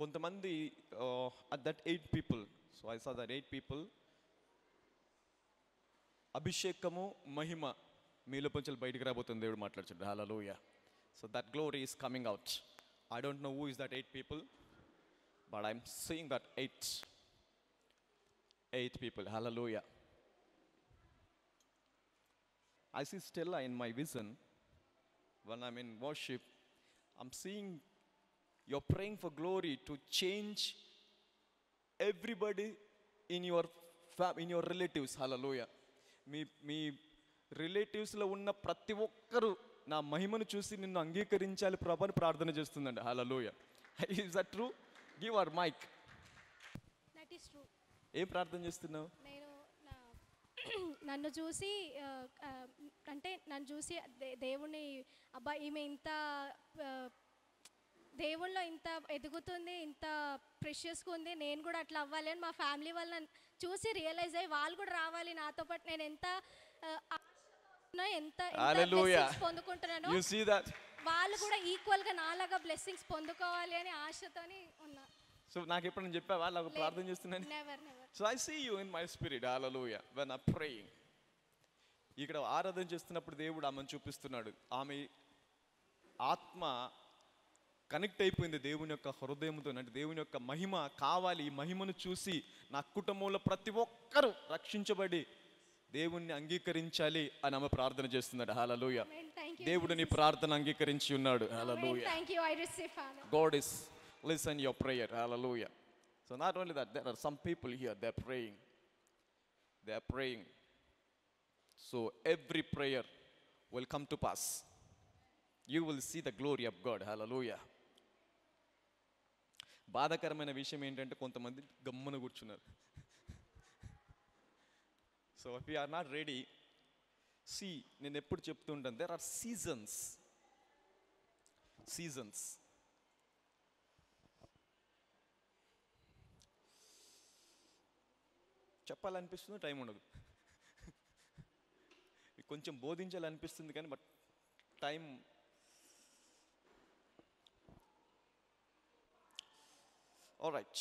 కొంతమంది at that 8 people, so I saw that 8 people, అభిషేకము మహిమ మీలో కొంచెం బయటికి రాబోతుంది దేవుడు మాట్లాడుచుంటాడు. హల్లెలూయా. So that glory is coming out. I don't know who is that 8 people, but I'm seeing that 8 people. Hallelujah. I see Stella in my vision when I'm in worship. I'm seeing you're praying for glory to change everybody in your relatives. Hallelujah. మీ రిలేటివ్స్లో ఉన్న ప్రతి ఒక్కరూ నా మహిమను చూసి నిన్ను అంగీకరించాలి ప్రభు అని ప్రార్థన చేస్తుందండి. హల్లెలూయా. Is that true? Give our mic. That is true. ఏం ప్రార్థన చేస్తున్నావు? నేను నన్ను చూసి అంటే నన్ను చూసి దేవుని అబ్బా ఈమె ఇంత దేవుళ్ళో ఇంత ఎదుగుతుంది, ఇంత ప్రెషియస్గా ఉంది, నేను కూడా అట్లా అవ్వాలి అని మా ఫ్యామిలీ వాళ్ళని చూసి రియలైజ్ అయ్యి వాళ్ళు కూడా రావాలి నాతో పాటు. నేను ఎంత పొందుకుంటున్నాను, వాళ్ళు కూడా ఈక్వల్గా నాలాగా బ్లెస్సింగ్స్ పొందుకోవాలి అని ఆశతోని ఉన్నా. సో నాకు ఎప్పుడైనా చెప్పావా అలాగ ప్రార్థన చేస్తున్నాను? So I see you in my spirit. Hallelujah. When I praying, ఇక్కడ ఆరాధన చేస్తున్నప్పుడు దేవుడు ఆమెను చూపిస్తున్నాడు. ఆమె ఆత్మ కనెక్ట్ అయిపోయింది దేవుని యొక్క హృదయంతో. అంటే దేవుని యొక్క మహిమ కావాలి, ఈ మహిమను చూసి నా కుటుంబంలో ప్రతి ఒక్కరూ రక్షించబడి దేవుణ్ణి అంగీకరించాలి అని ఆమె ప్రార్థన చేస్తున్నాడు. హల్లెలూయా. దేవుడు నీ ప్రార్థన అంగీకరించి ఉన్నాడు. హల్లెలూయా. God is listen your prayer. Hallelujah. So not only that, there are some people here, they are praying. So every prayer will come to pass. You will see the glory of God. Hallelujah. బాధాకరమైన విషయం ఏంటంటే కొంతమంది గమ్మున కూర్చున్నారు. So if we are not ready, see, నేను ఎప్పుడు చెప్తూ ఉంటాను, there are seasons. చెప్పాలనిపిస్తుంది, టైం ఉండదు. కొంచెం బోధించాలనిపిస్తుంది కానీ బట్ టైం. ఆల్రైట్,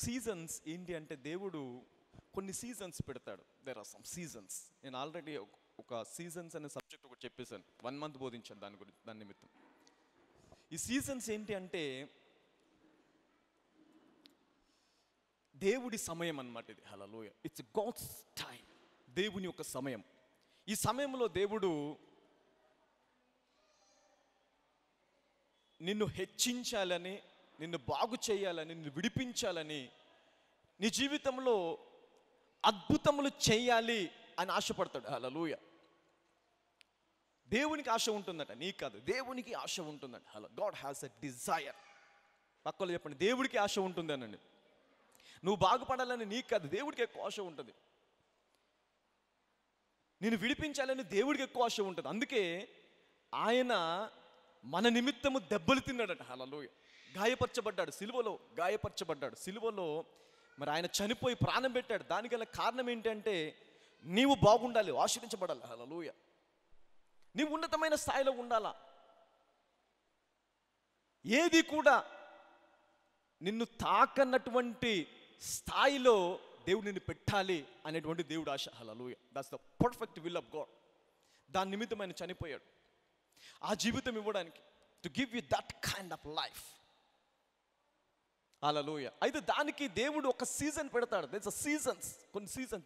సీజన్స్ ఏంటి అంటే దేవుడు కొన్ని సీజన్స్ పెడతాడు. There are some seasons. నేను ఆల్రెడీ ఒక సీజన్స్ అనే సబ్జెక్ట్ ఒకటి చెప్పేశాను, 1 month బోధించాను దాని నిమిత్తం. ఈ సీజన్స్ ఏంటి అంటే దేవుడి సమయం అన్నమాట ఇది. హల్లెలూయా. ఇట్స్ గాడ్స్ టైం, దేవుని యొక్క సమయం. ఈ సమయంలో దేవుడు నిన్ను హెచ్చించాలని, నిన్ను బాగు చేయాలని, నిన్ను విడిపించాలని, నీ జీవితంలో అద్భుతములు చేయాలి అని ఆశపడతాడు. హల్లెలూయా. దేవునికి ఆశ ఉంటుందట, నీకు కాదు, దేవునికి ఆశ ఉంటుందట. Hello, God has a desire. పక్కలో చెప్పండి, దేవుడికి ఆశ ఉంటుంది అనండి. నువ్వు బాగుపడాలని నీకు కాదు, దేవుడికి ఎక్కువ ఆశ ఉంటుంది. నేను విడిపించాలని దేవుడికి ఎక్కువ ఆశ ఉంటుంది. అందుకే ఆయన మన నిమిత్తము దెబ్బలు తిన్నాడట. హల్లెలూయా. గాయపరచబడ్డాడు, సిలువలో మరి ఆయన చనిపోయి ప్రాణం పెట్టాడు. దానికల్ల కారణం ఏంటంటే నీవు బాగుండాలి, ఆశీర్వించబడాలి. హల్లెలూయా. నీవు ఉన్నతమైన స్థాయిలో ఉండాలా. ఏది కూడా నిన్ను తాకన్నటువంటి స్థాయిలో దేవుడు నిన్ను పెట్టాలి అనేటువంటి దేవుడు ఆశ. Hallelujah. That's the perfect will of God. దాని నిమిత్తం ఆయన చనిపోయాడు, ఆ జీవితం ఇవ్వడానికి, to give you that kind of life. Hallelujah. అయితే దానికి దేవుడు ఒక సీజన్ పెడతాడు. దేర్స్ అ సీజన్స్, కొన్ని seasons.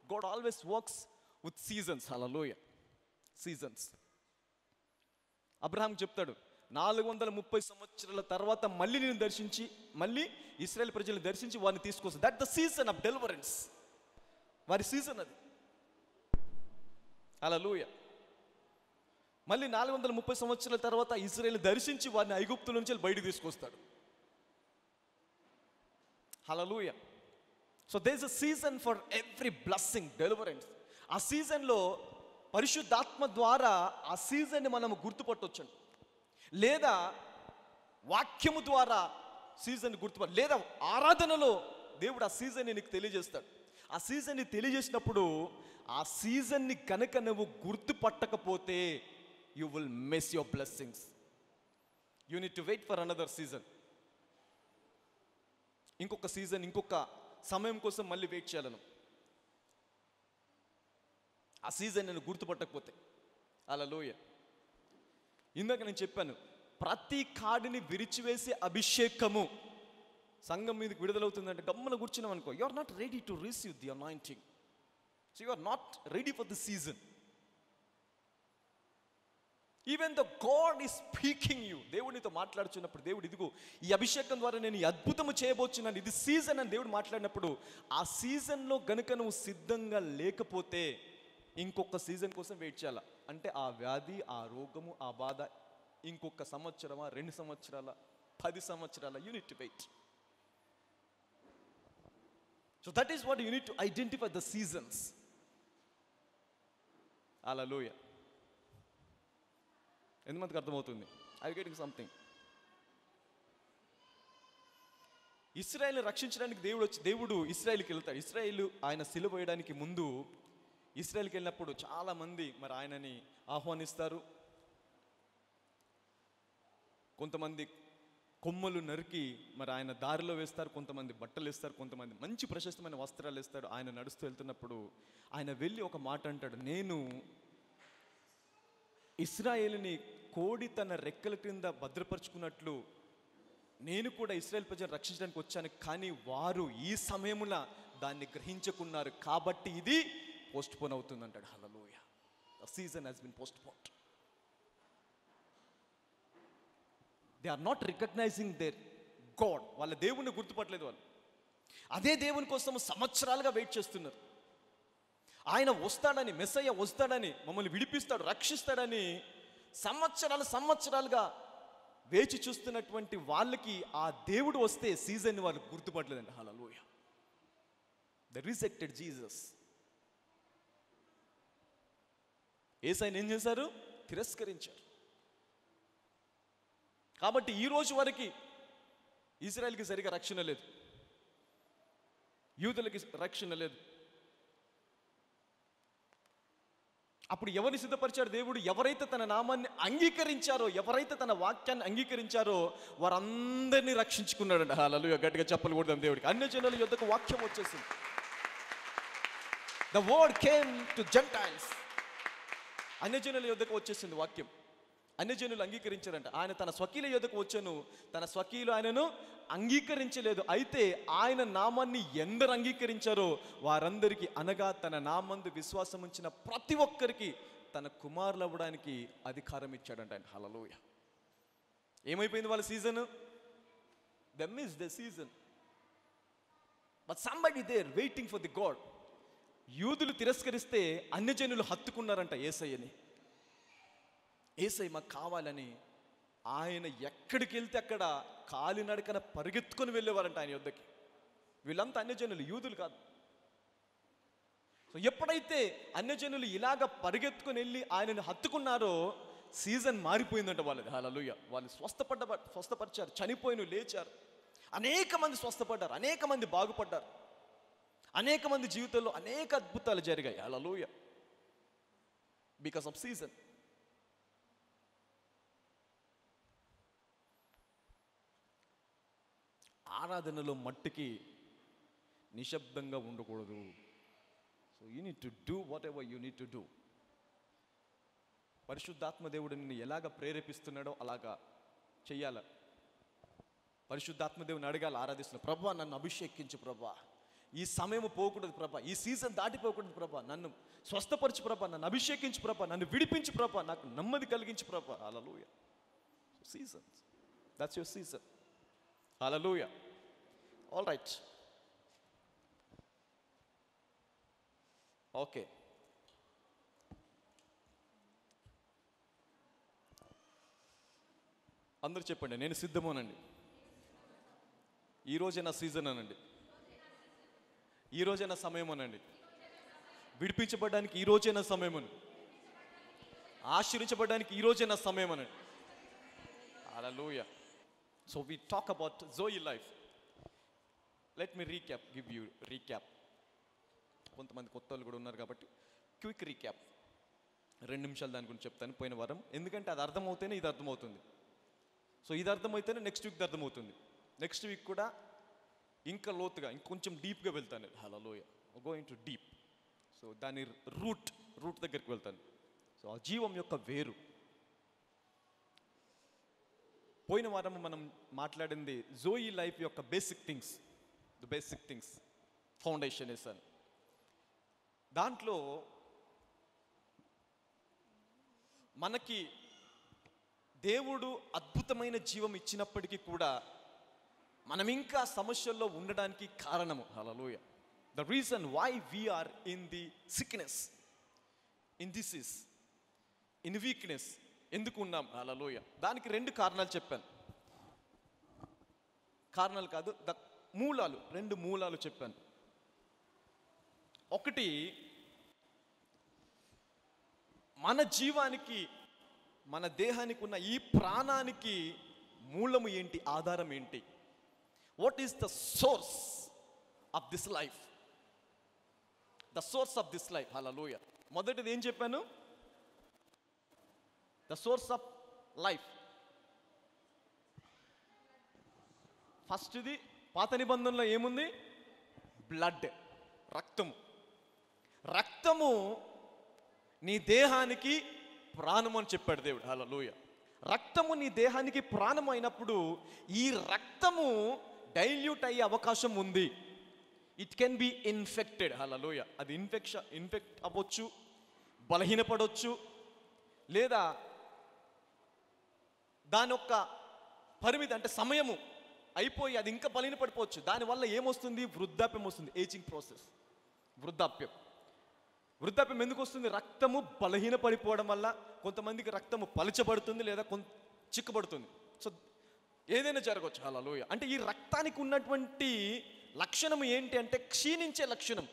God always works with seasons. Hallelujah. Seasons. Abraham చెప్తాడు, 430 సంవత్సరాల తర్వాత మళ్ళీ నేను దర్శించి, మళ్ళీ ఇశ్రాయేల్ ప్రజలను దర్శించి వారిని తీసుకొస్తాను. That the season of deliverance. వారి సీజన్ అది. హల్లెలూయా. మళ్ళీ 430 సంవత్సరాల తర్వాత ఇశ్రాయేల్ దర్శించి వారిని ఐగుప్తు నుంచి బయటికి తీసుకొస్తాడు. Hallelujah. So there is a season for every blessing, deliverance. ఆ సీజన్లో పరిశుద్ధాత్మ ద్వారా ఆ సీజన్ని మనం గుర్తుపట్టొచ్చండి, లేదా వాక్యము ద్వారా సీజన్ గుర్తుపట్ట, లేదా ఆరాధనలో దేవుడు ఆ సీజన్ని నీకు తెలియజేస్తాడు. ఆ సీజన్ని తెలియజేసినప్పుడు ఆ సీజన్ని కనుక నువ్వు గుర్తుపట్టకపోతే you will miss your blessings. You need to wait for another season. ఇంకొక సీజన్, ఇంకొక సమయం కోసం మళ్ళీ వెయిట్ చేయాలను. ఆ సీజన్ నేను గుర్తుపట్టకపోతే. హల్లెలూయా. ఇందాక నేను చెప్పాను, ప్రతి కాడిని విరిచివేసే అభిషేకము సంఘం మీదకి విడుదలవుతుందంటే గమ్మున కూర్చున్నాం అనుకో, you are not ready to receive the anointing. So you are not ready for the season. Even the God is speaking you. దేవుడు నీతో మాట్లాడుచున్నప్పుడు, దేవుడు ఇదిగో ఈ అభిషేకం ద్వారా నేను ఈ అద్భుతము చేయబోతున్నాను, ఇది సీజన్ అని దేవుడు మాట్లాడినప్పుడు, ఆ సీజన్లో గనుక నువ్వు సిద్ధంగా లేకపోతే ఇంకొక సీజన్ కోసం వెయిట్ చేయాల. అంటే ఆ వ్యాధి, ఆ రోగము, ఆ బాధ ఇంకొక సంవత్సరమా, 2 సంవత్సరాల, 10 సంవత్సరాల, you need to wait. So that is what you need to identify the seasons. Hallelujah. ఎంతమందికి అర్థమవుతుంది? I getting something. ఇశ్రాయేలుని రక్షించడానికి దేవుడు ఇశ్రాయేలుకి వెళ్తాడు. ఇశ్రాయేలు ఆయన సిలువ వేయడానికి ముందు ఇశ్రాయేలుకి వెళ్ళినప్పుడు చాలామంది మరి ఆయనని ఆహ్వానిస్తారు. కొంతమంది కొమ్మలు నరికి మరి ఆయన దారిలో వేస్తారు, కొంతమంది బట్టలు వేస్తారు, కొంతమంది మంచి ప్రశస్తమైన వస్త్రాలు వేస్తాడు. ఆయన నడుస్తూ వెళ్తున్నప్పుడు ఆయన వెళ్ళి ఒక మాట అంటాడు, నేను ఇశ్రాయేలుని కోడి తన రెక్కల క్రింద భద్రపరుచుకున్నట్లు నేను కూడా ఇశ్రాయేల్ ప్రజలను రక్షించడానికి వచ్చాను, కానీ వారు ఈ సమయమున దాన్ని గ్రహించుకున్నారు, కాబట్టి ఇది పోస్ట్ పోన్ అవుతుంది అంటాడు. Hallelujah. The season has been postponed. They are not recognising their God. వాళ్ళ దేవుణ్ణి గుర్తుపట్టలేదు వాళ్ళు. అదే దేవుని కోసం సంవత్సరాలుగా వెయిట్ చేస్తున్నారు. ఆయన వస్తాడని, మెస్సయ్య వస్తాడని, మమ్మల్ని విడిపిస్తాడు, రక్షిస్తాడని సంవత్సరాలుగా వేచి చూస్తున్నటువంటి వాళ్ళకి ఆ దేవుడు వస్తే సీజన్ని వాళ్ళు గుర్తుపట్టలేదండి. హల్లెలూయా. The rejected Jesus. యేసయ్యను ఏం చేశారు? తిరస్కరించారు. కాబట్టి ఈ రోజు వరకు ఇశ్రాయేలుకి సరిగా రక్షణ లేదు, యూదులకి రక్షణ లేదు. అప్పుడు ఎవరిని సిద్ధపరిచాడు దేవుడు? ఎవరైతే తన నామాన్ని అంగీకరించారో, ఎవరైతే తన వాక్యాన్ని అంగీకరించారో వారందరినీ రక్షించుకున్నాడండి. హల్లెలూయా. గట్టిగా చెప్పలు కొడదాం దేవుడికి. అన్యజనుల యొద్దకు వాక్యం వచ్చేసింది. The word came to Gentiles. అన్యజనుల యొద్దకు వచ్చేసింది వాక్యం. అన్యజనులు అంగీకరించారంట. ఆయన తన స్వకీయుల యొద్దకు వచ్చాను, తన స్వకీయులు ఆయనను అంగీకరించలేదు. అయితే ఆయన నామాన్ని ఎందరు అంగీకరించారో వారందరికీ, అనగా తన నామందు విశ్వాసం ఉంచిన ప్రతి ఒక్కరికి తన కుమారులు అవ్వడానికి అధికారం ఇచ్చాడంట ఆయన. హల్లెలూయా. ఏమైపోయింది వాళ్ళ season? Them is the season. But somebody there waiting for the God. యూదులు తిరస్కరిస్తే అన్యజనులు హత్తుకున్నారంట యేసయ్యని. యేసయ్య మాకు కావాలని ఆయన ఎక్కడికి వెళ్తే అక్కడ కాలినడకన పరిగెత్తుకొని వెళ్ళేవారంట ఆయన యొద్దకి. వీళ్ళంతా అన్యజనులు, యూదులు కాదు. సో ఎప్పుడైతే అన్యజనులు ఇలాగ పరిగెత్తుకొని వెళ్ళి ఆయనను హత్తుకున్నారో సీజన్ మారిపోయిందంట వాళ్ళది. హల్లెలూయా. వాళ్ళు స్వస్థపరిచారు, చనిపోయిన లేచారు, అనేక మంది స్వస్థపడ్డారు, అనేక మంది బాగుపడ్డారు, అనేక మంది జీవితంలో అనేక అద్భుతాలు జరిగాయి. హల్లెలూయా. Because of season. ఆరాధనలో మట్టికి నిశ్శబ్దంగా ఉండకూడదు. So you need to do whatever you need to do. పరిశుద్ధాత్మ దేవుడు నిన్ను ఎలాగ ప్రేరేపిస్తున్నాడో అలాగా చెయ్యాల. పరిశుద్ధాత్మ దేవుని అడగాలి, ఆరాధిస్తున్నా, ప్రభా నన్ను అభిషేకించు ప్రభా, ఈ సమయం పోకూడదు ప్రభా, ఈ సీజన్ దాటిపోకూడదు ప్రభా, నన్ను స్వస్థపరచు ప్రభా, నన్ను అభిషేకించు ప్రభా, నన్ను విడిపించు ప్రభా, నాకు నెమ్మది కలిగించు ప్రభా. Hallelujah. Seasons, that's your season. Hallelujah. All right. Okay. అందరూ చెప్పండి, నేను సిద్ధమోనండి. ఈరోజే నా సీజన్ అనండి. ఈరోజే నా సమయం అనండి. విడిపించబడడానికి ఈరోజే నా సమయం అని, ఆశీర్వించబడడానికి ఈరోజే నా సమయం అనండి. హల్లెలూయా. So we talk about Zoe life. Let me give you recap. కొంతమంది కొత్త వాళ్ళు కూడా ఉన్నారు కాబట్టి క్విక్ రీక్యాప్ 2 నిమిషాలు దాని గురించి చెప్తాను. పోయిన వారం, ఎందుకంటే అది అర్థమవుతేనే ఇది అర్థమవుతుంది. సో ఇది అర్థమైతేనే నెక్స్ట్ వీక్ అర్థమవుతుంది. నెక్స్ట్ వీక్ కూడా ఇంకా లోతుగా ఇంకొంచెం డీప్గా వెళ్తాను. హల్లెలూయా, గోయింగ్ టు డీప్. సో దాని రూట్ దగ్గరికి వెళ్తాను. సో ఆ జీవం యొక్క వేరు. పోయిన వారం మనం మాట్లాడింది జోయి లైఫ్ యొక్క బేసిక్ థింగ్స్ ఫౌండేషన్ వేసాను. దాంట్లో మనకి దేవుడు అద్భుతమైన జీవం ఇచ్చినప్పటికీ కూడా మనం ఇంకా సమస్యల్లో ఉండడానికి కారణము, hallelujah, the reason why we are in the sickness, in this in weakness ఎందుకు ఉన్నాం, హల్లెలూయా, దానికి 2 కారణాలు చెప్పాను. కారణాలు కాదు, మూలాలు, 2 మూలాలు చెప్పాను. ఒకటి, మన జీవానికి, మన దేహానికి ఉన్న ఈ ప్రాణానికి మూలము ఏంటి, ఆధారం ఏంటి? What is the source of this life? The source of this life, hallelujah. మొదటిది ఏం చెప్పాను? The source of life. ఫస్ట్ది పాత నిబంధనలో ఏముంది? బ్లడ్, రక్తము నీ దేహానికి ప్రాణం అని చెప్పాడు దేవుడు, హల్లెలూయా. రక్తము నీ దేహానికి ప్రాణం అయినప్పుడు ఈ రక్తము డైల్యూట్ అయ్యే అవకాశం ఉంది. ఇట్ కెన్ బి ఇన్ఫెక్టెడ్, హల్లెలూయా. అది ఇన్ఫెక్ట్ అవ్వచ్చు, బలహీనపడవచ్చు, లేదా దాని యొక్క పరిమితి అంటే సమయము అయిపోయి అది ఇంకా బలహీనపడిపోవచ్చు. దానివల్ల ఏమొస్తుంది? వృద్ధాప్యం వస్తుంది, ఏజింగ్ ప్రాసెస్, వృద్ధాప్యం ఎందుకు వస్తుంది? రక్తము బలహీనపడిపోవడం వల్ల. కొంతమందికి రక్తము పలచబడుతుంది, లేదా చిక్కబడుతుంది. సో ఏదైనా జరగవచ్చు, హల్లెలూయా. అంటే ఈ రక్తానికి ఉన్నటువంటి లక్షణం ఏంటి అంటే క్షీణించే లక్షణం.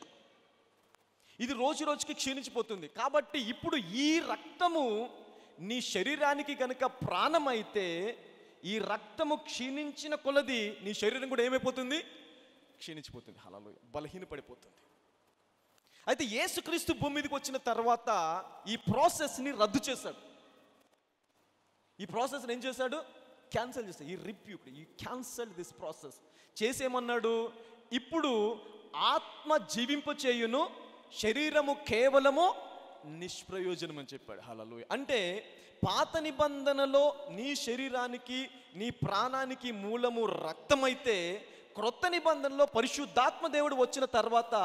ఇది రోజు రోజుకి క్షీణించిపోతుంది. కాబట్టి ఇప్పుడు ఈ రక్తము నీ శరీరానికి కనుక ప్రాణం అయితే, ఈ రక్తము క్షీణించిన కొలది నీ శరీరం కూడా ఏమైపోతుంది? క్షీణించిపోతుంది, హల్లెలూయా, బలహీనపడిపోతుంది. అయితే యేసుక్రీస్తు భూమి మీదకి వచ్చిన తర్వాత ఈ ప్రాసెస్ని రద్దు చేశాడు. ఈ ప్రాసెస్ని ఏం చేశాడు? క్యాన్సిల్ చేశాడు. ఈ క్యాన్సిల్ దిస్ ప్రాసెస్ చేసేమన్నాడు? ఇప్పుడు ఆత్మ జీవింపచేయును, శరీరము కేవలము నిష్ప్రయోజనం అని చెప్పాడు, హల్లెలూయా. అంటే పాత నిబంధనలో నీ శరీరానికి, నీ ప్రాణానికి మూలము రక్తమైతే, క్రొత్త నిబంధనలో పరిశుద్ధాత్మ దేవుడు వచ్చిన తర్వాత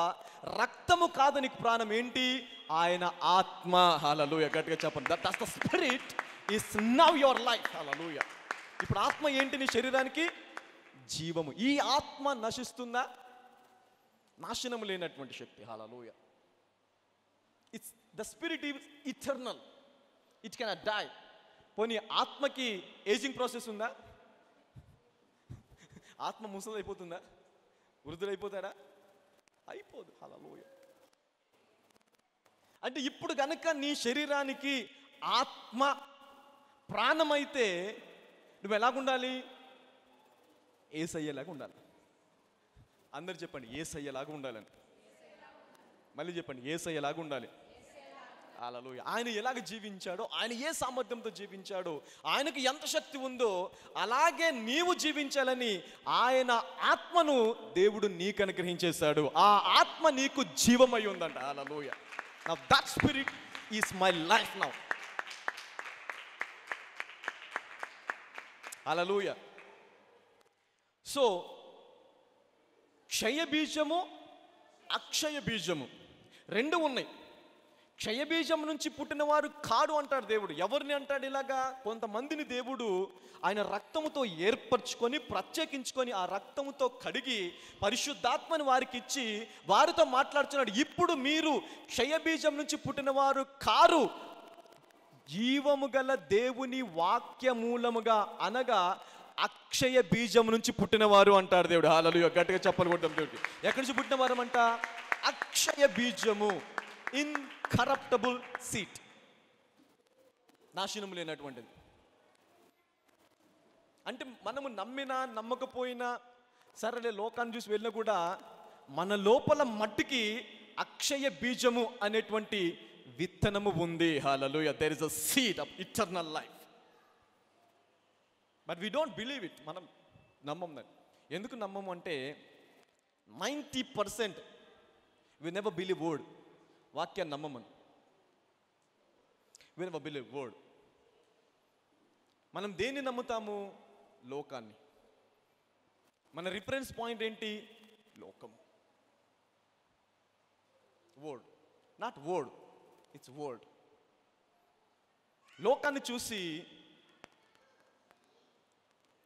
రక్తము కాదు నీకు ప్రాణం, ఏంటి? ఆయన ఆత్మ, హల్లెలూయా. గట్టిగా చెప్పండి. That's the spirit is now your life, hallelujah. ఇప్పుడు ఆత్మ ఏంటి నీ శరీరానికి? జీవము. ఈ ఆత్మ నశిస్తుందా? నాశనము లేనటువంటి శక్తి, hallelujah. It's the spirit is eternal, it cannot die. పోనీ ఆత్మకి ఏజింగ్ ప్రాసెస్ ఉందా? ఆత్మ ముసలైపోతుందా? వృద్ధులైపోతాడా? అయిపోదు, హల్లెలూయా. అంటే ఇప్పుడు గనక నీ శరీరానికి ఆత్మ ప్రాణమైతే నువ్వు ఎలాగుండాలి? యేసయ్యలాగా ఉండాలి. అందరు చెప్పండి, యేసయ్యలాగా ఉండాలని. మళ్ళీ చెప్పండి, యేసయ్యలాగా ఉండాలి, హల్లెలూయా. ఆయన ఎలాగ జీవించాడో, ఆయన ఏ సామర్థ్యంతో జీవించాడో, ఆయనకు ఎంత శక్తి ఉందో అలాగే నీవు జీవించాలని ఆయన ఆత్మను దేవుడు నీకు అనుగ్రహించేశాడు. ఆ ఆత్మ నీకు జీవమై ఉందంట, hallelujah. Now that spirit is my life now, hallelujah. So క్షయ బీజము, అక్షయ బీజము 2 ఉన్నాయి. క్షయబీజం నుంచి పుట్టిన వారు కాడు అంటాడు దేవుడు. ఎవరిని అంటాడు ఇలాగా? కొంతమందిని దేవుడు ఆయన రక్తముతో ఏర్పరచుకొని, ప్రత్యేకించుకొని, ఆ రక్తముతో కడిగి పరిశుద్ధాత్మని వారికి ఇచ్చి వారితో మాట్లాడుతున్నాడు. ఇప్పుడు మీరు క్షయబీజం నుంచి పుట్టిన వారు కారు, జీవము గల దేవుని వాక్యమూలముగా అనగా అక్షయ బీజం నుంచి పుట్టినవారు అంటాడు దేవుడు, హల్లెలూయా. గట్టిగా చెప్పలు కొడతాం దేవుడికి. ఎక్కడి నుంచి పుట్టిన వారమంట? అక్షయ బీజము, ఇన్కరప్టబుల్ సీడ్, నాశనం లేనటువంటిది. అంటే మనము నమ్మినా నమ్మకపోయినా సరేలే, లోకాన్ని చూసి వెళ్ళినా కూడా మన లోపల మట్టికి అక్షయ బీజము అనేటువంటి విత్తనము ఉంది, hallelujah. There is a seed of eternal life, but we don't believe it. మనం నమ్మం దాన్ని. ఎందుకు నమ్మము అంటే 90% వి నెవర్ బిలీవ్ వర్డ్. వాక్యాన్ని నమ్మమని. We never believe word. మనం దేన్ని నమ్ముతాము? లోకాన్ని. మన రిఫరెన్స్ పాయింట్ ఏంటి? లోకము. Word, not word, it's word. లోకాన్ని చూసి,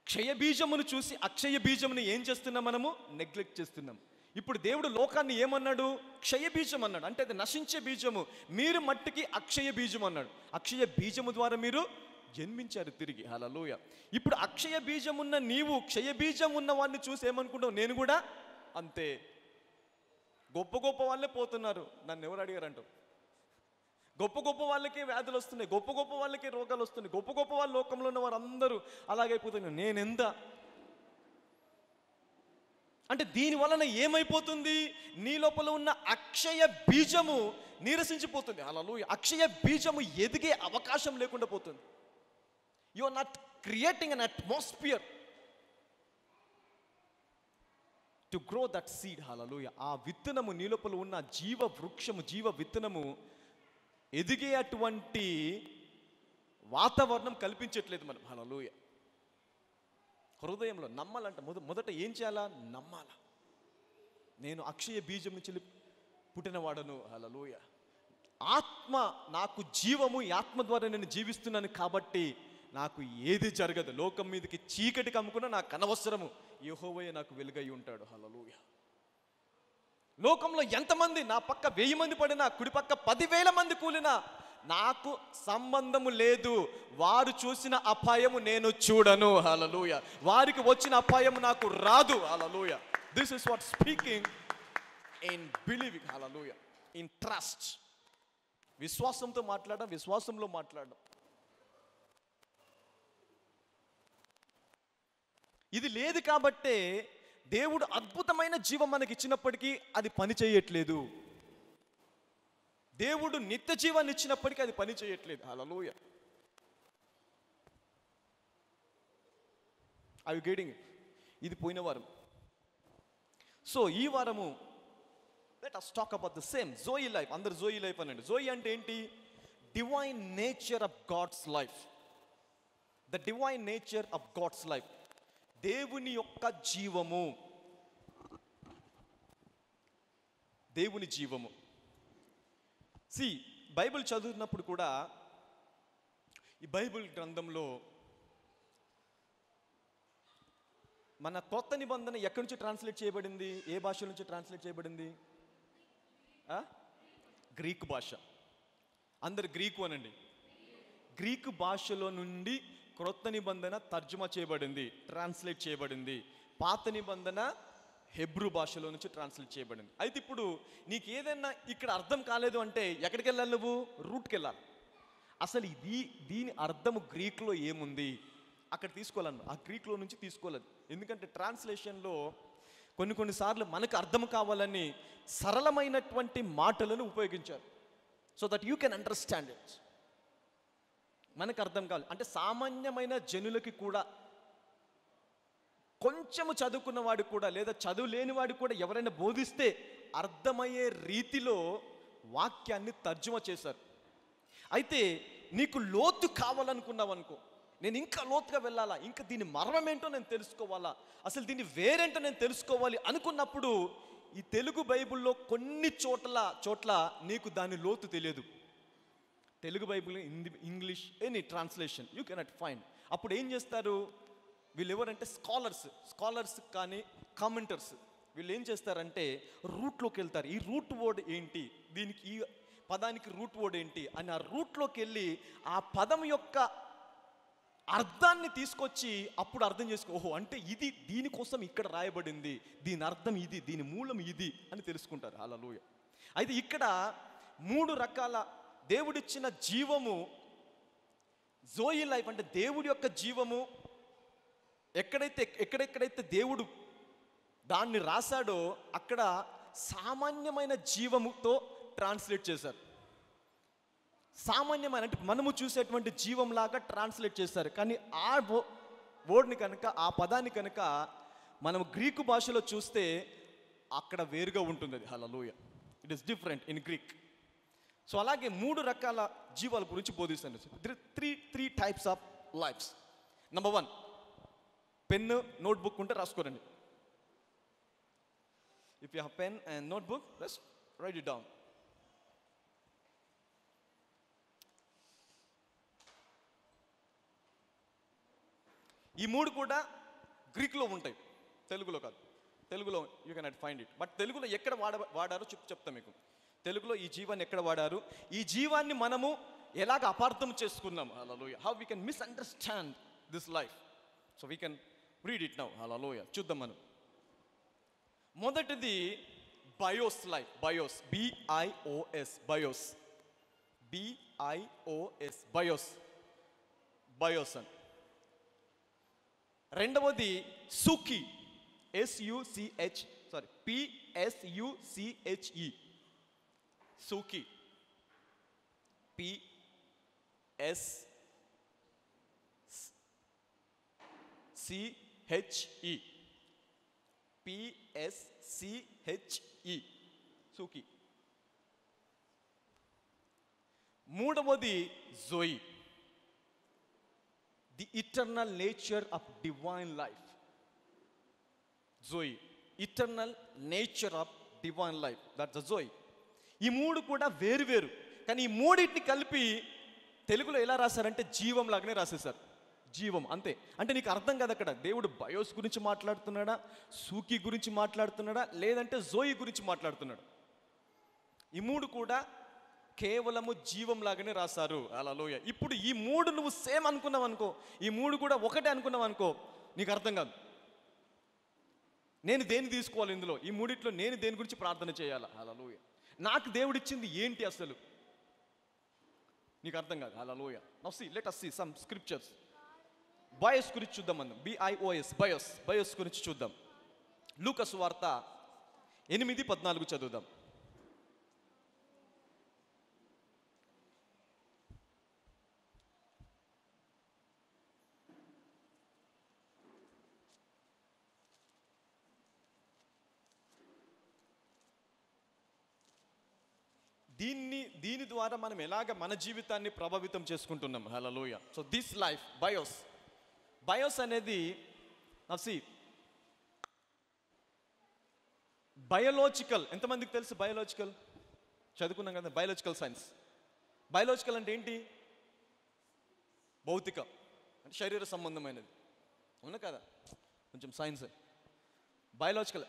క్షయ బీజమును చూసి అక్షయ బీజమును ఏం చేస్తున్నాం? మనము నెగ్లెక్ట్ చేస్తున్నాం. ఇప్పుడు దేవుడు లోకాన్ని ఏమన్నాడు? క్షయ బీజం అన్నాడు. అంటే అది నశించే బీజము. మీరు మట్టికి అక్షయ బీజం అన్నాడు. అక్షయ బీజము ద్వారా మీరు జన్మించారు తిరిగి. హల్లెలూయ. ఇప్పుడు అక్షయ బీజం ఉన్న నీవు క్షయ బీజం ఉన్న వాడిని చూసి ఏమనుకుంటావు? నేను కూడా అంతే. గొప్ప గొప్ప వాళ్ళే పోతున్నారు, నన్ను ఎవరు అడిగారంటావు. గొప్ప గొప్ప వాళ్ళకే వ్యాధులు వస్తున్నాయి, గొప్ప గొప్ప వాళ్ళకే రోగాలు వస్తున్నాయి, గొప్ప గొప్ప వాళ్ళ లోకంలో ఉన్న వారు అందరూ అలాగైపోతున్నారు, నేనెంత? అంటే దీని వలన ఏమైపోతుంది? నీ లోపల ఉన్న అక్షయ బీజము నీరసించిపోతుంది. హల్లెలూయా. అక్షయ బీజము ఎదిగే అవకాశం లేకుండా పోతుంది. You are not creating an atmosphere to grow that seed. Hallelujah. ఆ విత్తనము నీ లోపల ఉన్న జీవ వృక్షము, జీవ విత్తనము ఎదిగే అటువంటి వాతావరణం కల్పించట్లేదు మనం. హల్లెలూయా. హృదయంలో నమ్మాలంట. మొదట ఏం చేయాలా? నమ్మాల. నేను అక్షయ బీజం నుంచి పుట్టినవాడను. హల్లెలూయా. ఆత్మ నాకు జీవము, ఈ ఆత్మ ద్వారా నేను జీవిస్తున్నాను కాబట్టి నాకు ఏది జరగదు. లోకం మీదకి చీకటి కమ్ముకున్నా నాకు అనవసరము, యెహోవాయే నాకు వెలుగై ఉంటాడు. హల్లెలూయా. లోకంలో ఎంతమంది, నా పక్క 1000 మంది పడినా, కుడి పక్క 10,000 మంది కూలినా నాకు సంబంధము లేదు. వారు చూసిన అపాయము నేను చూడను. హల్లెలూయా. వారికి వచ్చిన అపాయము నాకు రాదు. Hallelujah. This is what speaking in believing. Hallelujah. In trust. విశ్వాసంతో మాట్లాడడం, విశ్వాసంలో మాట్లాడడం. ఇది లేదు కాబట్టే దేవుడు అద్భుతమైన జీవం మనకి ఇచ్చినప్పటికీ అది పని చేయట్లేదు. దేవుడు నిత్య జీవాన్ని ఇచ్చినప్పటికీ అది పని చేయట్లేదు. Hallelujah. I you getting it? ఇది పోయిన వారం. సో ఈ వారము let us talk about the same zoe life. అందరు జోయి లైఫ్ అనండి. జోయి అంటే ఏంటి? Divine nature of God's life. The divine nature of God's life. దేవుని యొక్క జీవము, దేవుని జీవము. సి, బైబిల్ చదువుతున్నప్పుడు కూడా ఈ బైబిల్ గ్రంథంలో మన కొత్త నిబంధన ఎక్కడి నుంచి ట్రాన్స్లేట్ చేయబడింది? ఏ భాష నుంచి ట్రాన్స్లేట్ చేయబడింది? గ్రీకు భాష. అందరు గ్రీకు అనండి. గ్రీకు భాషలో నుండి క్రొత్త నిబంధన తర్జుమా చేయబడింది, ట్రాన్స్లేట్ చేయబడింది. పాత నిబంధన హెబ్రూ భాషలో నుంచి ట్రాన్స్లేట్ చేయబడింది. అయితే ఇప్పుడు నీకు ఏదైనా ఇక్కడ అర్థం కాలేదు అంటే ఎక్కడికి వెళ్ళాలి? నువ్వు రూట్కి వెళ్ళాలి. అసలు దీని అర్థము గ్రీకులో ఏముంది అక్కడ తీసుకోవాలన్న. ఆ గ్రీకులో నుంచి తీసుకోలేదు. ఎందుకంటే ట్రాన్స్లేషన్లో కొన్నిసార్లు మనకు అర్థం కావాలని సరళమైనటువంటి మాటలను ఉపయోగించారు. So that you can understand it. మనకు అర్థం కావాలి అంటే సామాన్యమైన జనులకి కూడా, కొంచెము చదువుకున్న వాడు కూడా, లేదా చదువు లేని వాడు కూడా ఎవరైనా బోధిస్తే అర్థమయ్యే రీతిలో వాక్యాన్ని తర్జుమా చేశారు. అయితే నీకు లోతు కావాలనుకున్నావు అనుకో, నేను ఇంకా లోతుగా వెళ్ళాలా, ఇంకా దీని మర్మం ఏంటో నేను తెలుసుకోవాలా, అసలు దీని వేరేంటో నేను తెలుసుకోవాలి అనుకున్నప్పుడు ఈ తెలుగు బైబిల్లో కొన్ని చోట్ల నీకు దాని లోతు తెలియదు. Telugu Bible, English, any translation you cannot find. అప్పుడు ఏం చేస్తారు వీళ్ళు? ఎవరంటే స్కాలర్స్ కానీ కామెంటర్స్. వీళ్ళు ఏం చేస్తారంటే రూట్లోకి వెళ్తారు. ఈ రూట్ వర్డ్ ఏంటి, దీనికి ఈ పదానికి రూట్ వర్డ్ ఏంటి అని ఆ రూట్లోకి వెళ్ళి ఆ పదం యొక్క అర్థాన్ని తీసుకొచ్చి అప్పుడు అర్థం చేసుకో, ఓహో అంటే ఇది దీనికోసం ఇక్కడ రాయబడింది, దీని అర్థం ఇది, దీని మూలం ఇది అని తెలుసుకుంటారు. హల్లెలూయా. అయితే ఇక్కడ 3 రకాల దేవుడిచ్చిన జీవము, జోయి లైఫ్ అంటే దేవుడి యొక్క జీవము ఎక్కడెక్కడైతే దేవుడు దాన్ని రాశాడో అక్కడ సామాన్యమైన జీవముతో ట్రాన్స్లేట్ చేశారు. సామాన్యమైన అంటే మనము చూసేటువంటి జీవంలాగా ట్రాన్స్లేట్ చేశారు. కానీ ఆ వర్డ్ని కనుక, ఆ పదాన్ని కనుక మనం గ్రీకు భాషలో చూస్తే అక్కడ వేరుగా ఉంటుంది అది. Hallelujah. It is different in Greek. So అలాగే 3 రకాల జీవాల గురించి బోధిస్తాను. Three types of lifes. Number 1, pen notebook ఉంటే రాసుకోరండి. If you have pen and notebook, let's write it down. ఈ 3 కూడా గ్రీక్లో ఉంటాయి, తెలుగులో కాదు. తెలుగులో you can not find it. But తెలుగులో ఎక్కడ వాడారో చెప్తాం మీకు. తెలుగులో ఈ జీవాన్ని ఎక్కడ వాడారు, ఈ జీవాన్ని మనము ఎలాగ అపార్థం చేసుకున్నాం. Hallelujah. How we can misunderstand this life. So we can read it now. Hallelujah. చూద్దాం మనం. మొదటిది bios life. Bios, BIOS, bios, BIOS, bios, bios అని. రెండవది సుఖి, PSUCHE, సుఖి, PSCHE, సుఖి. మూడవది zoe, the eternal nature of divine life. Zoe, eternal nature of divine life, that's the zoe. ఈ 3 కూడా వేరు, కానీ ఈ 3టిని కలిపి తెలుగులో ఎలా రాశారంటే జీవం లాగానే రాసేశారు. జీవం అంతే. అంటే నీకు అర్థం కాదు అక్కడ దేవుడు బయోస్ గురించి మాట్లాడుతున్నాడా, సూకి గురించి మాట్లాడుతున్నాడా, లేదంటే జోయి గురించి మాట్లాడుతున్నాడు. ఈ 3 కూడా కేవలము జీవం లాగానే రాశారు. హల్లెలూయా. ఇప్పుడు ఈ 3 నువ్వు సేమ్ అనుకున్నావు అనుకో, ఈ 3 కూడా ఒకటే అనుకున్నావు అనుకో, నీకు అర్థం కాదు. నేను దేన్ని తీసుకోవాలి ఇందులో, ఈ 3ట్లో నేను దేని గురించి ప్రార్థన చేయాలా? హల్లెలూయా. నాకు దేవుడు ఇచ్చింది ఏంటి అసలు, నీకు అర్థం కాదు. Hallelujah. Now see, let us see some scriptures. Bios గురించి చూద్దాం మనం. BIOS, బయోస్ గురించి చూద్దాం. లూకా సువార్త 8:14 చదువుదాం. దీని ద్వారా మనం ఎలాగ మన జీవితాన్ని ప్రభావితం చేసుకుంటున్నాం. హల్లెలూయా. సో దిస్ లైఫ్, బయోస్ అనేది బయోలాజికల్. ఎంతమందికి తెలుసు బయోలాజికల్? చదువుకున్నాం కదా బయోలాజికల్ సైన్స్. బయోలాజికల్ అంటే ఏంటి? భౌతిక, అంటే శరీర సంబంధమైనది. అవునా కదా? కొంచెం science. Biological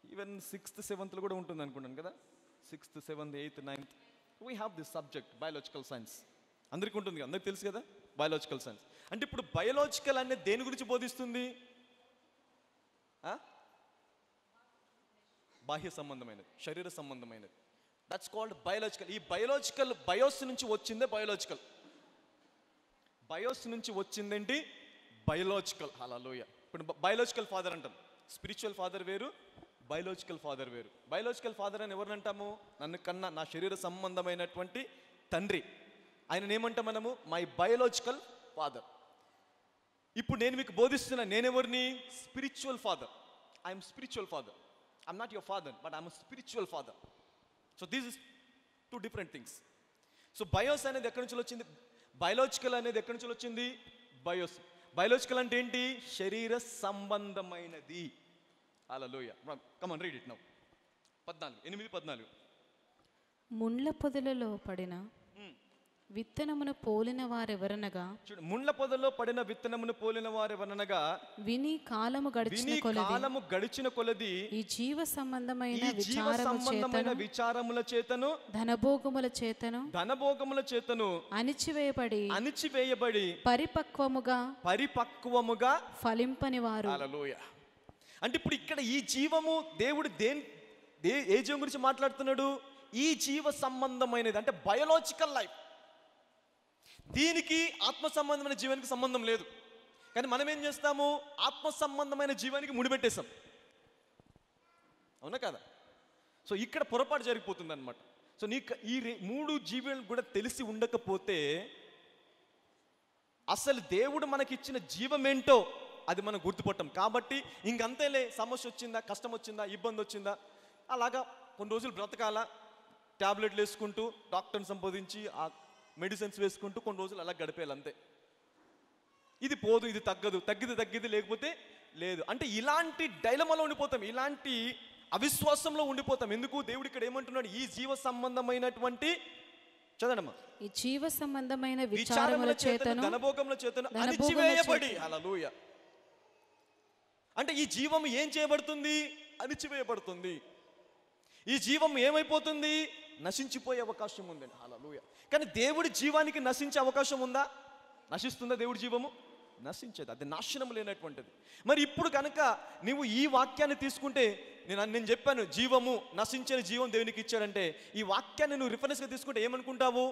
even 6th 7th కూడా ఉంటుంది అనుకున్నాను కదా. 6th 7th 8th 9th we have this subject biological science. అందరికీ ఉంటుంది కదా, అందరికి తెలుసు కదా బయోలాజికల్ సైన్స్. అంటే ఇప్పుడు బయోలాజికల్ అనేది దేని గురించి బోధిస్తుంది? బాహ్య సంబంధమైనది, శరీర సంబంధమైనది. That's called biological. ఈ బయోలాజికల్, బయోస్ నుంచి వచ్చిందే బయోలాజికల్. బయోస్ నుంచి వచ్చిందేంటి? బయోలాజికల్. హల్లెలూయా. ఇప్పుడు బయోలాజికల్ ఫాదర్ అంటాం, స్పిరిచువల్ ఫాదర్ వేరు, బయోలాజికల్ ఫాదర్ వేరు. బయోలాజికల్ ఫాదర్ అని ఎవరిని అంటాము? నన్ను కన్నా నా శరీర సంబంధమైనటువంటి తండ్రి, ఆయన ఏమంటాం మనము? My biological father. ఇప్పుడు నేను మీకు బోధిస్తున్నా, నేనెవరిని? Spiritual father. I'm spiritual father. I'm not your father, but I'm spiritual father. So this is 2 different things. So bios అనేది ఎక్కడి నుంచి వచ్చింది? బయోలాజికల్ అనేది ఎక్కడి నుంచి వచ్చింది? బయోలాజికల్ అంటే ఏంటి? శరీర సంబంధమైనది. Hallelujah. Come on, read it now. 8:14. ముండ్ల పొదలలో పడిన విత్తనమును పోలిన వారెవరనగా, చూడు, ముండ్ల పొదలో పడిన విత్తనమును పోలిన వారెవరనగా, విని కాలము గడిచిన కొలది ఈ జీవ సంబంధమైన విచారముల చేతను ధనభోగముల చేతను అణిచివేయబడి పరిపక్వముగా ఫలింపని వారు. హల్లెలూయా. అంటే ఇప్పుడు ఇక్కడ ఈ జీవము దేవుడు ఏ జీవం గురించి మాట్లాడుతున్నాడు? ఈ జీవ సంబంధమైనది, అంటే బయోలాజికల్ లైఫ్. దీనికి ఆత్మ సంబంధమైన జీవానికి సంబంధం లేదు. కానీ మనం ఏం చేస్తాము? ఆత్మ సంబంధమైన జీవానికి ముడిపెట్టేస్తాం. అవునా కదా? సో ఇక్కడ పొరపాటు జరిగిపోతుంది అనమాట. సో నీకు ఈ 3 జీవులను కూడా తెలిసి ఉండకపోతే అసలు దేవుడు మనకిచ్చిన జీవం ఏంటో అది మనం గుర్తుపట్టాం. కాబట్టి ఇంకంతేలే, సమస్య వచ్చిందా, కష్టం వచ్చిందా, ఇబ్బంది వచ్చిందా, అలాగా కొన్ని రోజులు బ్రతకాలా, ట్యాబ్లెట్లు వేసుకుంటూ డాక్టర్ని సంబోధించి ఆ మెడిసిన్స్ వేసుకుంటూ కొన్ని రోజులు అలా గడిపేయాలి అంతే. ఇది పోదు, ఇది తగ్గదు, తగ్గిది లేకపోతే లేదు అంటే ఇలాంటి డైలమాలో ఉండిపోతాం, ఇలాంటి అవిశ్వాసంలో ఉండిపోతాం. ఎందుకు? దేవుడు ఇక్కడ ఏమంటున్నాడు? ఈ జీవ సంబంధమైనటువంటి, చదవమ్మా, ఈ జీవ సంబంధమైన విచారముల చేతను ధనభోగముల చేతను అణిచివేయబడి. హల్లెలూయా. అంటే ఈ జీవం ఏం చేయబడుతుంది? అణిచివేయబడుతుంది. ఈ జీవం ఏమైపోతుంది? నశించిపోయే అవకాశం ఉందండి. హల్లెలూయా. కానీ దేవుడి జీవానికి నశించే అవకాశం ఉందా? నశిస్తుందా దేవుడి జీవము? నశించేది, అది నాశనం లేనటువంటిది. మరి ఇప్పుడు కనుక నీవు ఈ వాక్యాన్ని తీసుకుంటే, నేను చెప్పాను జీవము, నశించిన జీవం దేవునికి ఇచ్చాడంటే, ఈ వాక్యాన్ని నువ్వు రిఫరెన్స్గా తీసుకుంటే ఏమనుకుంటావు?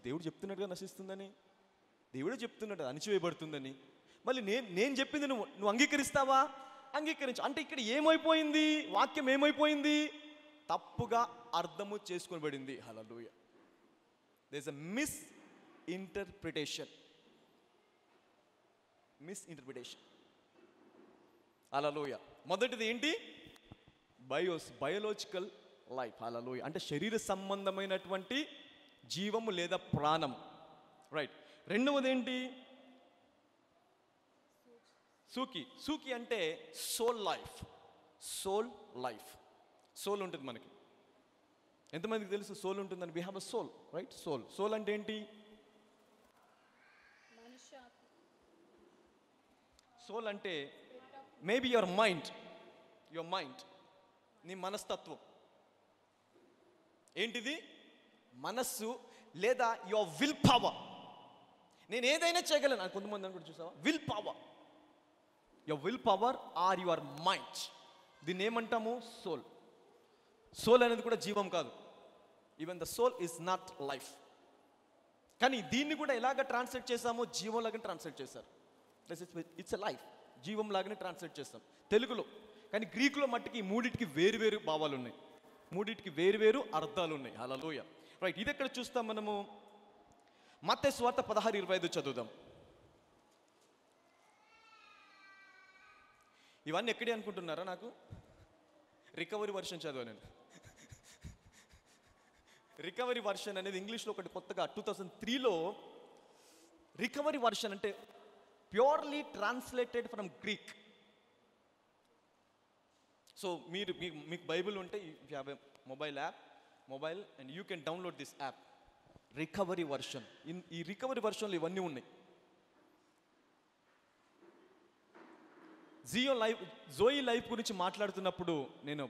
దేవుడు చెప్తున్నట్టుగా నశిస్తుందని, దేవుడే చెప్తున్నాడు అణిచివేయబడుతుందని. మళ్ళీ నేను చెప్పింది నువ్వు అంగీకరిస్తావా? అంగీకరించు. అంటే ఇక్కడ ఏమైపోయింది? వాక్యం ఏమైపోయింది? తప్పుగా అర్థము చేసుకోబడింది. Hallelujah. There is a misinterpretation. Hallelujah. మొదటిది ఏంటి? Biological life. హల్లెలూయా. అంటే శరీర సంబంధమైనటువంటి జీవము లేదా ప్రాణం, రైట్. రెండవది ఏంటి? సూకి అంటే సోల్ లైఫ్. సోల్ ఉంటుంది మనకి. ఎంతమందికి తెలుసు సోల్ ఉంటుందని? We have a soul, right. Soul అంటే ఏంటి? సోల్ అంటే మేబీ యువర్ మైండ్, నీ మనస్తత్వం. ఏంటిది? మనస్సు లేదా యువర్ విల్ పవర్. నేను ఏదైనా చేయగలను అని కొంతమంది అనుకుంటూ చూసావా? Will power, your will power or your mind. దీన్ని ఏమంటాము? సోల్ అనేది కూడా జీవం కాదు. Even the soul is not life. కానీ దీన్ని కూడా ఎలాగ ట్రాన్స్లేట్ చేసామో జీవం లాగానే ట్రాన్స్లేట్ చేశారు. ఇట్స్ ఎ లైఫ్, జీవం లాగానే ట్రాన్స్లేట్ చేస్తాం తెలుగులో. కానీ గ్రీకులో మట్టికి ఈ మూడింటికి వేరు భావాలు ఉన్నాయి, మూడింటికి వేరు అర్థాలు ఉన్నాయి. హల్లెలూయా, రైట్. ఇది ఎక్కడ చూస్తాం మనము? మత్తయి సువార్త 16:25 చదువుదాం. ఇవన్నీ ఎక్కడే అనుకుంటున్నారా? నాకు రికవరీ వర్షన్ చదివా నేను. రికవరీ వర్షన్ అనేది ఇంగ్లీష్లో ఒకటి కొత్తగా 2003లో రికవరీ వర్షన్ అంటే purely translated from Greek. So మీకు బైబిల్ ఉంటే mobile and you can download this app, recovery version. ఈ రికవరీ వర్షన్లో ఇవన్నీ ఉన్నాయి. జోయి లైఫ్ గురించి మాట్లాడుతున్నప్పుడు నేను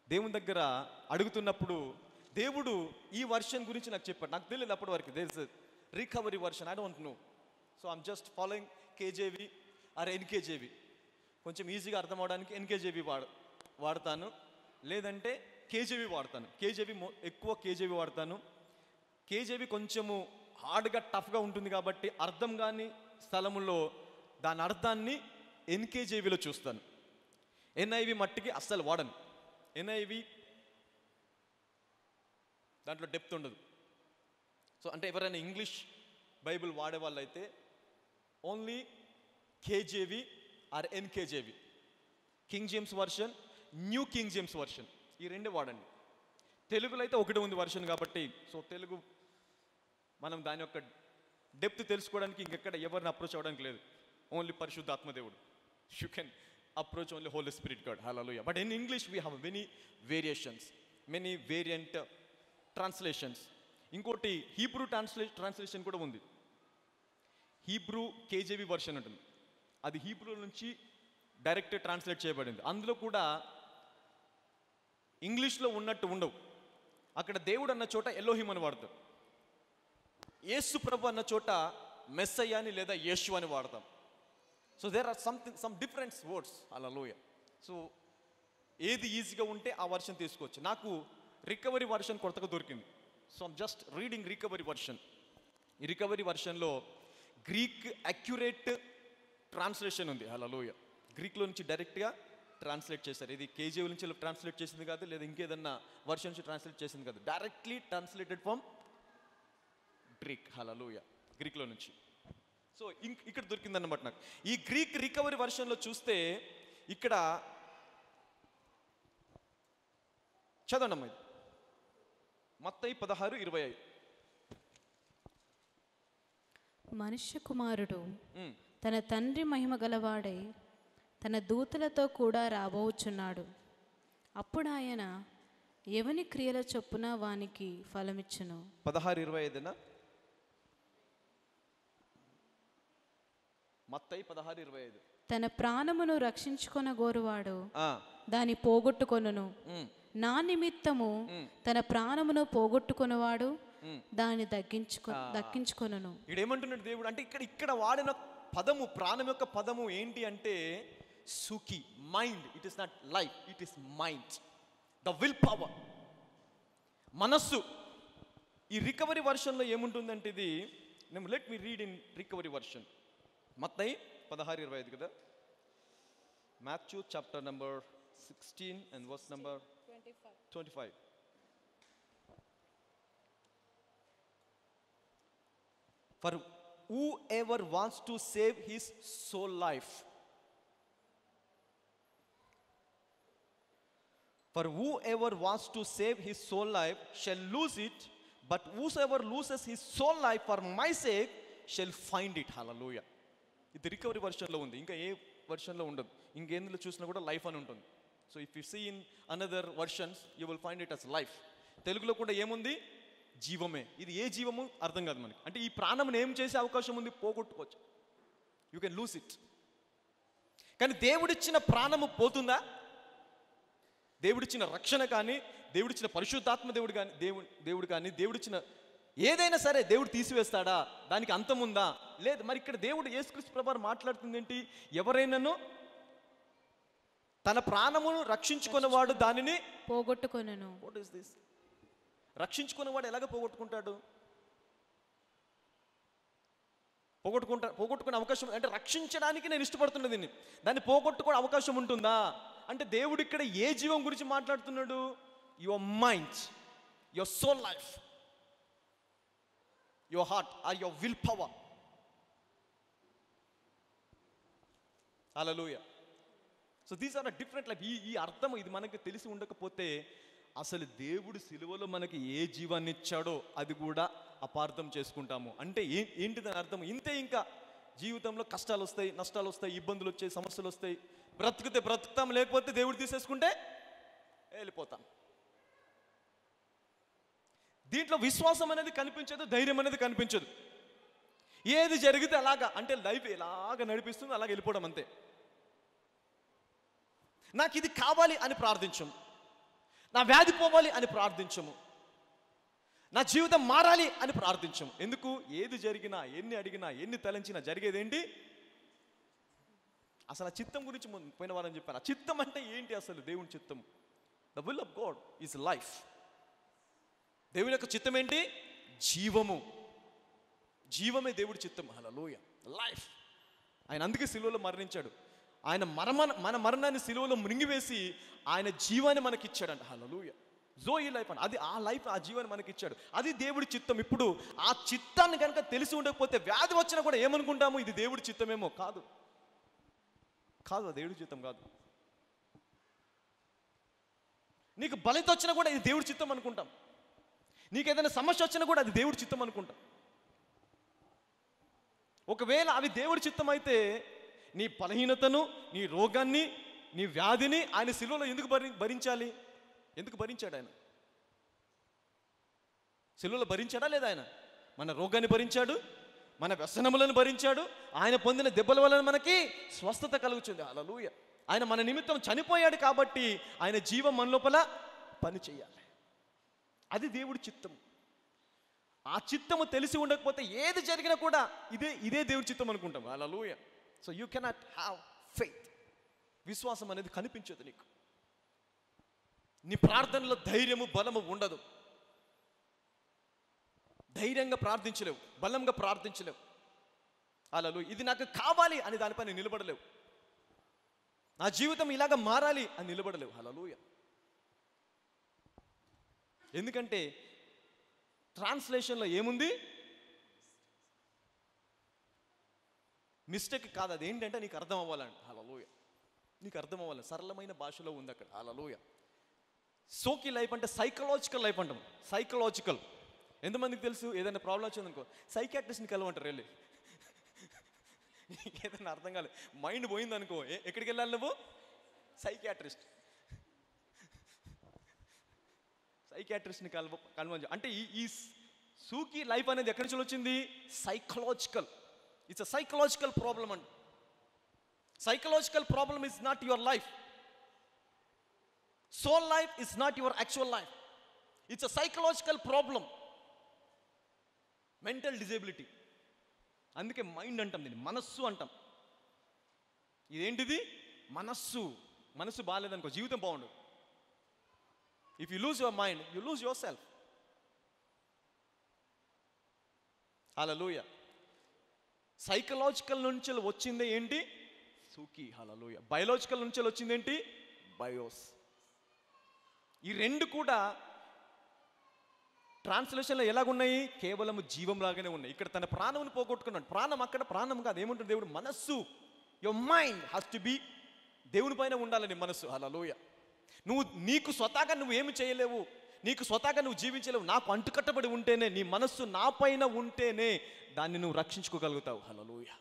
దేవుని దగ్గర అడుగుతున్నప్పుడు దేవుడు ఈ వర్షన్ గురించి నాకు చెప్పాడు. నాకు తెలియదు అప్పటి వరకు there is recovery version, I don't know. So I'm just following KJV or NKJV. కొంచెం ఈజీగా అర్థం అవడానికి ఎన్కేజేవి వాడతాను, లేదంటే కేజేవి వాడతాను. ఎక్కువ కేజేవి వాడతాను. కేజేవి కొంచెము హార్డ్గా టఫ్గా ఉంటుంది కాబట్టి అర్థం కాని స్థలములో దాని అర్థాన్ని ఎన్కేజేవిలో చూస్తాను. ఎన్ఐవి మట్టికి అస్సలు వాడను. ఎన్ఐవి దాంట్లో డెప్త్ ఉండదు. సో అంటే ఎవరైనా ఇంగ్లీష్ బైబిల్ వాడే వాళ్ళు అయితే only KJV or NKJV, King James version, new King James version, ఈ రెండే వాడండి. తెలుగులో అయితే ఒకటి ఉంది వర్షన్ కాబట్టి, సో తెలుగు మనం దాని యొక్క డెప్త్ తెలుసుకోవడానికి ఇంకెక్కడ ఎవరిని అప్రోచ్ అవ్వడానికి లేదు. ఓన్లీ పరిశుద్ధాత్మదేవుడు. You can approach only holy spirit God. Hallelujah. But in English we have many variations, many variant translations. ఇంకోటి హీబ్రూ ట్రాన్స్లేషన్ కూడా ఉంది. హీబ్రూ కేజేవి వర్షన్ ఉంటుంది. అది హీబ్రూ నుంచి డైరెక్ట్ ట్రాన్స్లేట్ చేయబడింది. అందులో కూడా ఇంగ్లీష్లో ఉన్నట్టు ఉండవు. అక్కడ దేవుడు అన్న చోట ఎలోహిం అని వాడతారు. యేసు ప్రభు అన్న చోట మెస్సయ్య అని లేదా యేషు అని వాడతాం. So there are some different words. Hallelujah. సో ఏది ఈజీగా ఉంటే ఆ వర్షన్ తీసుకోవచ్చు. నాకు రికవరీ వర్షన్ కొత్తగా దొరికింది. So I'm just reading recovery version. ఈ రికవరీ వర్షన్లో గ్రీక్ అక్యురేట్ ట్రాన్స్లేషన్ ఉంది. హల్లెలూయా. గ్రీక్లో నుంచి డైరెక్ట్గా ట్రాన్స్లేట్ చేశారు. ఇది కేజీవి నుంచి ట్రాన్స్లేట్ చేసింది కాదు, లేదా ఇంకేదన్నా వర్షన్ నుంచి ట్రాన్స్లేట్ చేసింది కాదు. Directly translated from Greek. Hallelujah. గ్రీక్లో నుంచి. సో ఇక్కడ దొరికిందన్నమాట నాకు. ఈ గ్రీక్ రికవరీ వర్షన్లో చూస్తే ఇక్కడ చదవండి అమ్మా, ఇది మత్తయి 16:25. మనుష్య కుమారుడు తన తండ్రి మహిమ గలవాడై తన దూతలతో కూడా రాబోచున్నాడు. అప్పుడు ఆయన ఎవని క్రియల చొప్పున వానికి ఫలమిచ్చును. 16:25 మత్తయి 16:25. తన ప్రాణమును రక్షించుకొన గోరువాడు దాని పోగొట్టుకొనును. నా నిమిత్తము తన ప్రాణమును పోగొట్టుకొనువాడు దాన్ని దక్కించుకొనును. ఇక్కడ ఏమంటున్నాడు దేవుడు అంటే, ఇక్కడ వాడిన పదము, ప్రాణం యొక్క పదము ఏంటి అంటే సుఖి, mind. It is not life, it is mind, the will power, మనస్సు. ఈ రికవరీ వర్షన్లో ఏముంటుందంటే ఇది, let me read in recovery version. Mattayi 16:25 కదా. Matthew chapter number 16 and verse number 25. For whoever wants to save his soul life, for whoever wants to save his soul life shall lose it, but whosoever loses his soul life for my sake shall find it. Hallelujah. ఇది recovery వర్షన్లో ఉంది, ఇంకా ఏ వర్షన్లో ఉండదు. ఇంకెందులో చూసినా కూడా life అని ఉంటుంది. So if you see in another versions you will find it as life. తెలుగులో కూడా ఏముంది, జీవమే. ఇది ఏ జీవము అర్థం కాదు మనకి. అంటే ఈ ప్రాణం ఏం చేసే అవకాశం ఉంది, పోగొట్టుకోవచ్చు. You can lose it. కానీ దేవుడిచ్చిన ప్రాణము పోతుందా? దేవుడిచ్చిన రక్షణ కానీ, దేవుడిచ్చిన పరిశుద్ధాత్మ దేవుడు కానీ దేవుడిచ్చిన ఏదైనా సరే దేవుడు తీసివేస్తాడా? దానికి అంతం ఉందా? లేదు. మరి ఇక్కడ దేవుడు యేసుక్రీస్తు ప్రభువారు మాట్లాడుతుంది ఏంటి, ఎవరైనాను తన ప్రాణమును రక్షించుకున్నవాడు దానిని పోగొట్టుకొనును. What is this? రక్షించుకున్నవాడు ఎలాగ పోగొట్టుకుంటాడు? పోగొట్టుకునే అవకాశం అంటే రక్షించడానికి నేను ఇష్టపడుతున్నా దీన్ని, దాన్ని పోగొట్టుకునే అవకాశం ఉంటుందా అంటే దేవుడు ఇక్కడ ఏ జీవం గురించి మాట్లాడుతున్నాడు? Your mind, your soul life, your heart or your will power. Hallelujah. So these are different life. ఈ అర్థం ఇది మనకు తెలిసి ఉండకపోతే అసలు దేవుడు సిలువలో మనకి ఏ జీవాన్ని ఇచ్చాడో అది కూడా అపార్థం చేసుకుంటాము. అంటే ఏంటి దాని అర్థం? ఇంతే. ఇంకా జీవితంలో కష్టాలు వస్తాయి, నష్టాలు వస్తాయి, ఇబ్బందులు వచ్చాయి, సమస్యలు వస్తాయి. బ్రతుకుతాం, లేకపోతే దేవుడు తీసేసుకుంటే వెళ్ళిపోతాం. దీంట్లో విశ్వాసం అనేది కనిపించదు, ధైర్యం అనేది కనిపించదు. ఏది జరిగితే అలాగా, అంటే లైఫ్ ఎలాగ నడిపిస్తుంది అలాగ వెళ్ళిపోవడం అంతే. నాకు ఇది కావాలి అని ప్రార్థించము, నా వ్యాధి పోవాలి అని ప్రార్థించము, నా జీవితం మారాలి అని ప్రార్థించము. ఎందుకు? ఏది జరిగినా, ఎన్ని అడిగినా, ఎన్ని తలంచినా జరిగేదేంటి? అసలు ఆ చిత్తం గురించి పోయిన వారని చెప్పాను. ఆ చిత్తం అంటే ఏంటి అసలు? దేవుని చిత్తం, the will of God is life. దేవుని యొక్క చిత్తం ఏంటి? జీవము. జీవమే దేవుడి చిత్తం. హల్లెలూయా. లైఫ్. ఆయన అందుకే సిలువలో మరణించాడు. ఆయన మన మరణాన్ని సిలువలో మృంగివేసి ఆయన జీవాన్ని మనకిచ్చాడంట. హల్లెలూయా. జోయి లైఫ్ అని, అది ఆ లైఫ్, ఆ జీవాన్ని మనకిచ్చాడు. అది దేవుడి చిత్తం. ఇప్పుడు ఆ చిత్తాన్ని కనుక తెలిసి ఉండకపోతే వ్యాధి వచ్చినా కూడా ఏమనుకుంటాము? ఇది దేవుడి చిత్తమేమో. కాదు, కాదు, దేవుడి చిత్తం కాదు. నీకు బలిత వచ్చినా కూడా ఇది దేవుడి చిత్తం అనుకుంటాం. నీకు ఏదైనా సమస్య వచ్చినా కూడా అది దేవుడి చిత్తం అనుకుంటాం. ఒకవేళ అవి దేవుడి చిత్తం అయితే నీ బలహీనతను, నీ రోగాన్ని, నీ వ్యాధిని ఆయన సిలువలో ఎందుకు భరించాలి? ఎందుకు భరించాడు ఆయన? సిలువలో భరించాడా లేదా? ఆయన మన రోగాన్ని భరించాడు, మన వ్యసనములను భరించాడు. ఆయన పొందిన దెబ్బల వలన మనకి స్వస్థత కలుగుతుంది. హల్లెలూయా. ఆయన మన నిమిత్తం చనిపోయాడు కాబట్టి ఆయన జీవం మన లోపల పని చేయాలి. అది దేవుడి చిత్తం. ఆ చిత్తము తెలిసి ఉండకపోతే ఏది జరిగినా కూడా ఇదే దేవుడి చిత్తం అనుకుంటాం. Hallelujah. So you cannot have faith. విశ్వాసం అనేది కనిపించదు నీకు. నీ ప్రార్థనలో ధైర్యము, బలము ఉండదు. ధైర్యంగా ప్రార్థించలేవు, బలంగా ప్రార్థించలేవు. హల్లెలూయా. ఇది నాకు కావాలి అని దానిపైన నిలబడలేవు. నా జీవితం ఇలాగ మారాలి అని నిలబడలేవు. హల్లెలూయా. ఎందుకంటే ట్రాన్స్లేషన్లో ఏముంది? మిస్టేక్ కాదు, అది ఏంటంటే నీకు అర్థం అవ్వాలండి. హల్లెలూయా. నీకు అర్థం అవ్వాలి, సరళమైన భాషలో ఉంది అక్కడ. హల్లెలూయా. సోకి లైఫ్ అంటే సైకలాజికల్ లైఫ్ అంటాం. సైకలాజికల్ ఎంతమందికి తెలుసు? ఏదైనా ప్రాబ్లం వచ్చిందనుకో సైకాట్రిస్ట్ని కలవంటారు వెళ్ళి. నీకు ఏదైనా అర్థం కాలేదు, మైండ్ పోయిందనుకో ఎక్కడికి వెళ్ళాలి నువ్వు? సైకాట్రిస్ట్ని కలవ. అంటే ఈ సూకి లైఫ్ అనేది ఎక్కడి నుంచి వచ్చింది? Psychological. It's a psychological problem అండి. Psychological problem is not your life. Soul life is not your actual life. It's a psychological problem, mental disability. అందుకే మైండ్ అంటాం, దీన్ని మనస్సు అంటాం. ఇదేంటిది? మనస్సు. మనస్సు బాగాలేదనుకో జీవితం బాగుండదు. If you lose your mind, you lose your self. Hallelujah. Psychological నుంచి వచ్చిందే ఏంటి? సూకి. హల్లెలూయా. బయోలాజికల్ నుంచి వచ్చింది ఏంటి? బయోస్. ఈ రెండు కూడా ట్రాన్స్లేషన్లో ఎలాగున్నాయి? కేవలం జీవం లాగానే ఉన్నాయి. ఇక్కడ తన ప్రాణమును పోగొట్టుకున్నాడు. ప్రాణం అక్కడ ప్రాణం కాదు. ఏముంటుంది దేవుడు? మనస్సు. Your mind has to be దేవుని పైన ఉండాలని మనస్సు. హల్లెలూయా. నీకు స్వతహాగా నువ్వు ఏమి చేయలేవు, నీకు స్వతహాగా నువ్వు జీవించలేవు. నాకు అంటుకట్టబడి ఉంటేనే, నీ మనస్సు నా పైన ఉంటేనే దాన్ని నువ్వు రక్షించుకోగలుగుతావు. Hallelujah.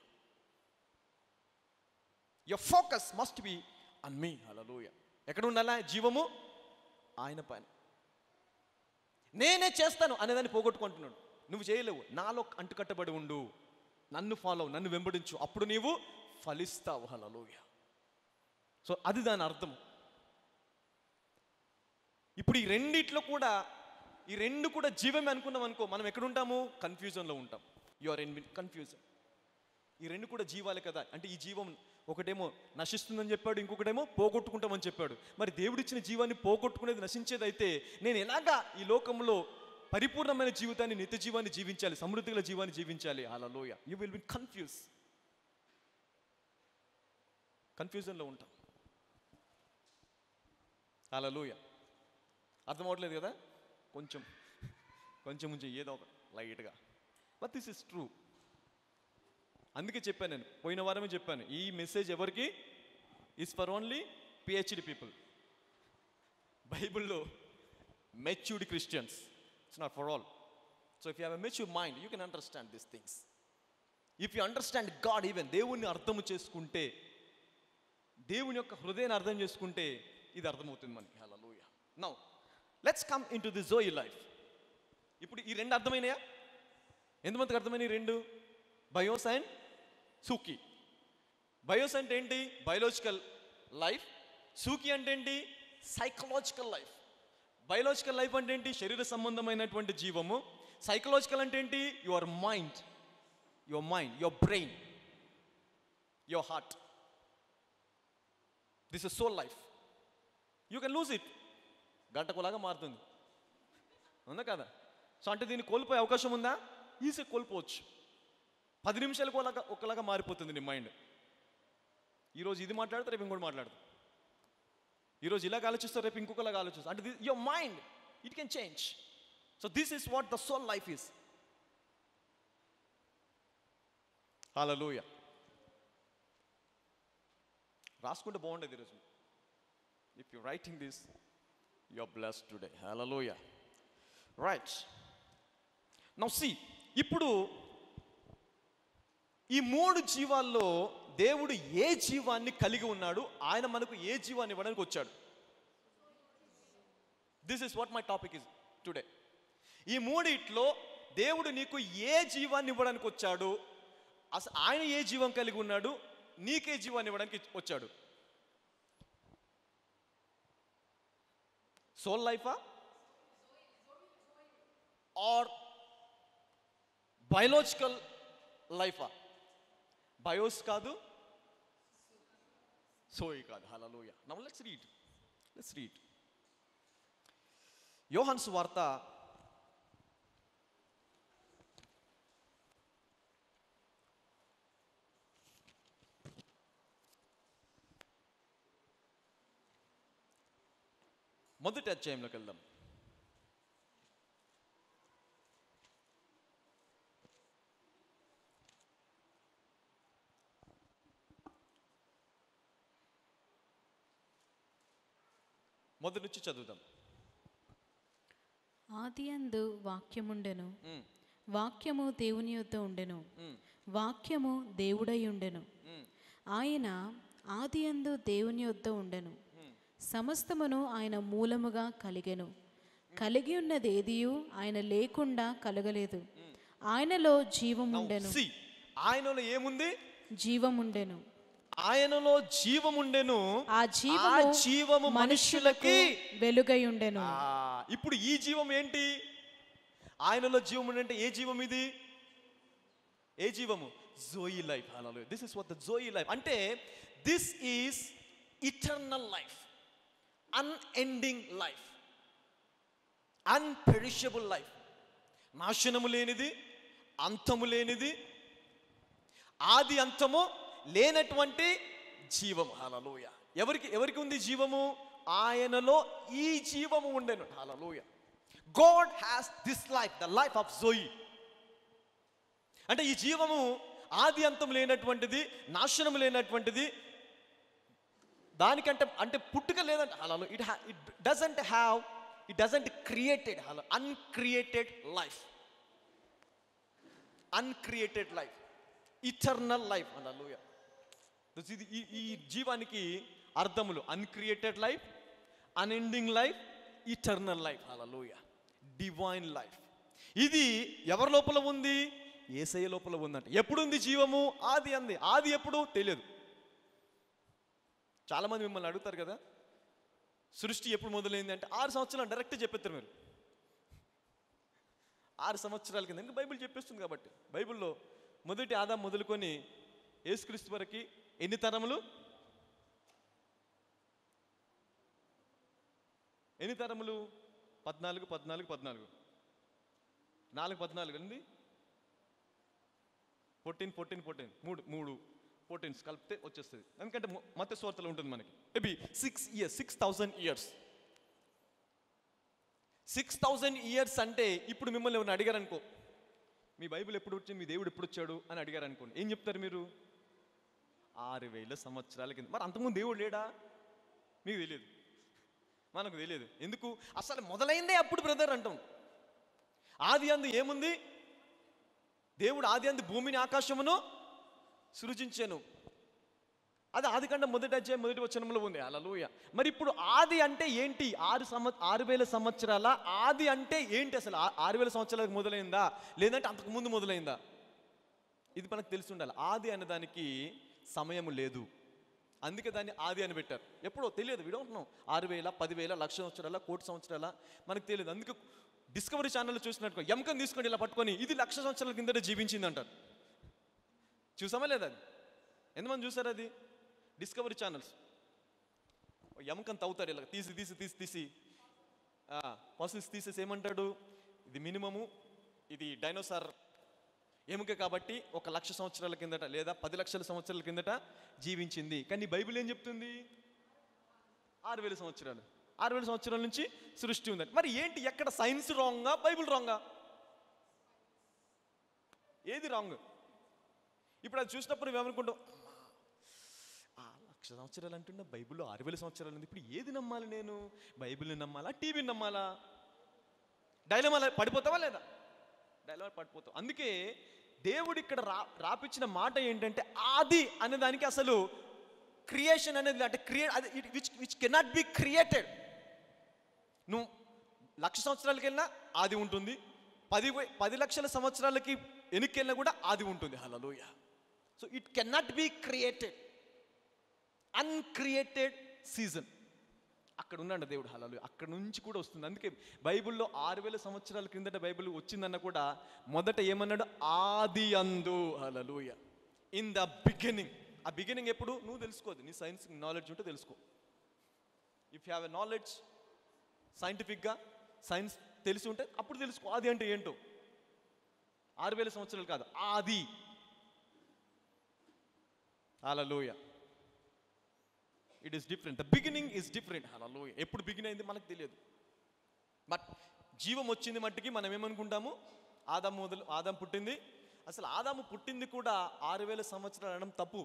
Your focus must be on me. Hallelujah. ఎక్కడ ఉండాలా జీవము? ఆయన పైన. నేనే చేస్తాను అనేదాన్ని పోగొట్టుకుంటున్నాడు. నువ్వు చేయలేవు. నాలో అంటుకట్టబడి ఉండు, నన్ను ఫాలో, నన్ను వెంబడించు, అప్పుడు నీవు ఫలిస్తావు. హల్లెలూయా. సో అది దాని అర్థం. ఇప్పుడు ఈ రెండు కూడా జీవమే అనుకున్నాం అనుకో, మనం ఎక్కడుంటాము? కన్ఫ్యూజన్లో ఉంటాం. You are in confusion. ఈ రెండు కూడా జీవాలే కదా. అంటే ఈ జీవం ఒకటేమో నశిస్తుందని చెప్పాడు, ఇంకొకటేమో పోగొట్టుకుంటామని చెప్పాడు. మరి దేవుడిచ్చిన జీవాన్ని పోగొట్టుకునేది, నశించేదైతే నేను ఎలాగా ఈ లోకంలో పరిపూర్ణమైన జీవితాన్ని, నిత్య జీవాన్ని జీవించాలి, సమృద్ధిగల జీవాన్ని జీవించాలి? హల్లెలూయా. యూ విల్ బి కన్ఫ్యూజన్లో ఉంటాం. హల్లెలూయా. అర్థం అవ్వట్లేదు కదా? కొంచెం ఏదో ఒక లైట్గా. But this is true. అందుకే చెప్పాను, నేను పోయిన వారమే చెప్పాను, ఈ మెసేజ్ ఎవరికి? Is for only PhD people. బైబిల్లో matured Christians. It's not for all. So if you have a mature mind, you can understand this things. If you understand God, even దేవుణ్ణి అర్థం చేసుకుంటే, దేవుని యొక్క హృదయాన్ని అర్థం చేసుకుంటే ఇది అర్థమవుతుంది మనకి. Hallelujah. Now let's come into the zoe life. ఇప్పుడు ఈ రెండు అర్థమైనాయా? ఎంతమందికి అర్థమైనాయి రెండు? బయోస్ అండ్ సూకి. బయోస్ అంటే ఏంటి? Biological life. సూకి అంటే ఏంటి? Psychological life. బయోలాజికల్ లైఫ్ అంటే ఏంటి? శరీర సంబంధమైనటువంటి జీవము. సైకలాజికల్ అంటే ఏంటి? Your mind, your brain, your heart. This is soul life. You can lose it. గంటకులాగా మారుతుంది, ఉందా కదా? సో అంటే దీన్ని కోల్పోయే అవకాశం ఉందా? ఈజీగా కోల్పోవచ్చు. 10 నిమిషాలకు ఒకలాగా మారిపోతుంది నీ మైండ్. ఈరోజు ఇది మాట్లాడితే రేపు ఇంకోటి మాట్లాడదు. ఈరోజు ఇలాగ ఆలోచిస్తారు, రేపు ఇంకొకలాగా ఆలోచిస్తారు. అంటే your mind, it can change. So this is what the soul life is. Hallelujah. రాసుకుంటే బాగుండేది ఈరోజు. If you writing this, you are blessed today. Hallelujah. Right. Now see, ఇప్పుడు ఈ 3 జీవాల్లో దేవుడు ఏ జీవాన్ని కలిగి ఉన్నాడు? ఆయన మనకు ఏ జీవాన్ని ఇవ్వడానికి వచ్చాడు? This is what my topic is today. ఈ 3 దేవుడు నీకు ఏ జీవాన్ని ఇవ్వడానికి వచ్చాడు? అసలు ఆయన ఏ జీవం కలిగి ఉన్నాడు? నీకే జీవాన్ని ఇవ్వడానికి వచ్చాడు? సోల్ లైఫా ఆర్ బయోలాజికల్ లైఫా? బయోస్ కాదు, సోయి కాదు. Hallelujah. Now let's read. Yohanu సువార్త 1వ అధ్యాయంలోకి వెళ్దాం. మొదటి నుంచి చదువుదాం. ఆదియందు వాక్యముండెను, వాక్యము దేవుని యొద్ద ఉండెను, వాక్యము దేవుడై ఉండెను. ఆయన ఆదియందు దేవుని యొద్ద ఉండెను. సమస్తమును ఆయన మూలముగా కలిగెను. కలిగి ఉన్నది ఏదియు ఆయన లేకుండా కలగలేదు. ఆయనలో జీవముండెను. ఆయనలో ఏముంది? జీవముండెను. ఆయనలో జీవముండెను. ఆ జీవము మనుషులకి వెలుగై ఉండెను. ఇప్పుడు ఈ జీవం ఏంటి? ఆయనలో జీవం ఉండే ఏ జీవం ఇది? ఏ జీవము? Zoe life. Hallelujah. This is what the zoe life అంటే. This is eternal life, unending life, unperishable life, నాశనము లేనిది, అంతము లేనిది, ఆది అంతము లేనటువంటి జీవము. హల్లెలూయా. ఎవరికి ఉంది జీవము? ఆయనలో ఈ జీవము ఉండెను. Hallelujah. God has this life, the life of zoe. అంటే ఈ జీవము ఆది అంతం లేనటువంటిది, నాశనము లేనటువంటిది, దానికంటే అంటే పుట్టుక లేదంట. Hallelujah. It doesn't created. Uncreated life, uncreated life, eternal life. Hallelujah. ఈ జీవానికి అర్థములు uncreated life, unending life, eternal life. Hallelujah. Divine life. ఇది ఎవరి లోపల ఉంది? యేసయ్య లోపల ఉందంట. ఎప్పుడు ఉంది జీవము? ఆది అంది. ఆది ఎప్పుడు తెలియదు. చాలామంది మిమ్మల్ని అడుగుతారు కదా, సృష్టి ఎప్పుడు మొదలైంది అంటే 6 సంవత్సరాలు డైరెక్ట్ చెప్పేస్తారు మీరు. 6 సంవత్సరాల కింద, ఇంకా బైబిల్ చెప్పేస్తుంది కాబట్టి. బైబిల్లో మొదటి ఆదాం మొదలుకొని యేసుక్రీస్తు వరకు ఎన్ని తరములు? ఎన్ని తరములు? 14 14 14 4 14 అండి. 14 14 14 3 14 కలిపితే వచ్చేస్తుంది. ఎందుకంటే మత్తయి సువార్తలో ఉంటుంది మనకి. Maybe 6,000 years. 6,000 ఇయర్స్ అంటే ఇప్పుడు మిమ్మల్ని ఎవరిని అడిగారు అనుకో, మీ బైబిల్ ఎప్పుడు వచ్చింది, మీ దేవుడు ఎప్పుడు వచ్చాడు అని అడిగారు అనుకోండి, ఏం చెప్తారు మీరు? 6,000 సంవత్సరాల కింద. మరి అంతకుముందు దేవుడు లేడా? మీకు తెలియదు, మనకు తెలియదు. ఎందుకు? అసలు మొదలైందే అప్పుడు బ్రదర్ అంటాం. ఆది అందు ఏముంది? దేవుడు ఆది అందు భూమిని ఆకాశమును సృజించాను. అది ఆదికాండం 1వ అధ్యాయం 1వ వచనంలో ఉంది. హల్లెలూయా. మరి ఇప్పుడు ఆది అంటే ఏంటి? 6,000 సంవత్సరాల ఆది అంటే ఏంటి? అసలు 6,000 సంవత్సరాలకు మొదలైందా, లేదంటే అంతకు ముందు మొదలైందా? ఇది మనకు తెలిసి ఉండాలి. ఆది అనే దానికి సమయం లేదు, అందుకే దాన్ని ఆది అని పెట్టారు. ఎప్పుడో తెలియదు. వి డోంట్ నో. 6,000, 10,000, 1,00,000 సంవత్సరాల, 1,00,000 సంవత్సరాల మనకు తెలియదు. అందుకే డిస్కవరీ ఛానల్లో చూసినట్టు ఎముకను తీసుకొని ఇలా పట్టుకొని ఇది 1,00,000 సంవత్సరాల కిందట జీవించింది అంటారు. చూసామా లేదా? అది ఎంతమంది చూసారు? అది డిస్కవరీ ఛానల్స్. ఎముకను తవ్వుతారు ఇలా, తీసి ఫాసిల్స్ తీసేసి ఏమంటాడు, ఇది మినిమము, ఇది డైనోసార్ ఎముక కాబట్టి 1,00,000 సంవత్సరాల కిందట లేదా 10,00,000 సంవత్సరాల కిందట జీవించింది. కానీ బైబిల్ ఏం చెప్తుంది? 6,000 సంవత్సరాలు. 6,000 సంవత్సరాల నుంచి సృష్టి ఉందని. మరి ఏంటి? ఎక్కడ సైన్స్ రాంగా, బైబిల్ రాంగా? ఏది రాంగ్? ఇప్పుడు అది చూసినప్పుడు మేము ఏమనుకుంటాం, 1,00,000 సంవత్సరాలు అంటున్నా, బైబిల్లో 6,000 సంవత్సరాలు ఉంది. ఇప్పుడు ఏది నమ్మాలి నేను? బైబిల్ని నమ్మాలా, టీవీని నమ్మాలా? డైలమాలో పడిపోతావా లేదా? డైలమా పడిపోతావు. అందుకే దేవుడు ఇక్కడ రాపిచ్చిన మాట ఏంటంటే, ఆది అనే దానికి అసలు క్రియేషన్ అనేది అంటే విచ్ కెనాట్ బి క్రియేటెడ్. నువ్వు 1,00,000 సంవత్సరాలకి వెళ్ళినా ఆది ఉంటుంది, 10,00,000 సంవత్సరాలకి వెనక్కి వెళ్ళినా కూడా ఆది ఉంటుంది. Hallelujah. So it cannot be created. Uncreated season అక్కడ ఉన్నాడు దేవుడు. హల్లెలూయా. అక్కడ నుంచి కూడా వస్తుంది. అందుకే బైబిల్లో 6,000 సంవత్సరాల కిందట బైబిల్ వచ్చిందన్న కూడా మొదట ఏమన్నాడు? ఆది అందు. హల్లెలూయా. In the beginning. ఆ బిగినింగ్ ఎప్పుడు? నువ్వు తెలుసుకోదు. నీ సైన్స్ నాలెడ్జ్ ఉంటే తెలుసుకో. If you have a knowledge, సైంటిఫిక్గా సైన్స్ తెలిసి ఉంటే అప్పుడు తెలుసుకో ఆది అంటే ఏంటో. 6,000 సంవత్సరాలు కాదు, ఆది. Hallelujah. It is different. The beginning is different. Hallelujah. ఎప్పుడు బిగిన్ అయింది మనకు తెలియదు. బట్ జీవం వచ్చింది మట్టికి మనం ఏమనుకుంటాము? ఆదాం పుట్టింది. అసలు ఆదాము పుట్టింది కూడా 6,000 సంవత్సరాలు అనడం తప్పు.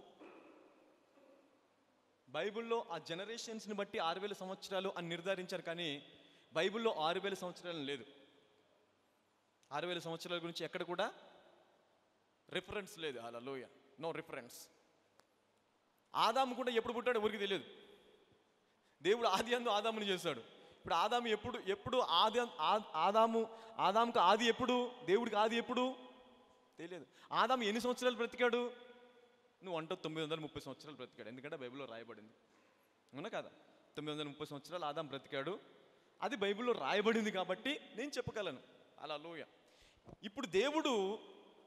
బైబిల్లో ఆ జనరేషన్స్ని బట్టి 6000 సంవత్సరాలు అని నిర్ధారించారు, కానీ బైబిల్లో 6000 సంవత్సరాలు లేదు. 6000 సంవత్సరాల గురించి ఎక్కడ కూడా రిఫరెన్స్ లేదు. హల్లెలూయా, నో రిఫరెన్స్. ఆదాము కూడా ఎప్పుడు పుట్టాడో ఎవరికి తెలియదు. దేవుడు ఆది అందు ఆదాముని చేశాడు. ఇప్పుడు ఆదాము ఎప్పుడు ఆదాముకు ఆది ఎప్పుడు, దేవుడికి ఆది ఎప్పుడు తెలియదు. ఆదాము ఎన్ని సంవత్సరాలు బ్రతికాడు? నువ్వు అంటావు 930 సంవత్సరాలు బ్రతికాడు, ఎందుకంటే బైబిల్లో రాయబడింది. అవునా కదా? 930 సంవత్సరాలు ఆదాము బ్రతికాడు, అది బైబిల్లో రాయబడింది కాబట్టి నేను చెప్పగలను. హల్లెలూయా. ఇప్పుడు దేవుడు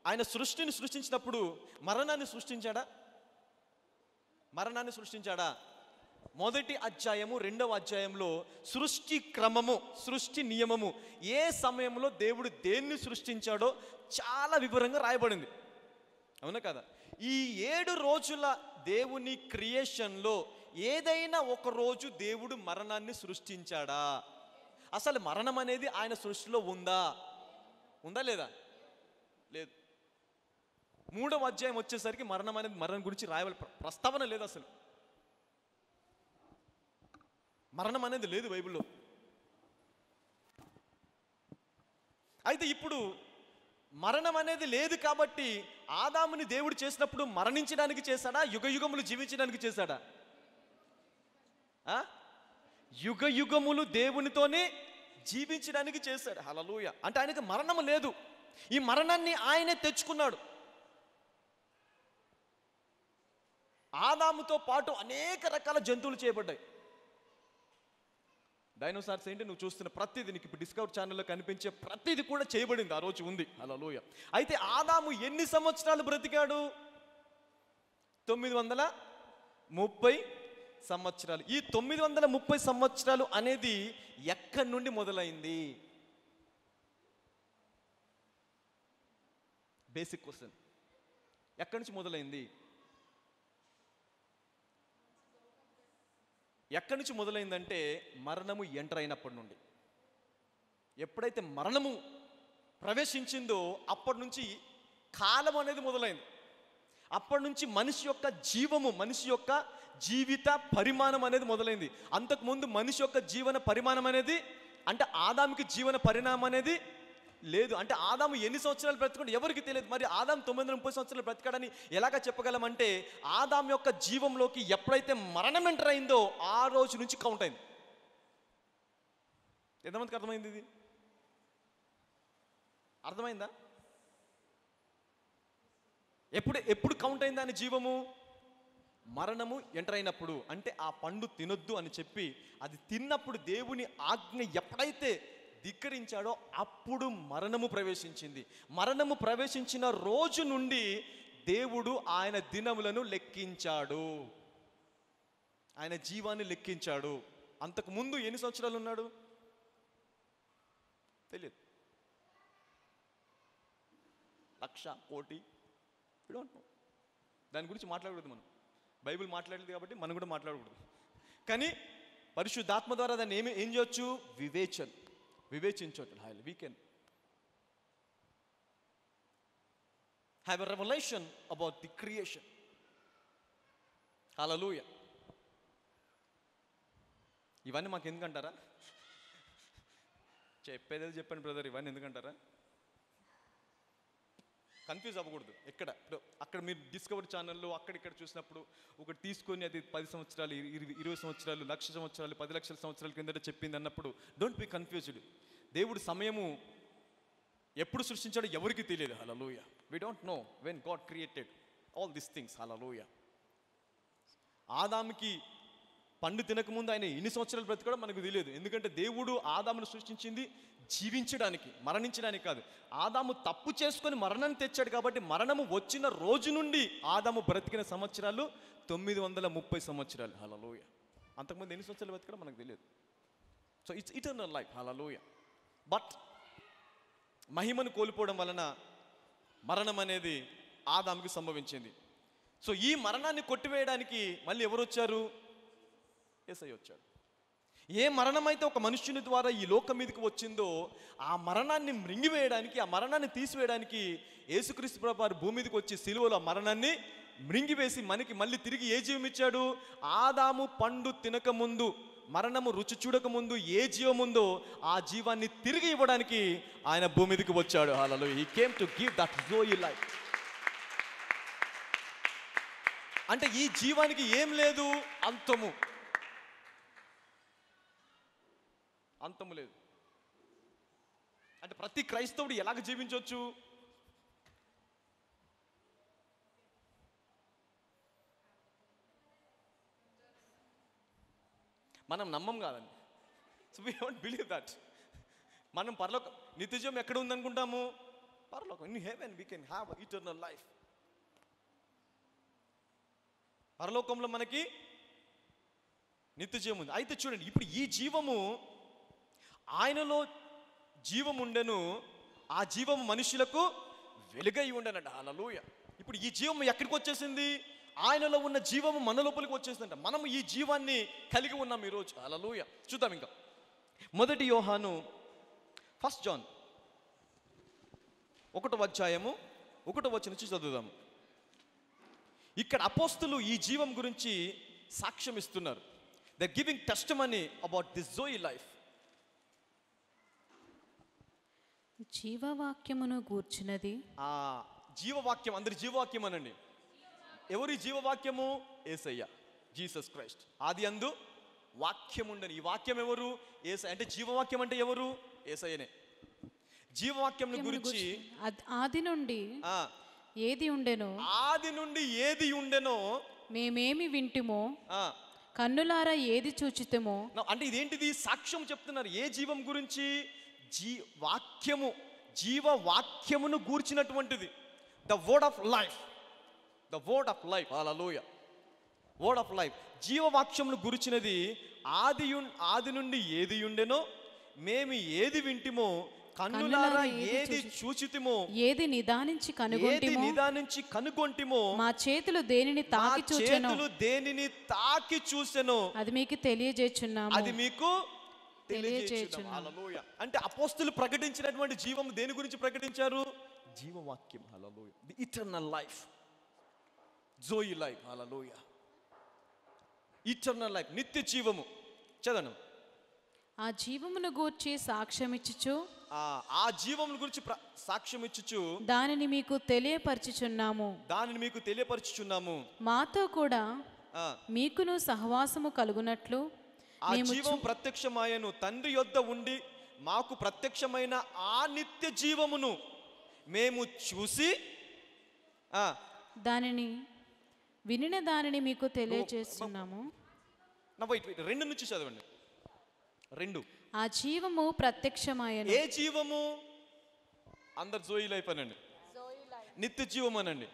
ఆయన సృష్టిని సృష్టించినప్పుడు మరణాన్ని సృష్టించాడా? మరణాన్ని సృష్టించాడా? మొదటి అధ్యాయము 2వ అధ్యాయంలో సృష్టి క్రమము, సృష్టి నియమము, ఏ సమయంలో దేవుడు దేన్ని సృష్టించాడో చాలా వివరంగా రాయబడింది. అవునా కదా? ఈ 7 రోజుల దేవుని క్రియేషన్లో ఏదైనా ఒక రోజు దేవుడు మరణాన్ని సృష్టించాడా? అసలు మరణం అనేది ఆయన సృష్టిలో ఉందా లేదా? లేదు. 3వ అధ్యాయం వచ్చేసరికి మరణం గురించి రాయబడి ప్రస్తావన లేదు. అసలు మరణం అనేది లేదు బైబిల్లో. అయితే ఇప్పుడు మరణం అనేది లేదు కాబట్టి ఆదాముని దేవుడు చేసినప్పుడు మరణించడానికి చేశాడా, యుగయుగములు జీవించడానికి చేశాడా? యుగయుగములు దేవునితోనే జీవించడానికి చేశాడు. హల్లెలూయా. అంటే ఆయనకి మరణం లేదు. ఈ మరణాన్ని ఆయనే తెచ్చుకున్నాడు. ఆదాముతో పాటు అనేక రకాల జంతువులు చేయబడ్డాయి. డైనోసార్స్ ఏంటి, నువ్వు చూస్తున్న ప్రతిదీ, నీకు ఇప్పుడు డిస్కవర్ ఛానల్లో కనిపించే ప్రతిదీ కూడా చేయబడింది, ఆ రోజు ఉంది. హల్లెలూయా. అయితే ఆదాము ఎన్ని సంవత్సరాలు బ్రతికాడు? 930 సంవత్సరాలు. ఈ 930 సంవత్సరాలు అనేది ఎక్కడి నుండి మొదలైంది? Basic question. ఎక్కడి నుంచి మొదలైంది? ఎక్కడి నుంచి మొదలైందంటే మరణము ఎంటర్ అయినప్పటి నుండి. ఎప్పుడైతే మరణము ప్రవేశించిందో అప్పటి నుంచి కాలం అనేది మొదలైంది. అప్పటి నుంచి మనిషి యొక్క జీవము, మనిషి యొక్క జీవిత పరిమాణం అనేది మొదలైంది. అంతకుముందు మనిషి యొక్క జీవన పరిమాణం అనేది, అంటే ఆదాముకి జీవన పరిణామం అనేది లేదు. అంటే ఆదాము ఎన్ని సంవత్సరాలు బ్రతికాడు ఎవరికి తెలియదు. మరి ఆదాము 930 సంవత్సరాలు బ్రతికాడని ఎలాగ చెప్పగలమంటే, ఆదాము యొక్క జీవంలోకి ఎప్పుడైతే మరణం ఎంటర్ అయిందో ఆ రోజు నుంచి కౌంట్ అయింది. ఎంతమందికి అర్థమైంది? ఇది అర్థమైందా? ఎప్పుడు కౌంట్ అయిందా అని జీవము? మరణము ఎంటర్ అయినప్పుడు. అంటే ఆ పండు తినొద్దు అని చెప్పి అది తిన్నప్పుడు దేవుని ఆజ్ఞ ఎప్పుడైతే ధిక్కరించాడో అప్పుడు మరణము ప్రవేశించింది. మరణము ప్రవేశించిన రోజు నుండి దేవుడు ఆయన దినములను లెక్కించాడు, ఆయన జీవాన్ని లెక్కించాడు. అంతకు ముందు ఎన్ని సంవత్సరాలు ఉన్నాడు తెలియదు. 1,00,000 కోటి దాని గురించి మాట్లాడకూడదు. మనం బైబిల్ మాట్లాడలేదు కాబట్టి మనం కూడా మాట్లాడకూడదు. కానీ పరిశుద్ధాత్మ ద్వారా దాన్ని ఏం చేయొచ్చు? వివేచించవచ్చు. We can have a revolution about the creation. Hallelujah. ఇవన్నీ మాకు ఎందుకంటారా? చెప్పేది చెప్పండి బ్రదర్, ఇవన్నీ ఎందుకంటారా? కన్ఫ్యూజ్ అవ్వకూడదు. అక్కడ మీరు డిస్కవర్ ఛానల్లో అక్కడిక్కడ చూసినప్పుడు ఒకటి తీసుకొని అది 10 సంవత్సరాలు, 20 సంవత్సరాలు, 1,00,000 సంవత్సరాలు, 10 లక్షల సంవత్సరాల కిందట చెప్పింది అన్నప్పుడు డోంట్ బి కన్ఫ్యూజ్డ్. దేవుడు సమయము ఎప్పుడు సృష్టించాడో ఎవరికి తెలియదు. Hallelujah. We don't know when God created all these things. Hallelujah. ఆదాముకి పండు తినకముందు ఆయన ఎన్ని సంవత్సరాలు బ్రతికాడో మనకు తెలియదు. ఎందుకంటే దేవుడు ఆదామును సృష్టించింది జీవించడానికి, మరణించడానికి కాదు. ఆదాము తప్పు చేసుకొని మరణాన్ని తెచ్చాడు కాబట్టి మరణము వచ్చిన రోజు నుండి ఆదాము బ్రతికిన సంవత్సరాలు 930 సంవత్సరాలు. హల్లెలూయా. అంతకుముందు ఎన్ని సంవత్సరాలు బ్రతికాడో మనకు తెలియదు. So it's eternal life. Hallelujah. But మహిమను కోల్పోవడం వలన మరణం అనేది ఆదాముకి సంభవించింది. సో ఈ మరణాన్ని కొట్టివేయడానికి మళ్ళీ ఎవరు వచ్చారు? యేసయ్య వచ్చాడు. ఏ మరణం అయితే ఒక మనుష్యుని ద్వారా ఈ లోకం మీదకి వచ్చిందో ఆ మరణాన్ని మృంగివేయడానికి, ఆ మరణాన్ని తీసివేయడానికి యేసుక్రీస్తు ప్రభువు భూమి మీదకి వచ్చి సిలువలో మరణాన్ని మృంగివేసి మనకి మళ్ళీ తిరిగి ఏ జీవం ఇచ్చాడు? ఆదాము పండు తినక ముందు, మరణము రుచి చూడక ముందు ఏ జీవం ఉందో ఆ జీవాన్ని తిరిగి ఇవ్వడానికి ఆయన భూమి మీదకి వచ్చాడు. Hallelujah. He came to give that zoe life. అంటే ఈ జీవానికి ఏం లేదు? అంతము లేదు. అంటే ప్రతి క్రైస్తవుడు ఎలాగ జీవించవచ్చు? మనం నమ్మం కాదండి. So we don't believe that. మనం పరలోకం, నిత్యజీవం ఎక్కడ ఉందనుకుంటాము? పరలోకం. In heaven we can have eternal life. పరలోకంలో మనకి నిత్యజీవం ఉంది. అయితే చూడండి, ఇప్పుడు ఈ జీవము, ఆయనలో జీవం ఉండెను, ఆ జీవము మనుషులకు వెలుగై ఉండెనంట. హల్లెలూయా. ఇప్పుడు ఈ జీవం ఎక్కడికి వచ్చేసింది? ఆయనలో ఉన్న జీవము మన లోపలికి వచ్చేసిందంట. మనము ఈ జీవాన్ని కలిగి ఉన్నాం ఈరోజు. హల్లెలూయా. చూద్దాం ఇంకా 1 యోహాను 1 జాన్ 1వ అధ్యాయము 1వ వచనం నుంచి చదువుదాము. ఇక్కడ అపోస్తులు ఈ జీవం గురించి సాక్ష్యం ఇస్తున్నారు. They are giving testimony about this zoe life. జీవవాక్యమును గూర్చినది. ఆ జీవవాక్యం, అందరి జీవవాక్యం అనండి. ఎవరి జీవవాక్యము? యేసయ్య, జీసస్ క్రైస్ట్. ఆది అందు వాక్యం ఉండని. ఈ వాక్యం ఎవరు? యేసయ్య. అంటే జీవవాక్యం అంటే ఎవరు? యేసయ్యనే. జీవవాక్యం గురించి ఆది నుండి ఏది ఉండెనో, ఆది నుండి ఏది ఉండెనో మేమేమి వింటిమో, కన్నులారా ఏది చూచితమో. అంటే ఇదేంటిది? సాక్ష్యం చెప్తున్నారు. ఏ జీవం గురించి? వాక్యము, జీవవాక్యమును గూర్చినటువంటిది. The word of life, the word of life. Hallelujah. Word of life, జీవవాక్యమును గురించినది. ఆది నుండి ఏది ఉండెనో, మేము ఏది వింటిమో, కన్నులారా ఏది చూచితిమో, ఏది నిదానించి కనుగొంటిమో, మా చేతులు దేనిని తాకి చూసెనో, అది మీకు తెలియజేయుచున్నాము. అది మీకు తెలియజేయుచున్నాము. హల్లెలూయా. అంటే అపోస్తులు ప్రకటించినటువంటి జీవం దేని గురించి ప్రకటించారు? జీవవాక్యం. Hallelujah. The eternal life, zoe life. Hallelujah. Eternal life, నిత్య జీవము. చదవండి. ఆ జీవమును గూర్చి సాక్ష్యమిచ్చుచు, ఆ జీవమును గురించి సాక్ష్యం ఇచ్చుచు, దానిని మీకు తెలియపరచుచున్నాము. మాతో కూడా మీకును సహవాసము కలుగునట్లు ఆ జీవం ప్రత్యక్షమాయను. తండ్రి యొద్ద ఉండి మాకు ప్రత్యక్షమైన ఆ నిత్య జీవమును మేము చూసి దానిని వినిన దానిని మీకు తెలియజేస్తున్నాము. 2 నుంచి చదవండి. 2. ఆ జీవము ప్రత్యక్షమాయను. ఏ జీవము? అందరు జోయ్ లైఫ్ అనండి. నిత్య జీవం అనండి.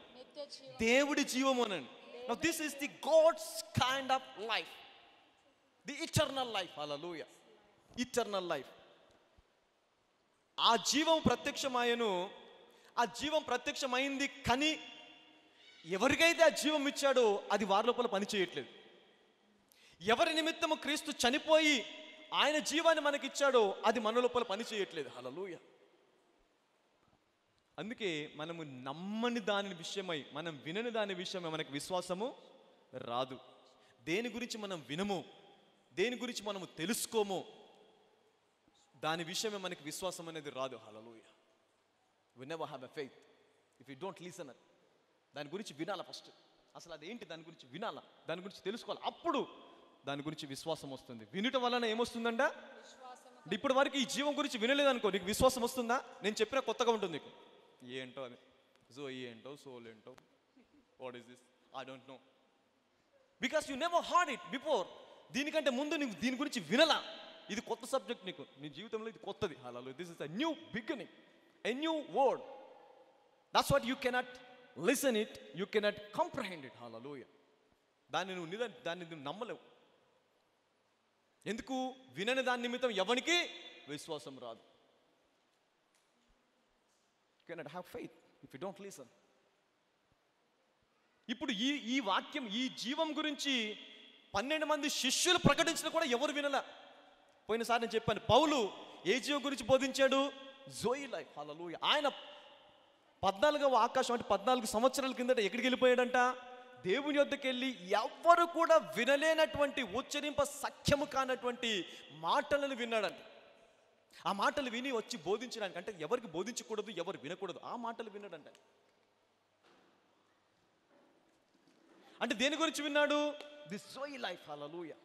దేవుడి జీవం అనండి. Now this is the God's kind of life, the eternal life. Hallelujah. Eternal life. ఆ జీవం ప్రత్యక్షమాయను. ఆ జీవం ప్రత్యక్షమైంది, కానీ ఎవరికైతే ఆ జీవం ఇచ్చాడో అది వారి లోపల పని చేయట్లేదు. ఎవరి నిమిత్తము క్రీస్తు చనిపోయి ఆయన జీవాన్ని మనకిచ్చాడో అది మన లోపల పని చేయట్లేదు. హల్లెలూయా. అందుకే మనము నమ్మని దాని విషయమై, మనం వినని దాని విషయమై మనకు విశ్వాసము రాదు. దేని గురించి మనం వినము, దేని గురించి మనము తెలుసుకోమో దాని విషయమే మనకి విశ్వాసం అనేది రాదు. హల్లెలూయా. We never have a faith if we don't listen. దాని గురించి వినాలా ఫస్ట్. అసలు అదేంటి? దాని గురించి వినాలా, దాని గురించి తెలుసుకోవాలి. అప్పుడు దాని గురించి విశ్వాసం వస్తుంది. వినటం వలన ఏమొస్తుందంట? ఇప్పటి వరకు ఈ జీవం గురించి వినలేదనుకో, నీకు విశ్వాసం వస్తుందా? నేను చెప్పిన కొత్తగా ఉంటుంది నీకు. ఏంటో అది, జోయ్ ఏంటో, సోల్ ఏంటో, what is this, I don't no, because you never heard it before. దీనికంటే ముందు నీకు దీని గురించి వినలా. ఇది కొత్త సబ్జెక్ట్ నీకు, నీ జీవితంలో ఇది కొత్తది. Hallelujah. This is a new beginning, a new word. That's what you cannot listen it, you cannot comprehend it. Hallelujah. దాన్ని నువ్వు నమ్మలేవు. ఎందుకు? వినని దాని నిమిత్తం ఎవరికి విశ్వాసం రాదు. You cannot have faith if you don't listen. ఇప్పుడు ఈ వాక్యం, ఈ జీవం గురించి 12 మంది శిష్యులు ప్రకటించిన కూడా ఎవరు వినలా. పోయినసారి నేను చెప్పాను, పౌలు ఏ జీవం గురించి బోధించాడు? జోయ్ లైఫ్. హల్లెలూయా. ఆయన 14వ ఆకాశం అంటే 14 సంవత్సరాల కిందట ఎక్కడికి వెళ్ళిపోయాడంట? దేవుని యొద్దకు వెళ్ళి ఎవ్వరు కూడా వినలేనటువంటి ఉచ్చరింప సఖ్యము కానటువంటి మాటలను విన్నాడంట. ఆ మాటలు విని వచ్చి బోధించడానికి, అంటే ఎవరికి బోధించకూడదు, ఎవరు వినకూడదు, ఆ మాటలు విన్నాడంట. అంటే దేని గురించి విన్నాడు? This zoe life. హల్లెలూయా.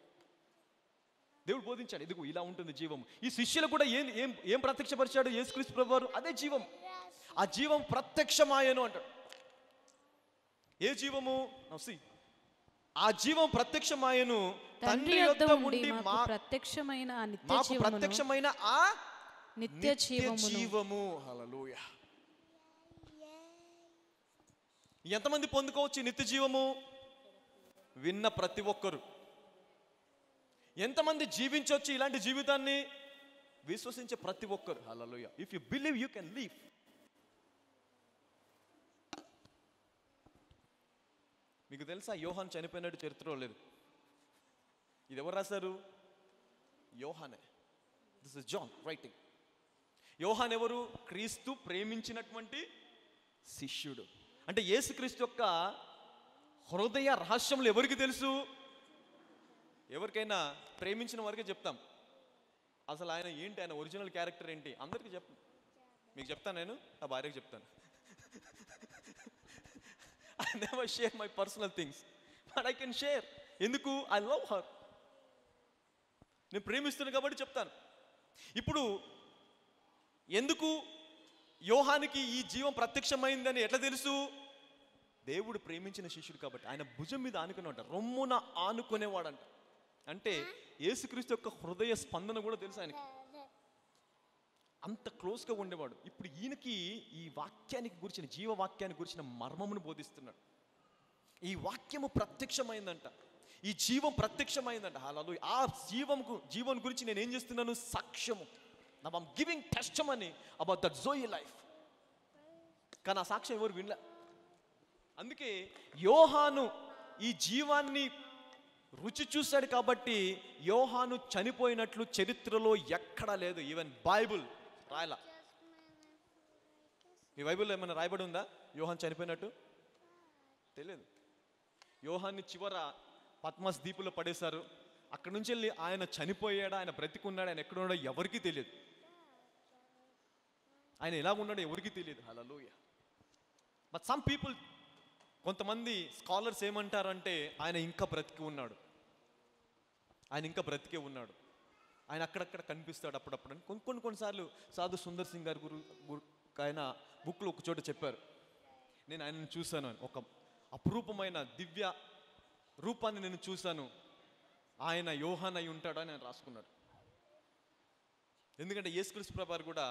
దేవుడు బోధించాడు, ఇదిగో ఇలా ఉంటుంది జీవం. ఈ శిష్యులు కూడా ఏం ఏం ఏం ప్రత్యక్షపరిచాడు యేసుక్రీస్తు ప్రభువారు? అదే జీవం. ఆ జీవం ప్రత్యక్షమాయను అంటాడు. ఏ జీవము? ఆ జీవం ప్రత్యక్షమాయను, తండ్రి యొద్ద ఉండి ప్రత్యక్షమైన మాకు ప్రత్యక్షమైన ఆ నిత్య జీవము. హల్లెలూయా. ఎంతమంది పొందుకోవచ్చు నిత్య జీవము? విన్న ప్రతి ఒక్కరు. ఎంతమంది జీవించవచ్చు ఇలాంటి జీవితాన్ని? విశ్వసించే ప్రతి ఒక్కరు. Hallelujah. If you believe you can live. మీకు తెలుసా యోహాన్ చనిపోయినట్టు చరిత్రలో లేదు. ఇది ఎవరు రాశారు? యోహానే. This is John writing. Yohan ఎవరు? క్రీస్తు ప్రేమించినటువంటి శిష్యుడు. అంటే యేసుక్రీస్తు యొక్క హృదయ రహస్యములు ఎవరికి తెలుసు? ఎవరికైనా ప్రేమించిన వారికే చెప్తాం. అసలు ఆయన ఏంటి, ఆయన ఒరిజినల్ క్యారెక్టర్ ఏంటి అందరికీ చెప్తాం. మీకు చెప్తాను, నేను నా భార్యకి చెప్తాను. I never share my personal things, but I can share. ఎందుకు? I love her. నేను ప్రేమిస్తున్నాను కాబట్టి చెప్తాను. ఇప్పుడు ఎందుకు యోహానికి ఈ జీవం ప్రత్యక్షమైందని ఎట్లా తెలుసు? దేవుడు ప్రేమించిన శిష్యుడు కాబట్టి. ఆయన భుజం మీద ఆనుకునేవాడు, రొమ్మున ఆనుకునేవాడంట. అంటే యేసుక్రీస్తు యొక్క హృదయ స్పందన కూడా తెలుసు ఆయనకి, అంత క్లోజ్గా ఉండేవాడు. ఇప్పుడు ఈయనకి ఈ వాక్యానికి గురించిన, జీవవాక్యానికి గురించిన మర్మమును బోధిస్తున్నాడు. ఈ వాక్యము ప్రత్యక్షమైందంట, ఈ జీవం ప్రత్యక్షమైందంట. హల్లెలూయా. ఆ జీవం గురించి నేను ఏం చేస్తున్నాను? సాక్ష్యము. Now I'm giving testimony about that Zoe life. కానీ ఆ సాక్ష్యం ఎవరు వినలే. అందుకే యోహాను ఈ జీవాన్ని రుచి చూశాడు కాబట్టి యోహాను చనిపోయినట్లు చరిత్రలో ఎక్కడా లేదు. Even Bible రాయలా. మీ బైబిల్లో ఏమైనా రాయబడి ఉందా యోహాన్ చనిపోయినట్టు? తెలియదు. యోహాన్ని చివర పద్మస్ దీపులో పడేశారు. అక్కడి నుంచి వెళ్ళి ఆయన చనిపోయాడా, ఆయన బ్రతికున్నాడా, ఆయన ఎక్కడ ఉన్నాడో ఎవరికీ తెలియదు. ఆయన ఎలా ఉన్నాడో ఎవరికీ తెలియదు. హల్లెలూయా. బట్ సమ్ పీపుల్, కొంతమంది స్కాలర్స్ ఏమంటారంటే ఆయన ఇంకా బ్రతికి ఉన్నాడు, ఆయన ఇంకా బ్రతికే ఉన్నాడు, ఆయన అక్కడక్కడ కనిపిస్తాడు అప్పుడప్పుడు అని కొన్నిసార్లు సాధు సుందర్ సింగ్ గారు ఆయన బుక్లో ఒక చోట చెప్పారు, నేను ఆయనను చూశాను అని. ఒక అపురూపమైన దివ్య రూపాన్ని నేను చూశాను, ఆయన యోహాన్ అయి ఉంటాడు అని ఆయన రాసుకున్నాడు. ఎందుకంటే యేసుక్రీస్తు ప్రభువారు కూడా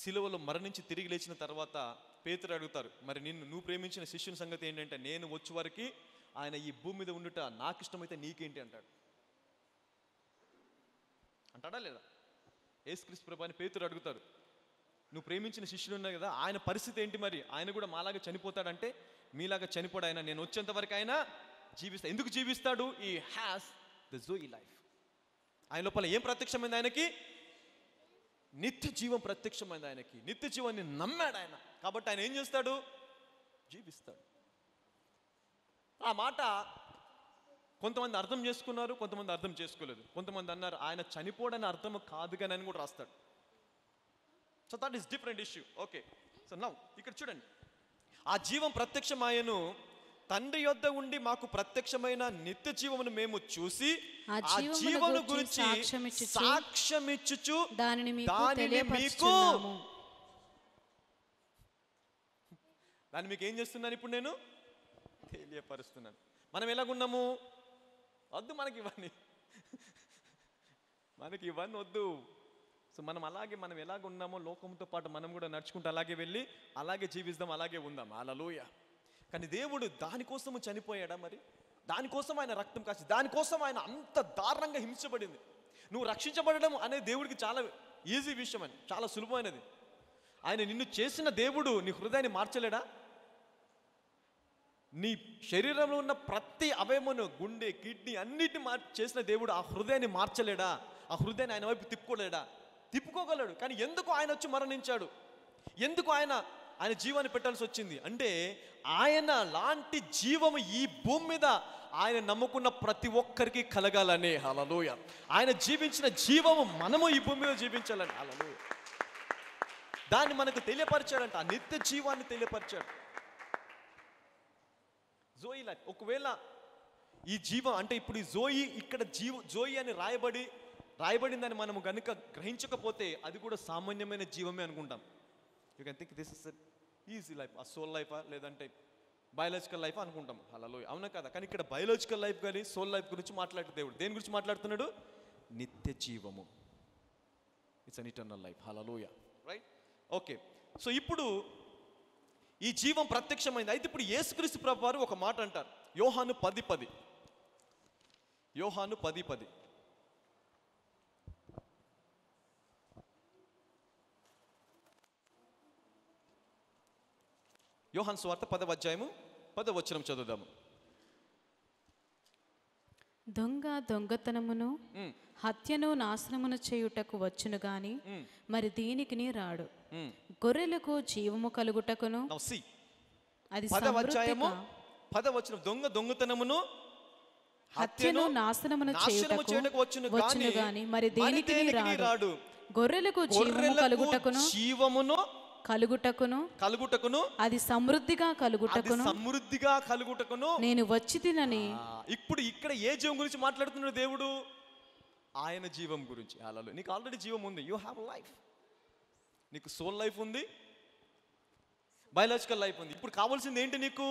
సిలువలో మరణించి తిరిగి లేచిన తర్వాత పేతురు అడుగుతారు, మరి నువ్వు ప్రేమించిన శిష్యుని సంగతి ఏంటంటే, నేను వచ్చే వరకు ఆయన ఈ భూమి మీద ఉండుట నాకు ఇష్టమైతే నీకేంటి అంటాడు. అంటాడా లేదా? యేసుక్రీస్తు ప్రభువాని పేతురు అడుగుతారు, నువ్వు ప్రేమించిన శిష్యుడు ఉన్నాయి కదా, ఆయన పరిస్థితి ఏంటి, మరి ఆయన కూడా మాలాగా చనిపోతాడంటే మీలాగా చనిపోడు ఆయన, నేను వచ్చేంత వరకు ఆయన జీవిస్తాడు. ఎందుకు జీవిస్తాడు? ఈ హ్యాస్ ద జోయి లైఫ్. ఆయన లోపల ఏం ప్రత్యక్షమైంది? ఆయనకి నిత్య జీవం ప్రత్యక్షమైంది. ఆయనకి నిత్య జీవాన్ని నమ్మాడు ఆయన, కాబట్టి ఆయన ఏం చేస్తాడు? జీవిస్తాడు. ఆ మాట కొంతమంది అర్థం చేసుకున్నారు, కొంతమంది అర్థం చేసుకోలేదు. కొంతమంది అన్నారు ఆయన చనిపోడని అర్థం కాదు కానీ అని కూడా రాస్తాడు. So that is different issue. Okay, so now ఇక్కడ చూడండి, ఆ జీవం ప్రత్యక్షమాయను, తండ్రి యొద్ద ఉండి మాకు ప్రత్యక్షమైన నిత్య జీవమును మేము చూసి ఆ జీవమును గురించి సాక్ష్యమిచ్చుచు దానిని మీకు ఏం చేస్తున్నాను ఇప్పుడు? నేను తెలియపరుస్తున్నాను. మనం ఎలాగున్నాము? వద్దు మనకి ఇవన్నీ, మనకి ఇవన్నీ వద్దు. సో మనం ఎలాగున్నామో లోకంతో పాటు మనం కూడా నడుచుకుంటూ అలాగే వెళ్ళి అలాగే జీవిస్తాం, అలాగే ఉందాం. హల్లెలూయా. కానీ దేవుడు దానికోసము చనిపోయాడా? మరి దానికోసం ఆయన రక్తం కాచి, దానికోసం ఆయన అంత దారుణంగా హింసపడింది. నువ్వు రక్షించబడడం అనేది దేవుడికి చాలా ఈజీ విషయం, అని చాలా సులభమైనది. ఆయన నిన్ను చేసిన దేవుడు నీ హృదయాన్ని మార్చలేడా? నీ శరీరంలో ఉన్న ప్రతి అవయమును, గుండె, కిడ్నీ అన్నిటిని చేసిన దేవుడు ఆ హృదయాన్ని మార్చలేడా? ఆ హృదయాన్ని ఆయన వైపు తిప్పుకోలేడా? తిప్పుకోగలడు. కానీ ఎందుకు ఆయన వచ్చి మరణించాడు? ఎందుకు ఆయన ఆయన జీవాన్ని పెట్టాల్సి వచ్చింది. అంటే ఆయన లాంటి జీవము ఈ భూమి మీద ఆయన నమ్ముకున్న ప్రతి ఒక్కరికి కలగాలని. హల్లెలూయా. ఆయన జీవించిన జీవము మనము ఈ భూమి మీద జీవించాలని. హల్లెలూయా. దాన్ని మనకు తెలియపరిచాడంట, ఆ నిత్య జీవాన్ని తెలియపరిచాడు. జోయి లైఫ్. ఒకవేళ ఈ జీవం అంటే ఇప్పుడు ఈ జోయి ఇక్కడ జోయి అని రాయబడిందని మనము కనుక గ్రహించకపోతే అది కూడా సామాన్యమైన జీవమే అనుకుంటాం. You can think this is easy life, ఆ సోల్ లైఫా లేదంటే బయాలజికల్ లైఫ్ అనుకుంటాం. హల్లెలూయా. అవునా కదా? కానీ ఇక్కడ బయాలజికల్ లైఫ్ కానీ సోల్ లైఫ్ గురించి మాట్లాడే దేవుడు దేని గురించి మాట్లాడుతున్నాడు? నిత్య జీవము. It's an eternal life. Hallelujah. Right? Okay. So ఇప్పుడు ఈ జీవం ప్రత్యక్షమైంది. అయితే ఇప్పుడు యేసుక్రీస్తు ప్రభువారు ఒక మాట అంటారు. యోహాను 10:10. యోహాను 10:10. యోహాను సువార్త 10వ అధ్యాయము 10వ వచనం చదువుదాము. దొంగ దొంగతనమును హత్యను నాశనమును చేయుటకు వచ్చును గాని మరి దీనికి రాడు. గొర్రెలకు జీవము కలుగుటకును. అది 10వ అధ్యాయము 10వ వచనం. దొంగ దొంగతనమును హత్యను నాశనమును చేయుటకు వచ్చును గాని మరి దీనికి రాడు. గొర్రెలకు జీవమును కలుగుటకును అది సమృద్ధిగా కలుగుటకును నేను వచ్చి తినని. ఇప్పుడు ఇక్కడ ఏ జీవం గురించి మాట్లాడుతున్నాడు దేవుడు? ఆయన జీవం గురించి. హల్లెలూయా. నీకు ఆల్రెడీ జీవం ఉంది. You have life. నీకు సోల్ లైఫ్ ఉంది, బయాలజికల్ లైఫ్ ఉంది. ఇప్పుడు కావాల్సింది ఏంటి నీకు?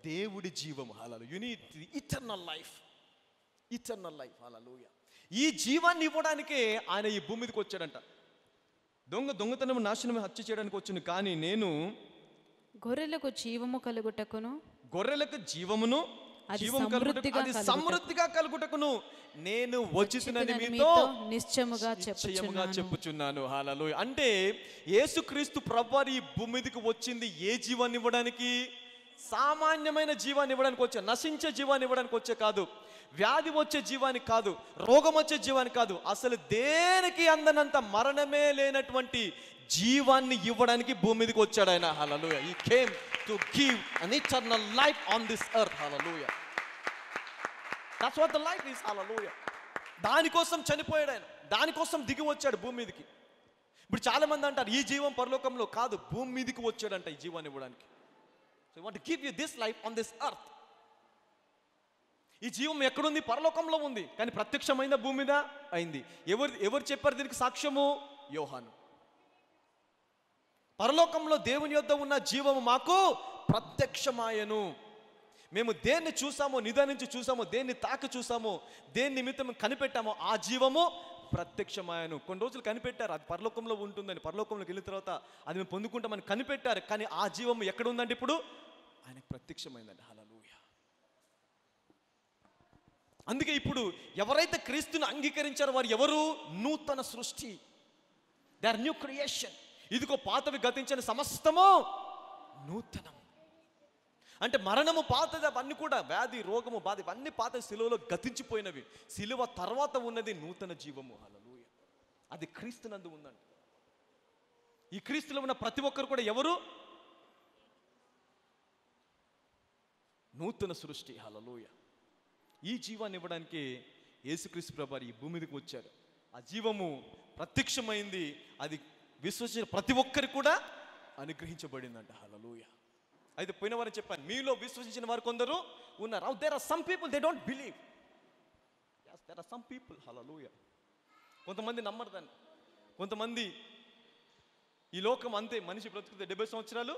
దేవుడి జీవం. Hallelujah. You need eternal life. Eternal life. Hallelujah. ఈ జీవాన్ని ఇవ్వడానికే ఆయన ఈ భూమి మీదకి వచ్చాడంట. దొంగతనం నాశనం హత్య చేయడానికి వచ్చును కానీ నేను గొర్రెలకు జీవము కలుగుటకును. గొర్రెలకు జీవమును సమృద్ధిగా కలుగుటకును నేను వచ్చినని మీతో నిశ్చయముగా చెప్పుచున్నాను. హల్లెలూయా. అంటే యేసుక్రీస్తు ప్రభువారు ఈ భూమి మీదకి వచ్చింది ఏ జీవాన్ని ఇవ్వడానికి? సామాన్యమైన జీవాన్ని ఇవ్వడానికి వచ్చే, నశించే జీవాన్ని ఇవ్వడానికి వచ్చే కాదు, వ్యాధి వచ్చే జీవానికి కాదు, రోగం వచ్చే జీవానికి కాదు, అసలు దేనికి అందనంత మరణమే లేనటువంటి జీవాన్ని ఇవ్వడానికి భూమి మీదకి వచ్చాడు ఆయన. హల్లెలూయా. He came to give an eternal life on this earth. Hallelujah. That's what the life is. Hallelujah. దానికోసం చనిపోయాడు ఆయన, దానికోసం దిగి వచ్చాడు భూమి మీదకి. ఇప్పుడు చాలా మంది అంటారు ఈ జీవం పరలోకంలో కాదు, భూమి మీదకి వచ్చాడంట ఈ జీవాన్ని ఇవ్వడానికి. So I want to give you this life on this earth. ఈ జీవం ఎక్కడుంది? పరలోకంలో ఉంది. కానీ ప్రత్యక్షమైందా భూమి మీద? అయింది. ఎవరు చెప్పారు దీనికి సాక్ష్యము? యోహాను. పరలోకంలో దేవుని యొద్ద ఉన్న జీవము మాకు ప్రత్యక్షమాయను. మేము దేన్ని చూసామో, నిదానించి చూసామో, దేన్ని తాకి చూసామో, దేని నిమిత్తం కనిపెట్టామో ఆ జీవము ప్రత్యక్షమాయను. కొన్ని రోజులు కనిపెట్టారు అది పరలోకంలో ఉంటుందని, పరలోకంలోకి వెళ్ళిన తర్వాత అది మేము పొందుకుంటామని కనిపెట్టారు. కానీ ఆ జీవము ఎక్కడ ఉందంటే ఇప్పుడు ఆయనకు ప్రత్యక్షమైందండి. హల్లెలూయా. అందుకే ఇప్పుడు ఎవరైతే క్రీస్తుని అంగీకరించారో వారు ఎవరు? నూతన సృష్టి. They are new creation. ఇదిగో పాతవి గతించిన సమస్తము నూతనం. అంటే మరణము పాతది, అవన్నీ కూడా వ్యాధి రోగము బాధ ఇవన్నీ పాత సిలువలో గతించిపోయినవి. సిలువ తర్వాత ఉన్నది నూతన జీవము. హల్లెలూయా. అది క్రీస్తునందు ఉందండి. ఈ క్రీస్తులో ఉన్న ప్రతి ఒక్కరు కూడా ఎవరు? నూతన సృష్టి. హల్లెలూయా. ఈ జీవాన్ని ఇవ్వడానికి యేసుక్రీస్తు ప్రభువారు ఈ భూమి మీదకి వచ్చారు. ఆ జీవము ప్రత్యక్షమైంది. అది విశ్వసించిన ప్రతి ఒక్కరికి కూడా అనుగ్రహించబడిందంట. హల్లెలూయా. అయితే పోయిన వారు చెప్పాను, మీలో విశ్వసించిన వారు కొందరు ఉన్నారు. There are some people they don't believe. yes there are some people. Hallelujah. కొంతమంది నమ్మరు దాన్ని. కొంతమంది ఈ లోకం అంతే, మనిషి బ్రతుకుతే 70 సంవత్సరాలు,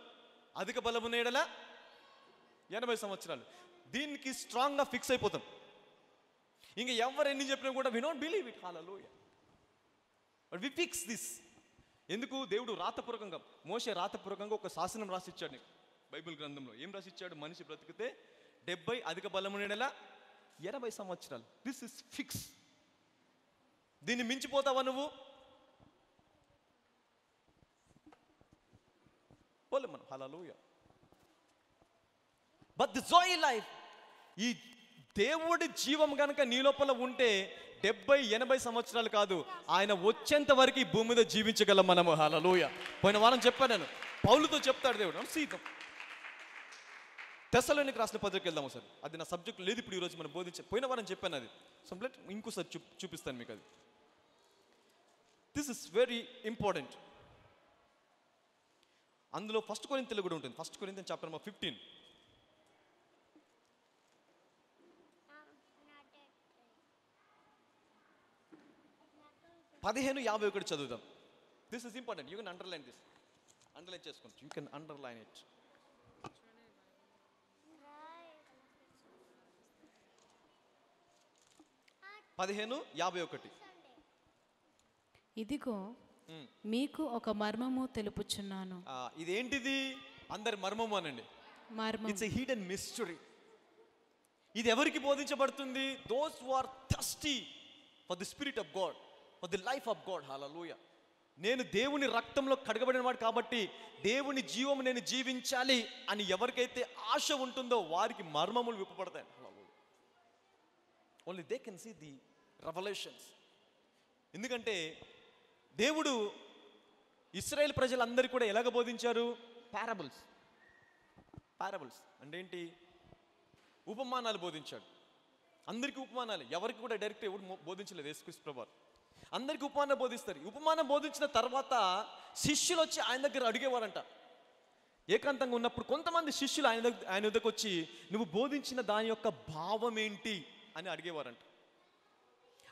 అధిక బలమున్న యెడల 80 సంవత్సరాలు. దీనికి స్ట్రాంగ్గా ఫిక్స్ అయిపోతాం. ఇంకా ఎవరు ఎన్ని చెప్పినా కూడా we don't believe it. Hallelujah. But we fix this. ఎందుకు? దేవుడు రాతపూర్వకంగా, మోషే రాతపూర్వకంగా ఒక శాసనం రాసిచ్చాడు నీకు బైబిల్ గ్రంథంలో. ఏం రాసిచ్చాడు? మనిషి బ్రతికితే 70, అధిక బలమున్న యెడల 80 సంవత్సరాలు. This is fix. దీన్ని మించిపోతావా నువ్వు? పోలే మనం. హల్లెలూయా. బట్ ది జోయ్ లైఫ్, ఈ దేవుడి జీవం గనక నీ లోపల ఉంటే 70-80 సంవత్సరాలు కాదు, ఆయన వచ్చేంత వరకు ఈ భూమి మీద జీవించగలం మనము. హల్లెలూయా. పోయిన వారం చెప్పాను నేను, పౌలుతో చెప్తాడు దేవుడు. సీతం తెస్సలోనికి రాసిన పత్రిక వెళ్దాము సార్. అది నా సబ్జెక్ట్ లేదు ఇప్పుడు ఈరోజు మనం పోయిన వారం చెప్పాను అది. సంప్లెట్ ఇంకోసారి చూపిస్తాను మీకు అది. This is very important. అందులో 1 కొరింథీయులో కూడా ఉంటుంది. 1 కొరింథీయులు చాప్టర్ నెంబర్ 15. 15:51 చదువుదాం. This is important. You can underline this. Underline చేసుకోండి. You can underline it. 15:51. ఇదిగో మీకు ఒక మర్మము తెలుపుచున్నాను. ఇదేంటిది? అందరి మర్మము అనండి. మర్మం. It's a hidden mystery. ఇది ఎవరికి బోధించబడుతుంది? Those who are thirsty for the spirit of God, for the life of God. Hallelujah. నేను దేవుని రక్తంలో కడగబడిన వాడు కాబట్టి దేవుని జీవము నేను జీవించాలి అని ఎవరికైతే ఆశ ఉంటుందో వారికి మర్మములు విప్పబడతాయి. Only they can see the revolutions. ఎందుకంటే దేవుడు ఇశ్రాయేల్ ప్రజలందరికీ కూడా ఎలాగ బోధించారు? పారబుల్స్. పారబుల్స్ అంటే ఏంటి? ఉపమానాలు బోధించాడు. అందరికీ ఉపమానాలు. ఎవరికి కూడా డైరెక్ట్ ఎవరు బోధించలేదు యేసుక్రీస్తు ప్రభువారు. అందరికీ ఉపమానం బోధిస్తారు. ఉపమానం బోధించిన తర్వాత శిష్యులు వచ్చి ఆయన దగ్గర అడిగేవారంట. ఏకాంతంగా ఉన్నప్పుడు కొంతమంది శిష్యులు ఆయన దగ్గరకు వచ్చి నువ్వు బోధించిన దాని యొక్క భావం ఏంటి అని అడిగేవారంట.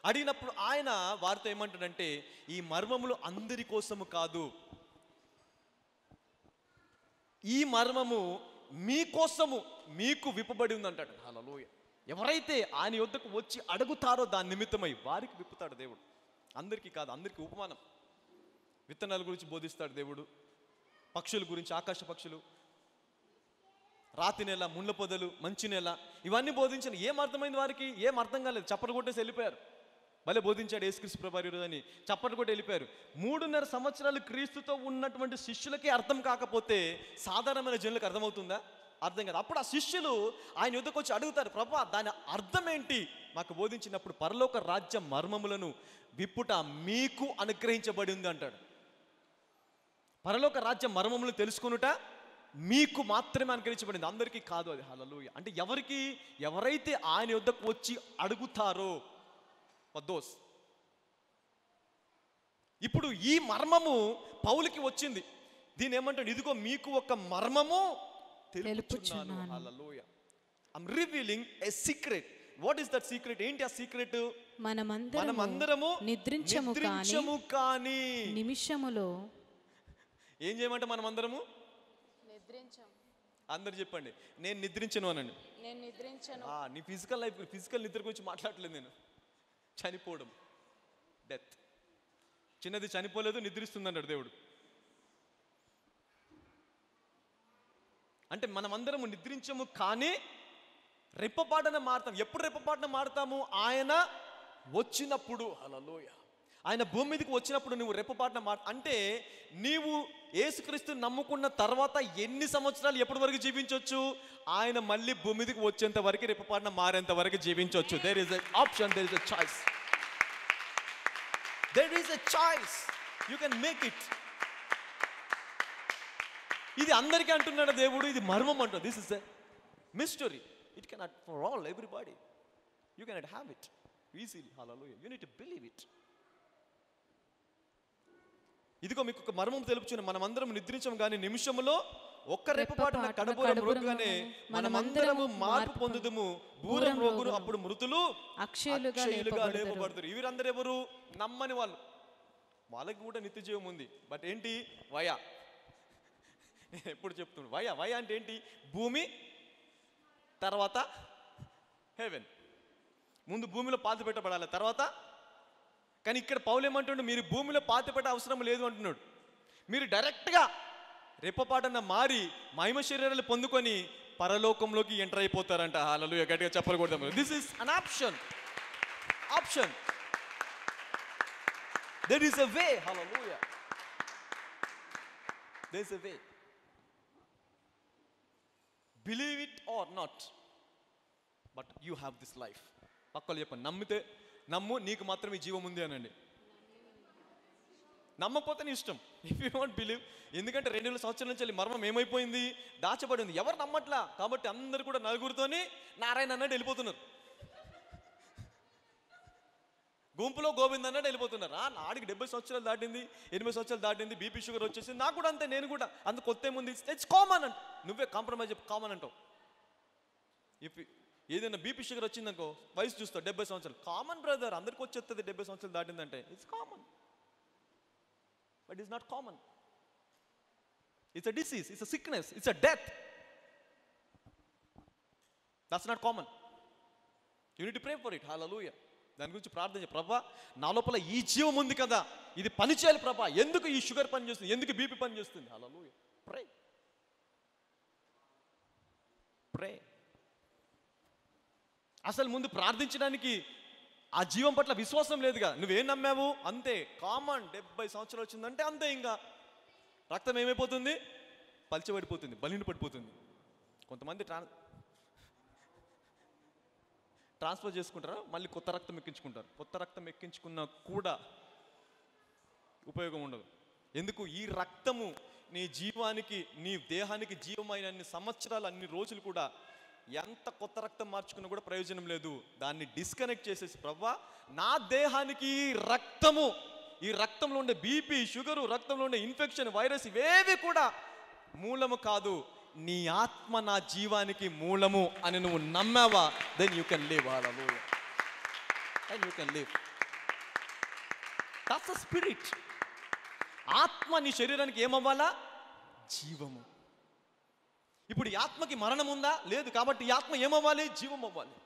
అడిగినప్పుడు ఆయన వారితో ఏమంటాడంటే, ఈ మర్మములు అందరి కోసము కాదు, ఈ మర్మము మీకోసము మీకు విప్పబడి ఉందంటాడు. హల్లెలూయా. ఎవరైతే ఆయన యొద్దకు వచ్చి అడుగుతారో దాని నిమిత్తమై వారికి విప్పుతాడు దేవుడు. అందరికీ కాదు. అందరికీ ఉపమానం. విత్తనాల గురించి బోధిస్తాడు దేవుడు. పక్షుల గురించి, ఆకాశ పక్షులు, రాతి నేల, ముళ్ళ పొదలు, మంచి నేల, ఇవన్నీ బోధించిన. ఏం అర్థమైంది వారికి? ఏం అర్థం కాలేదు. చప్పట్లు కొట్టేసి వెళ్ళిపోయారు. భలే బోధించాడు యేసుక్రీస్తు ప్రభువారు అని చప్పట్లు కొట్టి వెళ్ళిపోయారు. 3.5 సంవత్సరాలు క్రీస్తుతో ఉన్నటువంటి శిష్యులకే అర్థం కాకపోతే సాధారణమైన జనులకు అర్థమవుతుందా? అర్థం కాదు. అప్పుడు ఆ శిష్యులు ఆయన యుద్ధకు వచ్చి అడుగుతారు, ప్రభువా దాని అర్థం ఏంటి మాకు బోధించినప్పుడు? పరలోక రాజ్య మర్మములను విప్పుట మీకు అనుగ్రహించబడి ఉంది అంటాడు. పరలోక రాజ్య మర్మములు తెలుసుకొనుట మీకు మాత్రమే అనుగ్రహించబడింది, అందరికీ కాదు అది. హల్లెలూయా. అంటే ఎవరైతే ఆయన యుద్ధకు వచ్చి అడుగుతారో దోస్. ఇప్పుడు ఈ మర్మము పౌలుకి వచ్చింది. దీని ఏమంటాడు? ఇదిగో మీకు ఒక మర్మము తెలుపుచున్నాను. Hallelujah. I'm revealing a secret. What is that secret? ఏంటి ఆ సీక్రెట్? మనమందరము నిద్రించము కానీ నిమిషములో. ఏం చేయమంటే మనమందరము నిద్రించము. అందరు చెప్పండి, నేను నిద్రించను అనండి. నేను నిద్రించను. నీ ఫిజికల్ లైఫ్, ఫిజికల్ నిద్ర గురించి మాట్లాడలేదు నేను. చనిపోవడం, డెత్. చిన్నది చనిపోలేదు, నిద్రిస్తుంది అన్నాడు దేవుడు. అంటే మనమందరము నిద్రించము కానీ రెప్పపాటున మారుతాం. ఎప్పుడు రెప్పపాటున మారుతాము? ఆయన వచ్చినప్పుడు. హల్లెలూయా. ఆయన భూమి మీదకి వచ్చినప్పుడు నువ్వు రెప్పపాటున అంటే నీవు యేసుక్రీస్తుని నమ్ముకున్న తర్వాత ఎన్ని సంవత్సరాలు ఎప్పటి వరకు జీవించవచ్చు? ఆయన మళ్ళీ భూమి మీదకి వచ్చేంత వరకు, రెప్పపాటున మారేంత వరకు జీవించవచ్చు. There is a option, there is a choice. There is a choice. You can make it. ఇది అందరికీ అంటున్నాడు దేవుడు. ఇది మర్మం అంటాడు. This is a mystery. It cannot for all everybody. You cannot have it easily. Hallelujah. You need to believe it. ఇదిగో మీకు ఒక మర్మం తెలుపుచున్న, మనమందరం నిద్రించము కానీ నిమిషములో ఒక్క రెప్పపాటున కడబూర మ్రోగగానే మనమందరము మార్పు పొందుదుము. బూరం రోగును అప్పుడు మృతులు అక్షయులుగా లేపబడతారు. వీరందరూ ఎవరు? నమ్మని వాళ్ళు. వాళ్ళకి కూడా నిత్య జీవం ఉంది. బట్ ఏంటి? వయ. ఎప్పుడు చెప్తున్నాడు వయ అంటే ఏంటి? భూమి తర్వాత హెవెన్. ముందు భూమిలో పాతి పెట్టబడాలి, తర్వాత. కానీ ఇక్కడ పౌలు ఏమంటున్నాడు? మీరు భూమిలో పాతి పెట్టే అవసరం లేదు అంటున్నాడు. మీరు డైరెక్ట్గా రెప్పపాటున మారి మహిమ శరీరాలు పొందుకొని పరలోకంలోకి ఎంటర్ అయిపోతారంట. హల్లెలూయా. గట్టిగా చెప్పలు కొడదాం. This is an option. There is a way. Hallelujah. There is a way. Believe it or not, but you have this life. పక్కలు చెప్పండి, నమ్మితే నమ్ము, నీకు మాత్రమే జీవం ఉంది అనండి. నమ్మకపోతే నీ ఇష్టం. ఇఫ్ యూ డోంట్ బిలీవ్, ఎందుకంటే 2000 సంవత్సరాల నుంచి మర్మం ఏమైపోయింది, దాచబడింది, ఎవరు నమ్మట్లా. కాబట్టి అందరు కూడా నలుగురితోని నారాయణ అన్నట్టు వెళ్ళిపోతున్నారు, గుంపులో గోవింద్ అన్నట్టు వెళ్ళిపోతున్నారు. నాడికి 70 సంవత్సరాలు దాటింది, 80 సంవత్సరాలు దాటింది, బీపీ షుగర్ వచ్చేసింది, నాకు కూడా అంతే, నేను కూడా అంత కొత్త ఏముంది, ఇట్స్ కామన్ అంట. నువ్వే కాంప్రమైజ్ కామన్ అంటావు. ఇఫ్ ఏదైనా బీపీ షుగర్ వచ్చిందనుకో, వయసు చూస్తావు 70 సంవత్సరాలు, కామన్ బ్రదర్, అందరికి వచ్చేస్తుంది 70 సంవత్సరాలు దాటిందంటే, it's common. But it's not common. It's a disease, it's a sickness, it's a death. That's not common. You need to pray for it. Hallelujah. దాని గురించి ప్రార్థన చేయి. ప్రభా, నా లోపల ఈ జీవం ఉంది కదా, ఇది పని చేయాలి ప్రభా. ఎందుకు ఈ షుగర్ పని చేస్తుంది, ఎందుకు బీపీ పని చేస్తుంది? హల్లెలూయా. ప్రే, ప్రే. అసలు ముందు ప్రార్థించడానికి ఆ జీవం పట్ల విశ్వాసం లేదుగా. నువ్వేం నమ్మావు? అంతే, కామన్. 70 సంవత్సరాలు వచ్చిందంటే అంతే. ఇంకా రక్తం ఏమైపోతుంది? పలిచబడిపోతుంది, బలిని పడిపోతుంది. కొంతమంది ట్రాన్స్ఫర్ చేసుకుంటారా, మళ్ళీ కొత్త రక్తం ఎక్కించుకుంటారు. కొత్త రక్తం ఎక్కించుకున్నా కూడా ఉపయోగం ఉండదు. ఎందుకు? ఈ రక్తము నీ జీవానికి, నీ దేహానికి జీవమైన అన్ని సంవత్సరాలు, అన్ని రోజులు కూడా ఎంత కొత్త రక్తం మార్చుకున్నా కూడా ప్రయోజనం లేదు. దాన్ని డిస్కనెక్ట్ చేసేసి, ప్రవ్వా నా దేహానికి ఈ రక్తము, ఈ రక్తంలో ఉండే బీపీ, షుగరు, రక్తంలో ఉండే ఇన్ఫెక్షన్, వైరస్, ఇవేవి కూడా మూలము కాదు, నీ ఆత్మ నా జీవానికి మూలము అని నువ్వు నమ్మావా, then you can live. Hallelujah. Then you can live. That's the spirit. ఆత్మ నీ శరీరానికి ఏమవ్వాలా? జీవము. ఇప్పుడు ఈ ఆత్మకి మరణం ఉందా? లేదు. కాబట్టి ఈ ఆత్మ ఏమవ్వాలి? జీవం అవ్వాలి.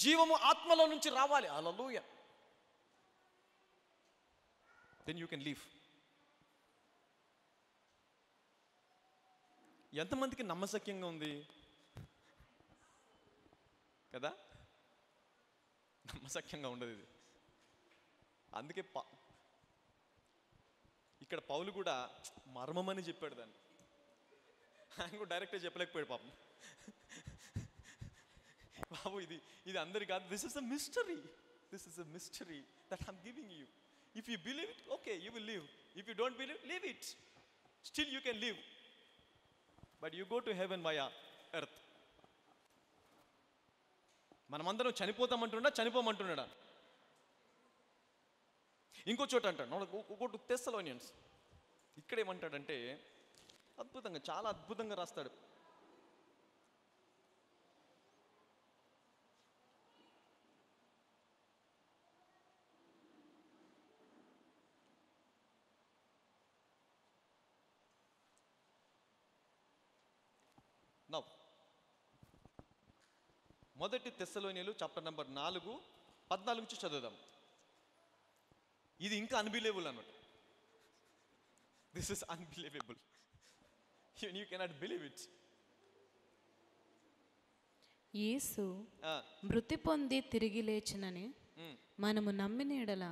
జీవము ఆత్మలో నుంచి రావాలి. Hallelujah. Then you can live. ఎంతమందికి నమ్మశక్యంగా ఉంది కదా? నమ్మశక్యంగా ఉండదు ఇది. అందుకే ఇక్కడ పౌలు కూడా మర్మమని చెప్పాడు దాన్ని. ఆయన కూడా డైరెక్ట్గా చెప్పలేకపోయాడు పాపం. బాబు ఇది అందరి కాదు. This is a mystery. This is a mystery that I'm giving you. If you believe it, okay, you will live. If you don't believe, leave it. Still you can live. But you go to heaven via earth. మనమందరం చనిపోతామంటున్నాడా, చనిపోమంటున్నాడా? ఇంకో చోట అంటాడు, go to Thessalonians. ఇక్కడ ఏమంటాడంటే అద్భుతంగా, చాలా అద్భుతంగా రాస్తాడు. నౌ మొదటి తెస్సలోనియలు చాప్టర్ నెంబర్ 4, 14 నుంచి చదువుదాం. ఇది ఇంకా అన్బిలీవబుల్ అన్నమాట. This is unbelievable. You cannot believe it. యేసు మృతి పొంది తిరిగి లేచినని మనము నమ్మిన యెడల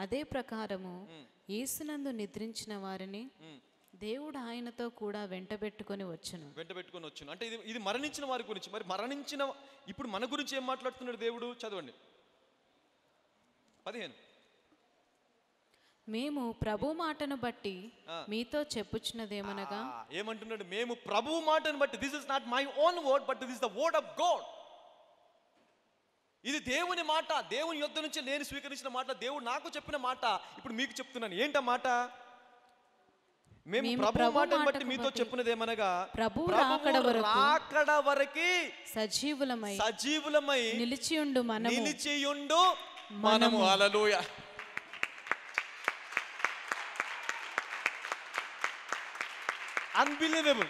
అదే ప్రకారము యేసునందు నిద్రించిన వారిని దేవుడు ఆయనతో కూడా వెంటబెట్టుకొని వచ్చును. అంటే ఇది మరణించిన వారి గురించి. మరి మరణించిన ఇప్పుడు మన గురించి ఏం మాట్లాడుతున్నాడు దేవుడు? చదవండి 15. మేము ప్రభు మాటను బట్టి మీతో చెప్పుచున్నదేమనగా, ఏమంటున్నాడు? మేము ప్రభు మాటను బట్టి. This is not my own word, but this is the word of God. ఇది దేవుని మాట, దేవుని యొద్ద నుంచి నేను స్వీకరించిన మాట, దేవుడు నాకు చెప్పిన మాట ఇప్పుడు మీకు చెప్తున్నాను. ఏంట మాట? మేము ప్రభు మాటను బట్టి మీతో చెప్పినదేమనగా, ప్రభు రాకడ వరకు సజీవులమై నిలిచియుండు మనము. హల్లెలూయా. అన్బిలీవబుల్.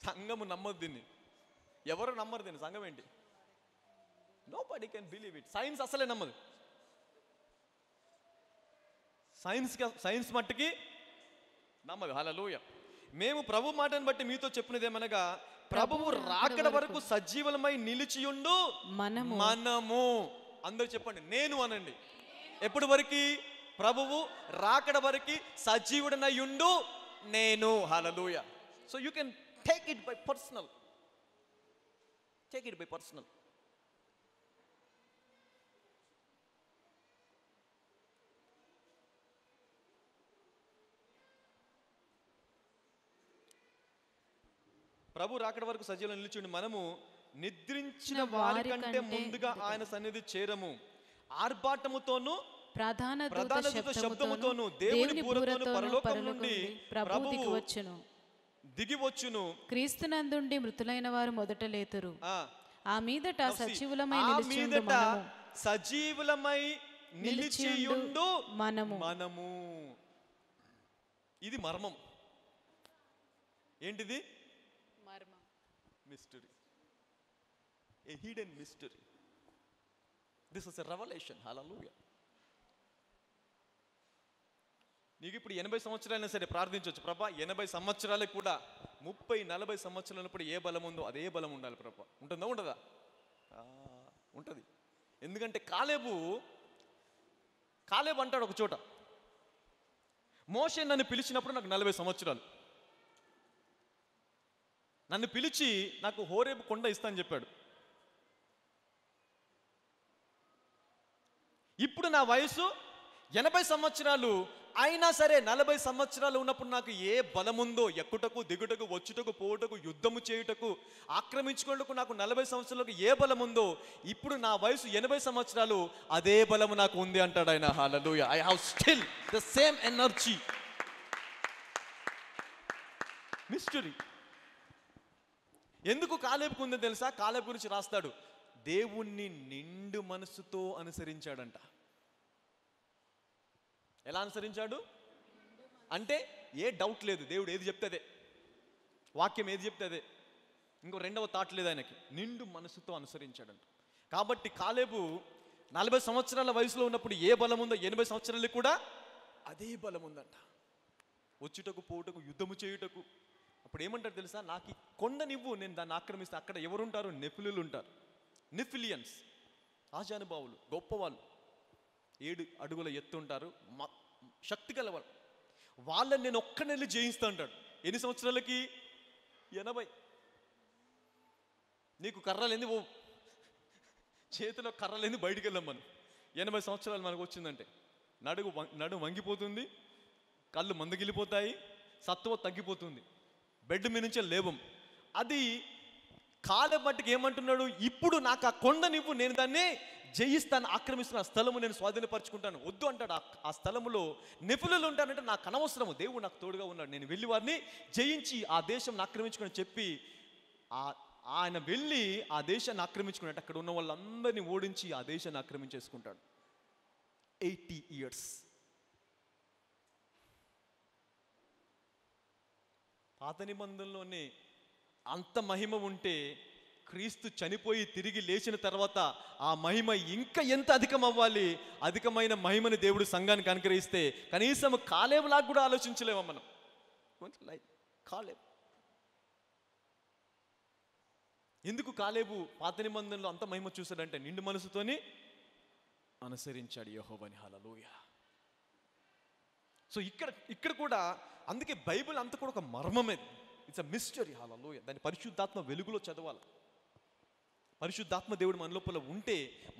సంఘము నమ్మదు దీన్ని. ఎవరు నమ్మరు దీన్ని. సంఘం ఏంటి? Nobody can believe it. Science అసలే నమ్మదు. సైన్స్ మట్టుకి నమ్మదు. హల్లెలూయా. మేము ప్రభు మాటను బట్టి మీతో చెప్పినదేమనగా, ప్రభువు రాకడ వరకు సజీవులమై నిలిచియుండు మనము. అందరూ చెప్పండి, నేను అనండి. ఎప్పటి వరకు? ప్రభువు రాకడ వరకు సజీవుడనయుండు నేను. Hallelujah. So you can take it by personal. Take it by personal. ప్రభు రాకడ వరకు సజీవులు నిలిచి ఉండి మనము నిద్రించిన వారి కంటే ముందుగా ఆయన సన్నిధి చేరము. ఆర్భాటముతోను ప్రధాన దూత శబ్దముతోను దేవుని బూరతోను పరలోకం నుండి ప్రభువు దిగి వచ్చును. క్రీస్తునందుండి మృతులైన వారు మొదట లేతురు. ఆ మీదట సజీవులమై నిలిచియుండు మనము. ఇది మర్మం. ఏంటిది? Mystery, a hidden mystery. This is a revelation. Hallelujah. నీకు ఇప్పుడు 80 సంవత్సరాలైనా సరే ప్రార్థించవచ్చు, ప్రభా 80 సంవత్సరాలకు కూడా 30-40 సంవత్సరాలు ఉన్నప్పుడు ఏ బలం ఉందో అదే బలం ఉండాలి ప్రభా. ఉంటుందా ఉండదా? ఉంటుంది. ఎందుకంటే కాలేబు అంటాడు ఒక చోట, మోషే నన్ను పిలిచినప్పుడు నాకు 40 సంవత్సరాలు, నన్ను పిలిచి నాకు హోరేబు కొండ ఇస్తానని చెప్పాడు. ఇప్పుడు నా వయసు 80 సంవత్సరాలు అయినా సరే 40 సంవత్సరాలు ఉన్నప్పుడు నాకు ఏ బలముందో ఎక్కుటకు దిగుటకు వచ్చుటకు పోవుటకు యుద్ధము చేయుటకు ఆక్రమించుకోవటకు నాకు 40 సంవత్సరాలకు ఏ బలముందో ఇప్పుడు నా వయసు 80 సంవత్సరాలు అదే బలము నాకు ఉంది అంటాడు ఆయన. Hallelujah. I have still the same energy. Mystery. ఎందుకు కాలేబుకు ఉందో తెలుసా? కాలేబు గురించి రాస్తాడు, దేవుణ్ణి నిండు మనసుతో అనుసరించాడంట. ఎలా అనుసరించాడు అంటే ఏ డౌట్ లేదు, దేవుడు ఏది చెప్తే అదే, వాక్యం ఏది చెప్తే అదే, ఇంకో రెండవ థాట్ లేదు ఆయనకి. నిండు మనసుతో అనుసరించాడంట. కాబట్టి కాలేబు 40 సంవత్సరాల వయసులో ఉన్నప్పుడు ఏ బలం ఉందో 80 సంవత్సరాలకు కూడా అదే బలం ఉందంట. వచ్చుటకు పోవుటకు యుద్ధము చేయుటకు. అప్పుడు ఏమంటారు తెలుసా? నాకు ఈ కొండనివ్వు, నేను దాన్ని ఆక్రమిస్తే. అక్కడ ఎవరుంటారు? నెఫిలీలు ఉంటారు. నెఫిలియన్స్, ఆజానుభావులు, గొప్పవాళ్ళు, 7 అడుగుల ఎత్తు ఉంటారు, శక్తి గలవాళ్ళు. వాళ్ళని నేను ఒక్కనెళ్ళి జయిస్తా అంటాడు. ఎన్ని సంవత్సరాలకి? 80. నీకు కర్రలేంది ఓ చేతిలో కర్రలేంది బయటికి వెళ్ళాం మనం. 80 సంవత్సరాలు మనకు వచ్చిందంటే నడుము వంగిపోతుంది, కళ్ళు మందగిలిపోతాయి, సత్తువ తగ్గిపోతుంది, బెడ్ మీద నుంచే లేవం. అది కాలే బట్టికి ఏమంటున్నాడు? ఇప్పుడు నాకు ఆ కొండనివ్వు, నేను దాన్ని జయిస్తాను, ఆక్రమిస్తున్న ఆ స్థలము నేను స్వాధీనపరచుకుంటాను. వద్దు అంటాడు. ఆ స్థలములో నెఫిలీలు ఉంటానంటే నాకు అనవసరము, దేవుడు నాకు తోడుగా ఉన్నాడు, నేను వెళ్ళి వారిని జయించి ఆ దేశం ఆక్రమించుకుని చెప్పి ఆయన వెళ్ళి ఆ దేశాన్ని ఆక్రమించుకున్నట్టు అక్కడ ఉన్న వాళ్ళందరినీ ఓడించి ఆ దేశాన్ని ఆక్రమించేసుకుంటాడు. 80 years. పాత నిబంధనలోనే అంత మహిమ ఉంటే క్రీస్తు చనిపోయి తిరిగి లేచిన తర్వాత ఆ మహిమ ఇంకా ఎంత అధికం అవ్వాలి? అధికమైన మహిమని దేవుడు సంఘానికి అనుగ్రహిస్తే కనీసం కాలేబులాగా కూడా ఆలోచించలేమా మనం? కాలేబు ఎందుకు కాలేబు పాత నిబంధనలో అంత మహిమ చూశాడంటే నిండు మనసుతోని అనుసరించాడు యెహోవాని. హల్లెలూయా. సో ఇక్కడ కూడా అందుకే బైబిల్ అంతా కూడా ఒక మర్మమే. It's a mystery. హల్లెలూయా. దాన్ని పరిశుద్ధాత్మ వెలుగులో చదవాలి. పరిశుద్ధాత్మ దేవుడు మన లోపల ఉంటే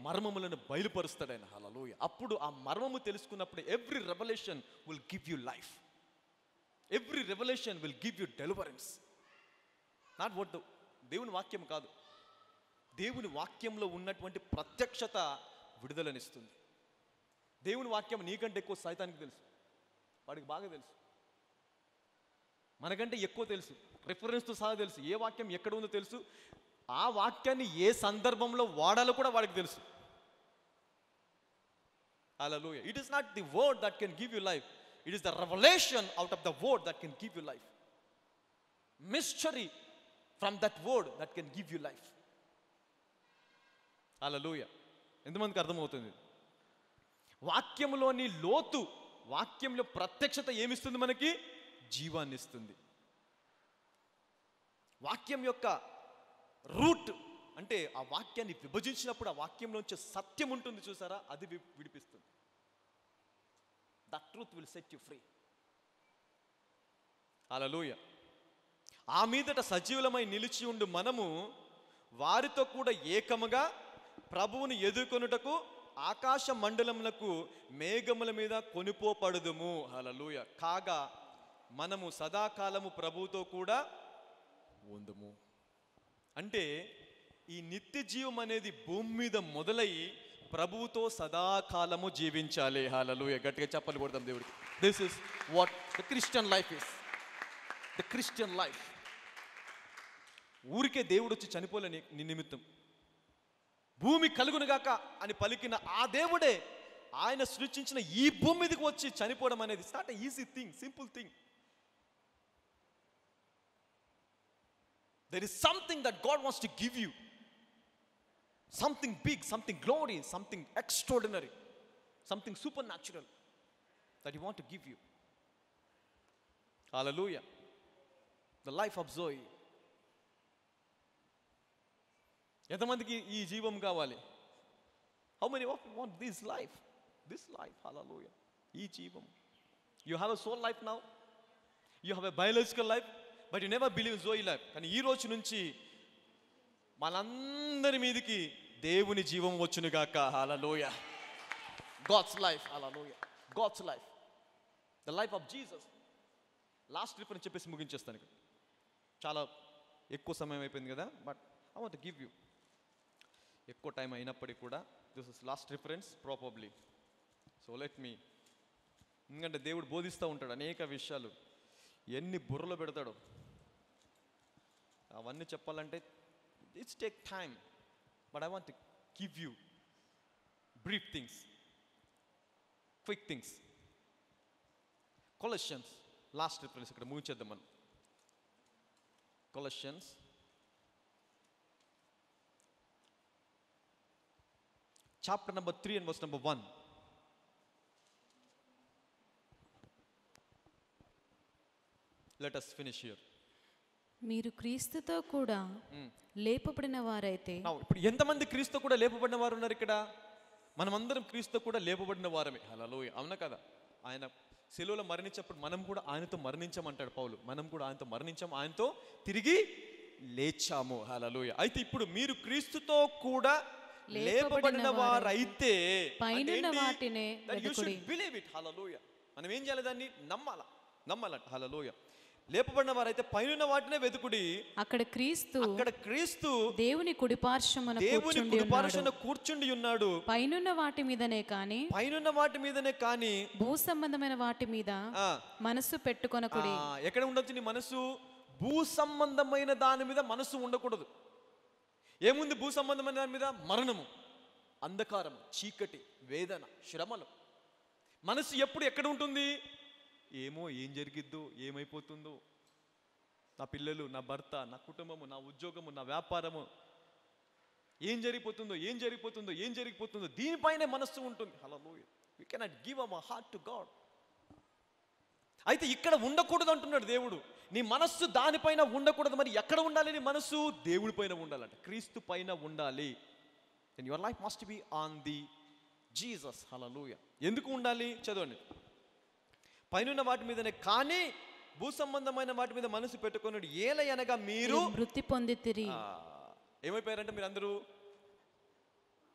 మర్మములను బయలుపరుస్తాడు ఆయన. హల్లెలూయా. అప్పుడు ఆ మర్మము తెలుసుకున్నప్పుడు every revolution will give you life, every revolution will give you deliverance. Not what దేవుని వాక్యం కాదు, దేవుని వాక్యంలో ఉన్నటువంటి ప్రత్యక్షత విడుదలనిస్తుంది. దేవుని వాక్యం నీకంటే ఎక్కువ సైతానికి తెలుసు, వాడికి బాగా తెలుసు, మనకంటే ఎక్కువ తెలుసు, రిఫరెన్స్తో సహా తెలుసు, ఏ వాక్యం ఎక్కడ ఉందో తెలుసు, ఆ వాక్యాన్ని ఏ సందర్భంలో వాడాలో కూడా వాడికి తెలుసు. Hallelujah. It is not the word that can give you life, it is the revelation out of the word that can give you life. Mystery from that word that can give you life. Hallelujah. ఎంతమందికి అర్థమవుతుంది? వాక్యంలోని లోతు, వాక్యంలో ప్రత్యక్షత ఏమిస్తుంది? మనకి జీవాన్ని ఇస్తుంది. వాక్యం యొక్క రూట్ అంటే ఆ వాక్యాన్ని విభజించినప్పుడు ఆ వాక్యంలోంచి సత్యం ఉంటుంది చూసారా, అది విడిపిస్తుంది. That truth will set you free. Hallelujah. ఆ మీదట సజీవులమై నిలిచి ఉండు మనము వారితో కూడా ఏకముగా ప్రభువుని ఎదుర్కొనుటకు ఆకాశ మండలములకు మేఘముల మీద కొనిపోపడుదుము. హల్లెలూయా. కాగా మనము సదాకాలము ప్రభువుతో కూడా ఉందుము. అంటే ఈ నిత్య జీవం అనేది భూమి మీద మొదలై ప్రభువుతో సదాకాలము జీవించాలి. హల్లెలూయా. గట్టిగా చెప్పలు కొడతాం దేవుడికి. This is what the Christian life is. The Christian life. ఊరికే దేవుడు వచ్చి చనిపోలే నీ నిమిత్తం. భూమి కలుగునుగాక అని పలికిన ఆ దేవుడే ఆయన సృష్టించిన ఈ భూమి మీదకి వచ్చి చనిపోవడం అనేది it's not a easy thing, simple thing. There is something that God wants to give you. Something big, something glorious, something extraordinary, something supernatural that He wants to give you. Hallelujah. The life of Zoe. ఎంతమందికి ఈ జీవం కావాలి? How many of you want this life? This life, hallelujah. ఈ జీవం. You have a soul life now. You have a biological life. But you never believe zoe life. కానీ ఈ రోజు నుంచి మనందరి మీదకి దేవుని జీవం వచ్చును గాక. Hallelujah. God's life. Hallelujah. God's life. The life of Jesus. Last reference అని చెప్పేసి ముగించేస్తాను. ఇక్కడ చాలా ఎక్కువ సమయం అయిపోయింది కదా, but I want to give you. ఎక్కువ టైం అయినప్పటికీ కూడా this is last reference probably. So let me, ఎందుకంటే దేవుడు బోధిస్తూ ఉంటాడు అనేక విషయాలు, ఎన్ని బుర్రలో పెడతాడో అవన్నీ చెప్పాలంటే it's take time. But I want to give you brief things, quick things. Colossians last reference ఇక్కడ ముగించేద్దాం మనం. Colossians chapter number 3 and verse number 1. Let us finish here. మీరు క్రీస్తుతో కూడా లేపబడిన వారైతే. ఇప్పుడు ఎంతమంది క్రీస్తు కూడా లేపబడిన వారు ఉన్నారు ఇక్కడ? మనమందరం క్రీస్తు కూడా లేపబడిన వారమే. హల్లెలూయా. అవునా కదా? ఆయన శిలువలో మరణించినప్పుడు మనం కూడా ఆయనతో మరణించామంటాడు పౌలు. మనం కూడా ఆయనతో మరణించాము, ఆయనతో తిరిగి లేచాము. హల్లెలూయా. అయితే ఇప్పుడు మీరు క్రీస్తుతో కూడా లేపబడిన వారైతే పైనున్న వాటినే వెతుకుడి. Believe it. హల్లెలూయా. మనం ఏం చేయాలి? దాన్ని నమ్మాలంట. హల్లెలూయా. లేపబడిన వారైతే పైనున్న వాటినే వెతుకుడి. అక్కడ క్రీస్తు దేవుని కుడిపార్శ్వమున కూర్చుండి ఉన్నాడు. పైనున్న వాటి మీదనే కాని భూ సంబంధమైన వాటి మీద మనసు పెట్టుకొనకుడి. ఎక్కడ ఉండొచ్చు నీ మనసు? భూ సంబంధమైన దాని మీద మనసు ఉండకూడదు. ఏముంది భూ సంబంధమైన దాని మీద? మరణము, అంధకారం, చీకటి, వేదన, శ్రమలు. మనసు ఎప్పుడు ఎక్కడ ఉంటుంది? ఏమో, ఏం జరిగిద్దో, ఏమైపోతుందో, నా పిల్లలు, నా భర్త, నా కుటుంబము, నా ఉద్యోగము, నా వ్యాపారము, ఏం జరిగిపోతుందో దీనిపైనే మనస్సు ఉంటుంది. Hallelujah. We cannot give our heart to God. అయితే ఇక్కడ ఉండకూడదు అంటున్నాడు దేవుడు. నీ మనస్సు దానిపైన ఉండకూడదు. మరి ఎక్కడ ఉండాలి నీ మనస్సు? దేవుడి పైన ఉండాలంట, క్రీస్తు పైన ఉండాలి. And your life must be on the Jesus. Hallelujah. ఎందుకు ఉండాలి? చదవండి. పైనున్న వాటి మీదనే కానీ భూ సంబంధమైన వాటి మీద మనసు పెట్టుకున్నాడు. ఏలయనగా మీరు మృతి పొందితిరి. ఏమైపోయారంటే మీరు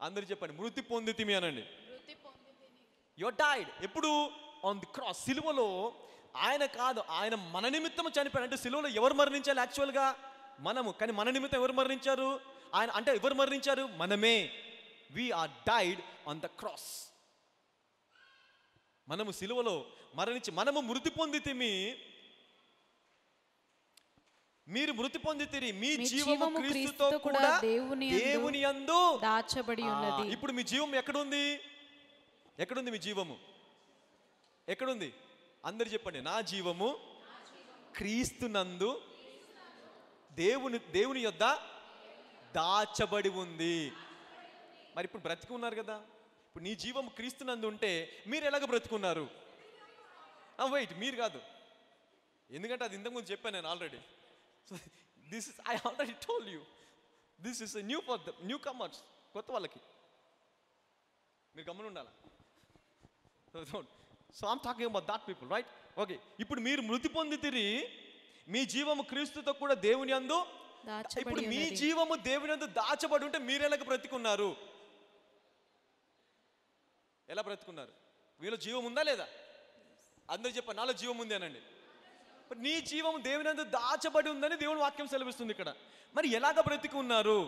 అందరూ చెప్పండి, మృతి పొందితిమి అనండి. You are died. ఎప్పుడు? On the cross. సిలువలో ఆయన కాదు, ఆయన మన నిమిత్తం చనిపోయాడు. అంటే సిలువలో ఎవరు మరణించాలి? యాక్చువల్గా మనము. కానీ మన నిమిత్తం ఎవరు మరణించారు? ఆయన. అంటే ఎవరు మరణించారు? మనమే. We are died on the cross. మనము సిలువలో మరణించి మనము మృతి పొందితిమి. మీరు మృతి పొందితిరి. మీ జీవము క్రీస్తుతో కూడా దేవుని యందు దాచబడి ఉన్నది. ఇప్పుడు మీ జీవం ఎక్కడుంది? మీ జీవము ఎక్కడుంది? అందరు చెప్పండి. నా జీవము క్రీస్తునందు దేవుని యొద్ద దాచబడి ఉంది. మరి ఇప్పుడు బ్రతికి ఉన్నారు కదా. ఇప్పుడు నీ జీవం క్రీస్తునందు ఉంటే మీరు ఎలాగ బ్రతుకున్నారు? వెయిట్, మీరు కాదు, ఎందుకంటే అది ఇంతకుముందు చెప్పాను నేను already. So this is, I already told you, this is new for the new comers, కొత్త వాళ్ళకి. మీరు గమని ఉండాలి. So I'm talking about that people, right? Okay. ఇప్పుడు మీరు మృతి పొందితిరి, మీ జీవము క్రీస్తుతో కూడా దేవుని యందు. ఇప్పుడు మీ జీవము దేవుని యందు దాచబడి ఉంటే మీరు ఎలాగ బ్రతికున్నారు? ఎలా బ్రతుకున్నారు? మీలో జీవం ఉందా లేదా? అందరూ చెప్పండి, నాలో జీవం ఉంది అనండి. నీ జీవం దేవుని యందు దాచబడి ఉందని దేవుని వాక్యం సెలవిస్తుంది ఇక్కడ. మరి ఎలాగ బ్రతికి ఉన్నారు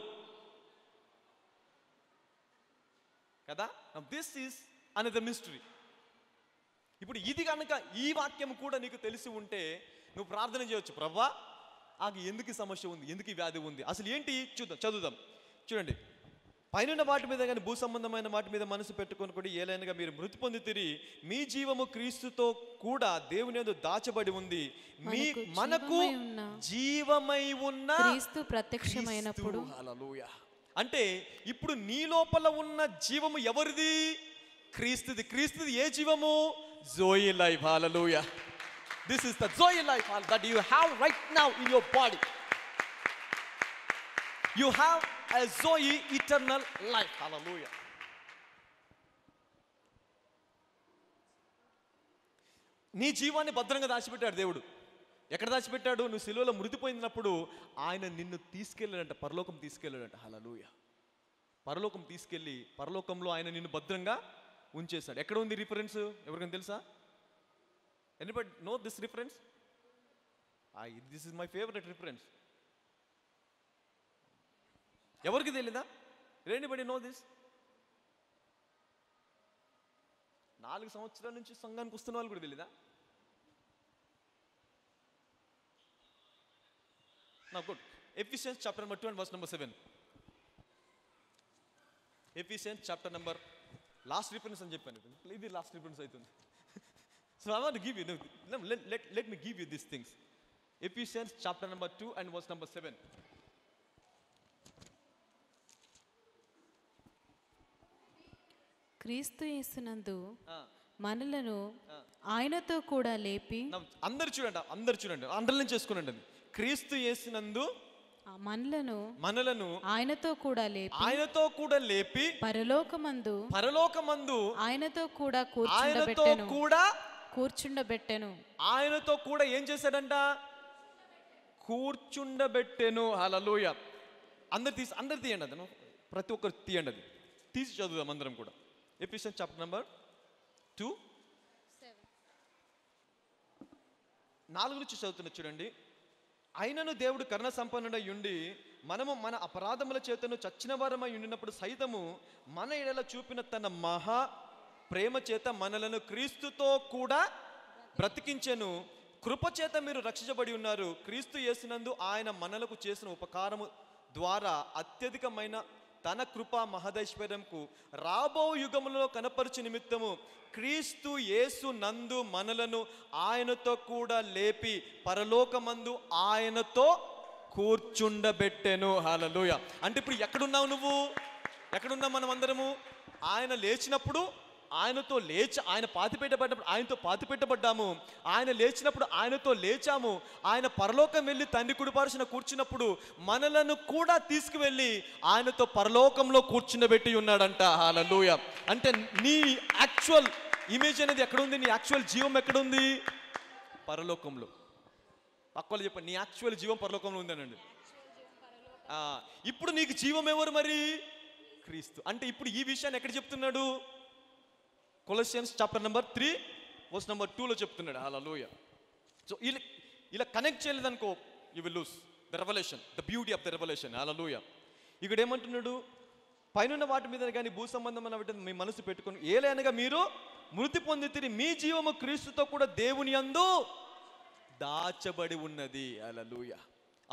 కదా? This is another mystery. ఇప్పుడు ఇది కనుక ఈ వాక్యం కూడా నీకు తెలిసి ఉంటే నువ్వు ప్రార్థన చేయొచ్చు, ప్రభువా నాకు ఎందుకు ఈ సమస్య ఉంది, ఎందుకు ఈ వ్యాధి ఉంది, అసలు ఏంటి చదువుదాం. చూడండి, పైన వాటి మీద కానీ భూ సంబంధమైన వాటి మీద మనసు పెట్టుకొని కూడా ఏలైనగా మీరు మృతి పొందితిరి, మీ జీవము క్రీస్తుతో కూడా దేవుని యందు దాచబడి ఉంది, మనకు జీవమై ఉన్న క్రీస్తు ప్రత్యక్షమైనప్పుడు. హల్లెలూయా. అంటే ఇప్పుడు నీ లోపల ఉన్న జీవము ఎవరిది? క్రీస్తుది. క్రీస్తుది ఏ జీవము? Zoe life. Hallelujah. This is the Zoe life that you have right now in your body. You have a Zoe eternal life. Hallelujah. నీ జీవాన్ని భద్రంగా దాచిపెట్టాడు దేవుడు. ఎక్కడ దాచిపెట్టాడు? నువ్వు సిలువలో మృతిపోయినప్పుడు ఆయన నిన్ను తీసుకెళ్ళాడంట, పరలోకం తీసుకెళ్ళాడంట. హల్లెలూయా. పరలోకం తీసుకెళ్ళి పరలోకంలో ఆయన నిన్ను భద్రంగా ఉంచేశాడు. ఎక్కడ ఉంది రిఫరెన్స్? ఎవరికైనా తెలుసా? Anybody know this reference? This is my favorite reference. ఎవరికి తెలీదా? Anybody know this? 4 సంవత్సరాల నుంచి సంఘానికి వస్తున్న వాళ్ళు కూడా తెలీదా? Now good. Ephesians chapter number 2 and verse number 7. Ephesians chapter number last reference అని చెప్పాను. ఇది లాస్ట్ రిఫరెన్స్ అవుతుంది. So I want to give you, let me give you these things. Ephesians chapter number 2 and verse number 7. క్రీస్తు యేసునందు మనలను ఆయనతో కూడా లేపి. అందరు చూడండి, అండర్లైన్ చేసుకునండి. క్రీస్తు యేసునందు మనలను ఆయనతో కూడా లేపి పరలోకమందు ఆయనతో కూడా కూర్చుండబెట్టెను. ఆయనతో కూడా ఏం చేశాడంట? కూర్చుండబెట్టెను. హల్లెలూయా. అందరు తీయండి, అది ప్రతి ఒక్కరు తీయండి, అది తీసి చదువుదాం అందరం కూడా. ఎఫెసియన్స్ చాప్టర్ నంబర్ 2 4 నుంచి చదువుతున్నా చూడండి. అయినను దేవుడు కరుణ సంపన్నుడై ఉండి మనము మన అపరాధముల చేతను చచ్చిన వారమై ఉండినప్పుడు సైతము మన ఎడల చూపిన తన మహా ప్రేమ చేత మనలను క్రీస్తుతో కూడా బ్రతికించెను. కృప చేత మీరు రక్షించబడి ఉన్నారు. క్రీస్తు యేసునందు ఆయన మనలకు చేసిన ఉపకారము ద్వారా అత్యధికమైన తన కృపా మహదైశ్వర్యంకు రాబో యుగములలో కనపరచు నిమిత్తము క్రీస్తు యేసు నందు మనలను ఆయనతో కూడా లేపి పరలోకమందు ఆయనతో కూర్చుండబెట్టెను. హల్లెలూయా. అంటే ఇప్పుడు ఎక్కడున్నావు నువ్వు? ఎక్కడున్నాం మనం అందరము? ఆయన లేచినప్పుడు ఆయనతో ఆయన పాతిపెట్టబడ్డప్పుడు ఆయనతో పాతిపెట్టబడ్డాము. ఆయన లేచినప్పుడు ఆయనతో లేచాము. ఆయన పరలోకం వెళ్ళి తండ్రి కుడిపార్శ్వన కూర్చున్నప్పుడు మనలను కూడా తీసుకువెళ్ళి ఆయనతో పరలోకంలో కూర్చుండబెట్టి ఉన్నాడంట. హల్లెలూయా. అంటే నీ యాక్చువల్ ఇమేజ్ అనేది ఎక్కడుంది? నీ యాక్చువల్ జీవం ఎక్కడుంది? పరలోకంలో. పక్కలు చెప్పండి, నీ యాక్చువల్ జీవం పరలోకంలో ఉందనండి. ఇప్పుడు నీకు జీవం ఎవరు మరి? క్రీస్తు. అంటే ఇప్పుడు ఈ విషయాన్ని ఎక్కడ చెప్తున్నాడు? Colossians chapter number 3 verse number 2లో చెప్తున్నాడు. హల్లెలూయా. సో ఇలా కనెక్ట్ చేయలేదనుకో, you will lose the revelation, the beauty of the revelation. Hallelujah. ఇక్కడ ఏమంటున్నాడు? పైన వాటి మీద కానీ భూ సంబంధమైన వాటి మీ మనసు పెట్టుకొని ఏలైనగా మీరు మృతి పొందితిరి, మీ జీవము క్రీస్తుతో కూడా దేవుని యందు దాచబడి ఉన్నది. హల్లెలూయా.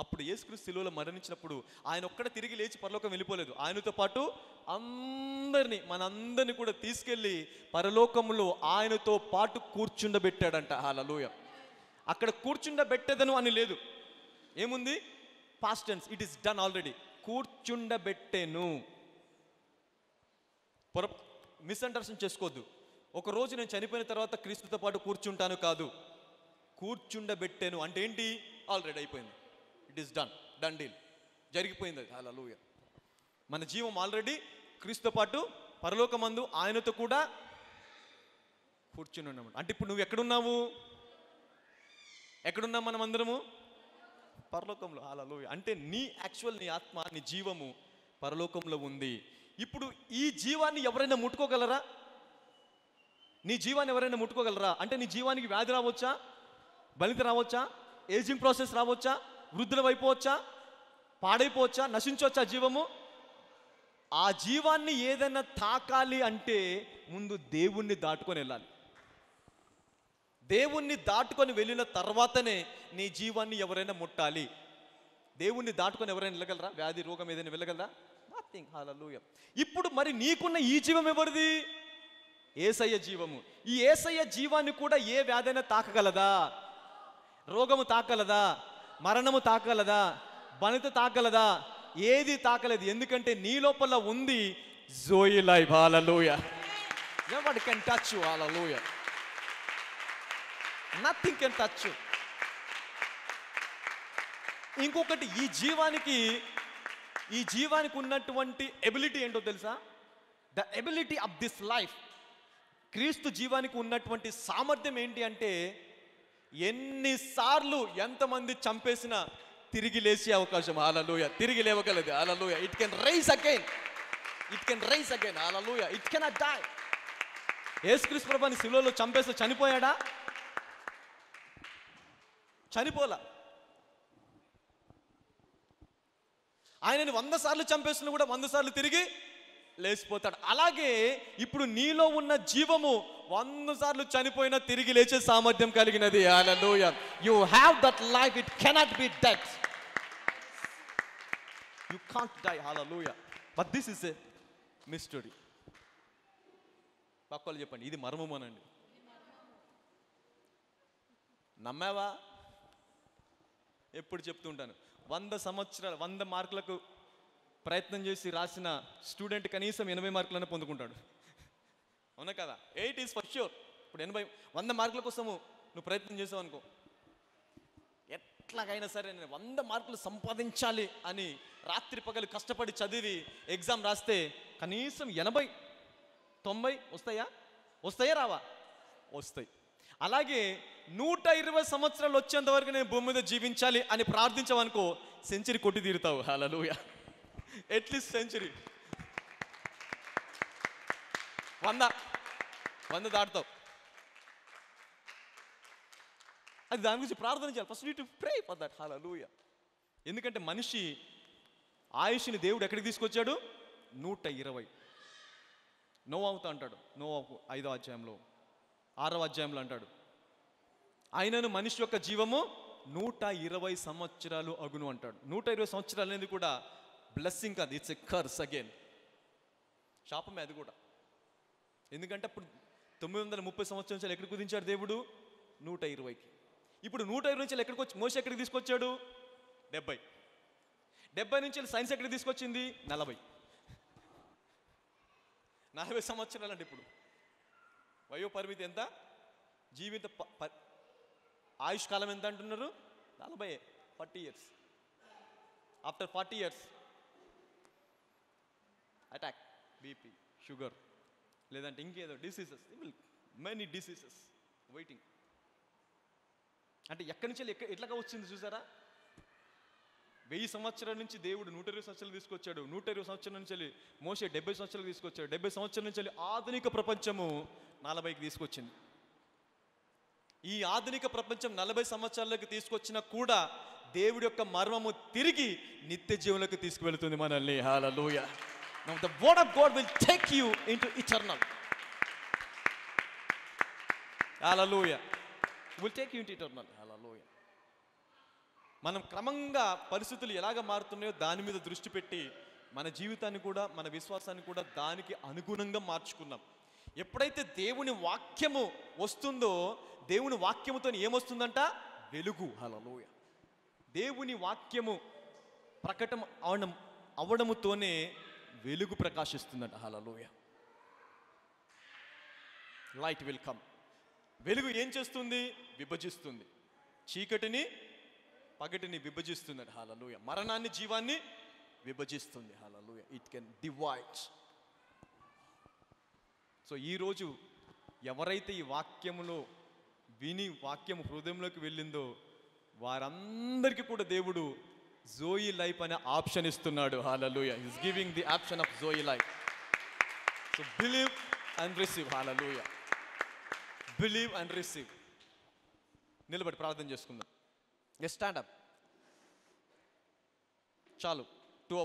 అప్పుడు యేసుక్రీస్తు శిలువలో మరణించినప్పుడు ఆయన ఒక్కడే తిరిగి లేచి పరలోకం వెళ్ళిపోలేదు. ఆయనతో పాటు మనందరినీ కూడా తీసుకెళ్ళి పరలోకంలో ఆయనతో పాటు కూర్చుండబెట్టాడంట. హల్లెలూయా. అక్కడ కూర్చుండబెట్టేదను అని లేదు, ఏముంది? Past tense, it is done already. కూర్చుండబెట్టెను. మిస్అండర్స్టాండ్ చేసుకోవద్దు. ఒక రోజు నేను చనిపోయిన తర్వాత క్రీస్తుతో పాటు కూర్చుంటాను కాదు. కూర్చుండబెట్టాను అంటే ఏంటి? ఆల్రెడీ అయిపోయింది. ఇట్ ఈస్ డన్ డీల్, జరిగిపోయింది అది. హల్లెలూయా. మన జీవం ఆల్రెడీ క్రీస్తుతో పాటు పరలోకమందు ఆయనతో కూడా కూర్చుని ఉన్నాము. అంటే ఇప్పుడు నువ్వు ఎక్కడున్నావు? ఎక్కడున్నాం మనం అందరము? పరలోకంలో. హల్లెలూయా. అంటే నీ యాక్చువల్, నీ ఆత్మ, నీ జీవము పరలోకంలో ఉంది. ఇప్పుడు ఈ జీవాన్ని ఎవరైనా ముట్టుకోగలరా? నీ జీవాన్ని ఎవరైనా ముట్టుకోగలరా? అంటే నీ జీవానికి వ్యాధి రావచ్చా? బలిత రావచ్చా, ఏజింగ్ ప్రాసెస్ రావచ్చా, వృద్ధులం అయిపోవచ్చా, పాడైపోవచ్చా, నశించవచ్చా జీవము? ఆ జీవాన్ని ఏదైనా తాకాలి అంటే ముందు దేవుణ్ణి దాటుకొని వెళ్ళాలి. దేవుణ్ణి దాటుకొని వెళ్ళిన తర్వాతనే నీ జీవాన్ని ఎవరైనా ముట్టాలి. దేవుణ్ణి దాటుకొని ఎవరైనా వెళ్ళగలరా? వ్యాధి రోగం ఏదైనా వెళ్ళగలరా? నథింగ్. హల్లెలూయా. ఇప్పుడు మరి నీకున్న ఈ జీవం ఎవరిది? యేసయ్య జీవము. ఈ యేసయ్య జీవాన్ని కూడా ఏ వ్యాధైనా తాకగలదా? రోగము తాకగలదా? మరణము తాకగలదా? బనిత తాకగలదా? ఏది తాకలేదు. ఎందుకంటే నీ లోపల ఉంది zoe life. Hallelujah. Nobody can touch you. Hallelujah. Nothing can touch you. ఇంకొకటి, ఈ జీవానికి ఉన్నటువంటి ఎబిలిటీ ఏంటో తెలుసా? The ability of this life. క్రీస్తు జీవానికి ఉన్నటువంటి సామర్థ్యం ఏంటి అంటే, ఎన్నిసార్లు ఎంతమంది చంపేసినా తిరిగి లేచే అవకాశం. హల్లెలూయా. తిరిగి లేవగలదు. Hallelujah. It can rise again. It can rise again. Hallelujah. It cannot die. యేసుక్రీస్తు ప్రభువుని శిలువలో చంపేస్తే చనిపోయాడా? చనిపోలా. ఆయనని 100 సార్లు చంపేస్తున్నా కూడా 100 సార్లు తిరిగి లేచిపోతాడు. అలాగే ఇప్పుడు నీలో ఉన్న జీవము 100 సార్లు చనిపోయినా తిరిగి లేచే సామర్థ్యం కలిగినది. Hallelujah. You have that life. It cannot be dead. You can't die. Hallelujah. But this is a mystery. పక్కలు చెప్పండి, ఇది మర్మం అనండి. నమ్మావా? ఎప్పుడు చెప్తుంటాను, 100 మార్కులకు ప్రయత్నం చేసి రాసిన స్టూడెంట్ కనీసం 80 మార్కులను పొందుకుంటాడు. అవునా కదా? 8 ఈజ్ ఫర్ ష్యూర్. ఇప్పుడు 100 మార్కుల కోసము నువ్వు ప్రయత్నం చేసావు అనుకో, ఎట్లాగైనా సరే నేను 100 మార్కులు సంపాదించాలి అని రాత్రి పగలు కష్టపడి చదివి ఎగ్జామ్ రాస్తే కనీసం 80, 90 వస్తాయా రావా? వస్తాయి. అలాగే 120 సంవత్సరాలు వచ్చేంత వరకు నేను భూమి మీద జీవించాలి అని ప్రార్థించావనుకో, సెంచరీ కొట్టి తీరుతావు. హల్లెలూయా. At least century 100 దాటుతావు. అది దాని గురించి ప్రార్థన చేయాలి. First you to pray for that. Hallelujah. ఎందుకంటే మనిషి ఆయుష్ని దేవుడు ఎక్కడికి తీసుకొచ్చాడు? 120. నోవాహుతో అంటాడు, నోవాహు 5వ అధ్యాయంలో 6వ అధ్యాయంలో అంటాడు, ఆయనను మనిషి యొక్క జీవము 120 సంవత్సరాలు అగును అంటాడు. 120 సంవత్సరాలు అనేది కూడా బ్లెస్సింగ్ కాదు, ఇట్స్ ఎ కర్స్ అగైన్. శాపమే అది కూడా. ఎందుకంటే అప్పుడు 930 సంవత్సరాల నుంచి ఎక్కడికి కుదించాడు దేవుడు? 120కి. ఇప్పుడు 120 నుంచి ఎక్కడికి వచ్చి మోషే ఎక్కడికి తీసుకొచ్చాడు? 70 నుంచి సైన్స్ ఎక్కడికి తీసుకొచ్చింది? 40 సంవత్సరాలు అంటే ఇప్పుడు వయో పరిమితి ఎంత? జీవిత ఆయుష్ కాలం ఎంత అంటున్నారు? 40 years. After 40 years attack, BP, sugar, లేదంటే ఇంకేదో డిసీజెస్, మెనీ డిసీజెస్ వెయిటింగ్. అంటే ఎక్కడి నుంచి ఎట్లాగా వచ్చింది చూసారా? 1000 సంవత్సరాల నుంచి దేవుడు 120 సంవత్సరాలు తీసుకొచ్చాడు. 120 సంవత్సరాల నుంచి మోషే 70 సంవత్సరాలు తీసుకొచ్చాడు. 70 సంవత్సరాల నుంచి ఆధునిక ప్రపంచము 40కి తీసుకొచ్చింది. ఈ ఆధునిక ప్రపంచం 40 సంవత్సరాలకు తీసుకొచ్చినా కూడా దేవుడి యొక్క మర్మము తిరిగి నిత్య జీవులకు తీసుకువెళ్తుంది మనల్ని. హల్లెలూయా. Now the word of God will take you into eternal. Hallelujah. It will take you into eternal. Hallelujah. మనం క్రమంగా పరిస్థితులు ఎలాగ మారుతున్నాయో దాని మీద దృష్టి పెట్టి మన జీవితాన్ని కూడా, మన విశ్వాసాన్ని కూడా దానికి అనుగుణంగా మార్చుకున్నాం. ఎప్పుడైతే దేవుని వాక్యము వస్తుందో, దేవుని వాక్యముతో ఏమొస్తుందంట? వెలుగు. హల్లెలూయా. దేవుని వాక్యము ప్రకటన అవడముతోనే వెలుగు ప్రకాశిస్తుందంట. హల్లెలూయా. Light will come. వెలుగు ఏం చేస్తుంది? విభజిస్తుంది. చీకటిని పగటిని విభజిస్తుందంట. హల్లెలూయా. మరణాన్ని జీవాన్ని విభజిస్తుంది. Hallelujah. It can divide. So ఈరోజు ఎవరైతే ఈ వాక్యములో విని వాక్యము హృదయంలోకి వెళ్ళిందో వారందరికీ కూడా దేవుడు జోయి లైఫ్ అనే ఆప్షన్ ఇస్తున్నాడు. Hallelujah. He is giving the option of zoe life. So believe and receive. Hallelujah. Believe and receive. నిలబడి ప్రార్థన చేసుకుందాం. Yes, stand up. చాలు, 2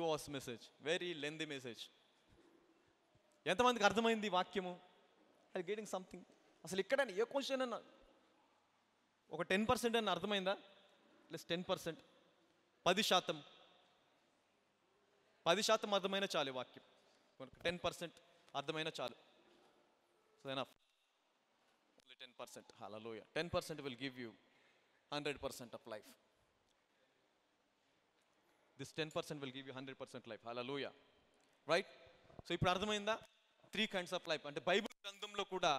hours message, very lengthy message. ఎంతమందికి అర్థమైంది వాక్యము? అది గెటింగ్ సంథింగ్. అసలు ఎక్కడైనా ఏ క్వశ్చన్ అన్నా ఒక 10% అన్న అర్థమైందా? ప్లస్ 10%, 10% అర్థమైనా చాలు ఈ వాక్యం. 10% అర్థమైనా చాలు. So enough. Only 10%. Hallelujah. 10% will give you 100% of life. This 10% will give you 100% life. Hallelujah. Right? So ఇప్పుడు అర్థమైందా? 3 kinds of life. అంటే బైబిల్ గ్రంథంలో కూడా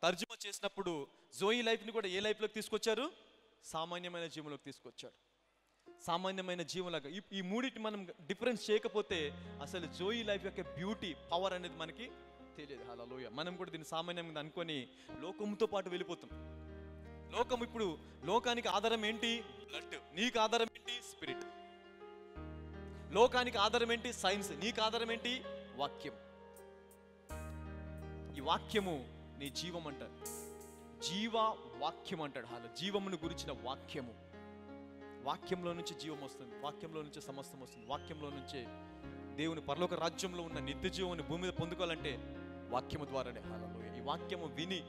తర్జుమా చేసినప్పుడు జోయి లైఫ్ని కూడా ఏ లైఫ్లోకి తీసుకొచ్చారు? సామాన్యమైన జీవంలోకి తీసుకొచ్చారు. సామాన్యమైన జీవంలాగా. ఈ మూడింటి మనం డిఫరెన్స్ చేయకపోతే అసలు జోయి లైఫ్ యొక్క బ్యూటీ, పవర్ అనేది మనకి తెలియదు. హల్లెలూయా. మనం కూడా దీన్ని సామాన్యంగా అనుకొని లోకంతో పాటు వెళ్ళిపోతాం. లోకం ఇప్పుడు లోకానికి ఆధారం ఏంటి? బ్లడ్. నీకు ఆధారం ఏంటి? స్పిరిట్. లోకానికి ఆధారం ఏంటి? సైన్స్. నీకు ఆధారం ఏంటి? వాక్యం. ఈ వాక్యము నీ జీవం అంటాడు. జీవ వాక్యం అంటాడు. హాల జీవమును గురించిన వాక్యము. వాక్యంలో నుంచి జీవం వస్తుంది. వాక్యంలో నుంచి సమస్తం వస్తుంది. వాక్యంలో నుంచే దేవుని పరలోక రాజ్యంలో ఉన్న నిత్య జీవాన్ని భూమి మీద పొందుకోవాలంటే వాక్యము ద్వారానే. హల్లెలూయా. ఈ వాక్యము విని